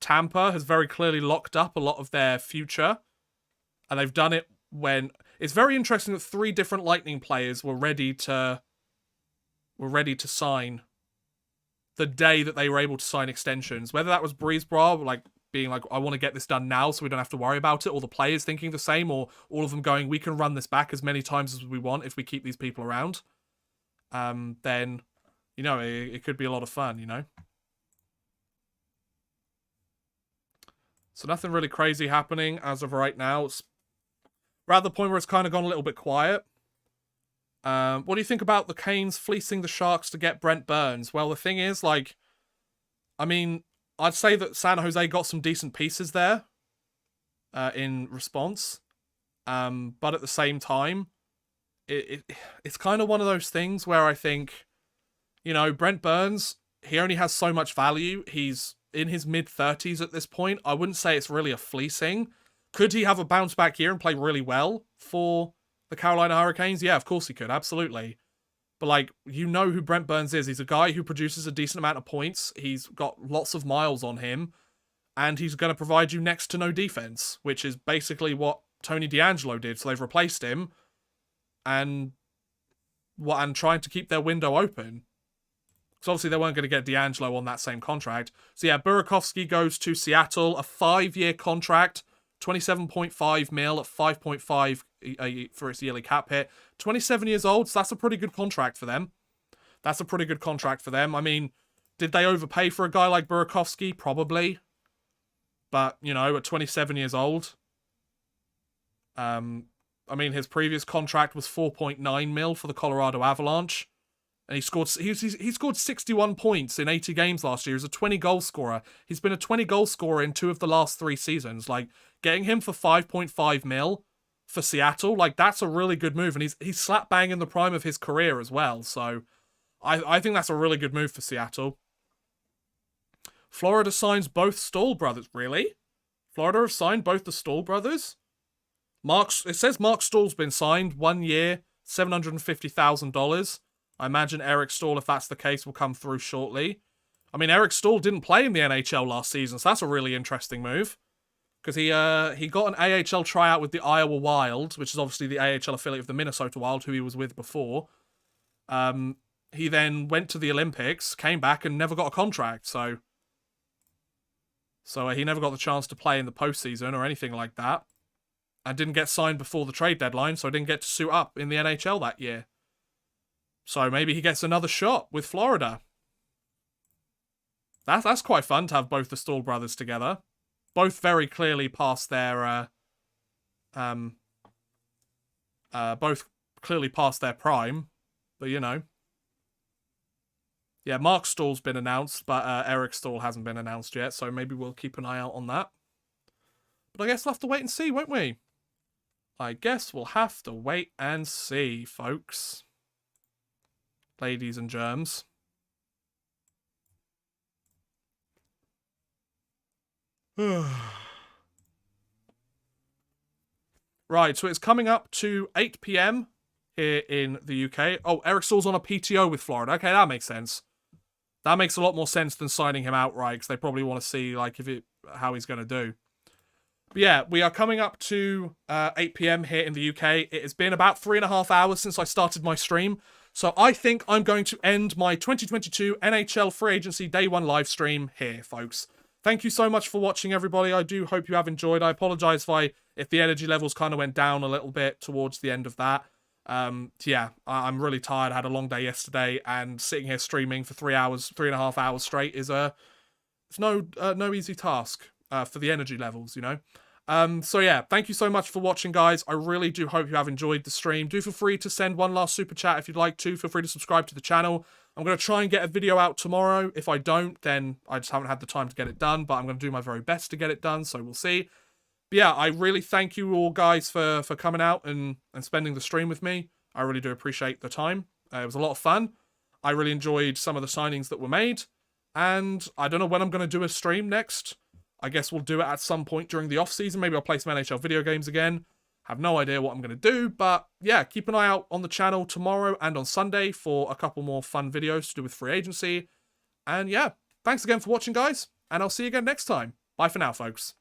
Tampa has very clearly locked up a lot of their future. And they've done it when... It's very interesting that 3 different Lightning players were ready to sign the day that they were able to sign extensions. Whether that was Breezebra, like, being like, I want to get this done now so we don't have to worry about it, or the players thinking the same, or all of them going, we can run this back as many times as we want if we keep these people around. Then, you know, it could be a lot of fun, you know? So nothing really crazy happening as of right now. It's at the point where it's kind of gone a little bit quiet. What do you think about the Canes fleecing the Sharks to get Brent Burns? Well, the thing is, like, I mean, I'd say that San Jose got some decent pieces there in response. But at the same time, it's kind of one of those things where I think, you know, Brent Burns, he only has so much value. He's in his mid-30s at this point. I wouldn't say it's really a fleecing. Could he have a bounce back year and play really well for the Carolina Hurricanes? Yeah, of course he could. Absolutely. But, like, you know who Brent Burns is. He's a guy who produces a decent amount of points. He's got lots of miles on him. And he's going to provide you next to no defense, which is basically what Tony DeAngelo did. So they've replaced him and trying to keep their window open. So obviously they weren't going to get DeAngelo on that same contract. So yeah, Burakovsky goes to Seattle, a 5-year contract, 27.5 mil at 5.5 for its yearly cap hit. 27 years old, so that's a pretty good contract for them. I mean, did they overpay for a guy like Burakovsky? Probably. But, you know, at 27 years old. I mean, his previous contract was 4.9 mil for the Colorado Avalanche. And he scored 61 points in 80 games last year. He's a 20-goal scorer. He's been a 20-goal scorer in 2 of the last 3 seasons. Like, getting him for 5.5 mil for Seattle, like, that's a really good move. And he's slap bang in the prime of his career as well. So, I think that's a really good move for Seattle. Florida signs both Stahl brothers. Really? Florida have signed both the Stahl brothers? It says Mark Stahl's been signed, 1 year, $750,000. I imagine Eric Stahl, if that's the case, will come through shortly. I mean, Eric Stahl didn't play in the NHL last season, so that's a really interesting move. Because he got an AHL tryout with the Iowa Wild, which is obviously the AHL affiliate of the Minnesota Wild, who he was with before. He then went to the Olympics, came back, and never got a contract, so he never got the chance to play in the postseason or anything like that. And didn't get signed before the trade deadline, so didn't get to suit up in the NHL that year. So maybe he gets another shot with Florida. That's quite fun to have both the Stahl brothers together. Both very clearly past their prime, but you know. Yeah, Mark Stahl's been announced, but Eric Stahl hasn't been announced yet, so maybe we'll keep an eye out on that. But I guess we'll have to wait and see, won't we? I guess we'll have to wait and see, folks. Ladies and germs. Right, so it's coming up to 8 PM here in the UK. Oh, Eric Stahl's on a PTO with Florida. Okay, that makes sense. That makes a lot more sense than signing him outright, because they probably want to see like how he's going to do. But yeah, we are coming up to 8 PM here in the UK. It has been about 3.5 hours since I started my stream. So I think I'm going to end my 2022 NHL Free Agency Day 1 live stream here, folks. Thank you so much for watching, everybody. I do hope you have enjoyed. I apologize if the energy levels kind of went down a little bit towards the end of that. Yeah, I'm really tired. I had a long day yesterday, and sitting here streaming for 3.5 hours straight is it's no easy task for the energy levels, you know. So yeah, thank you so much for watching, guys. I really do hope you have enjoyed the stream. Do feel free to send one last super chat if you'd like to. Feel free to subscribe to the channel. I'm going to try and get a video out tomorrow. If I don't, then I just haven't had the time to get it done, but I'm going to do my very best to get it done, so we'll see. But yeah, I really thank you all, guys, for coming out and spending the stream with me. I really do appreciate the time. It was a lot of fun. I really enjoyed some of the signings that were made, and I don't know when I'm going to do a stream next. I guess we'll do it at some point during the off-season. Maybe I'll play some NHL video games again. Have no idea what I'm going to do, but yeah, keep an eye out on the channel tomorrow and on Sunday for a couple more fun videos to do with free agency. And yeah, thanks again for watching, guys, and I'll see you again next time. Bye for now, folks.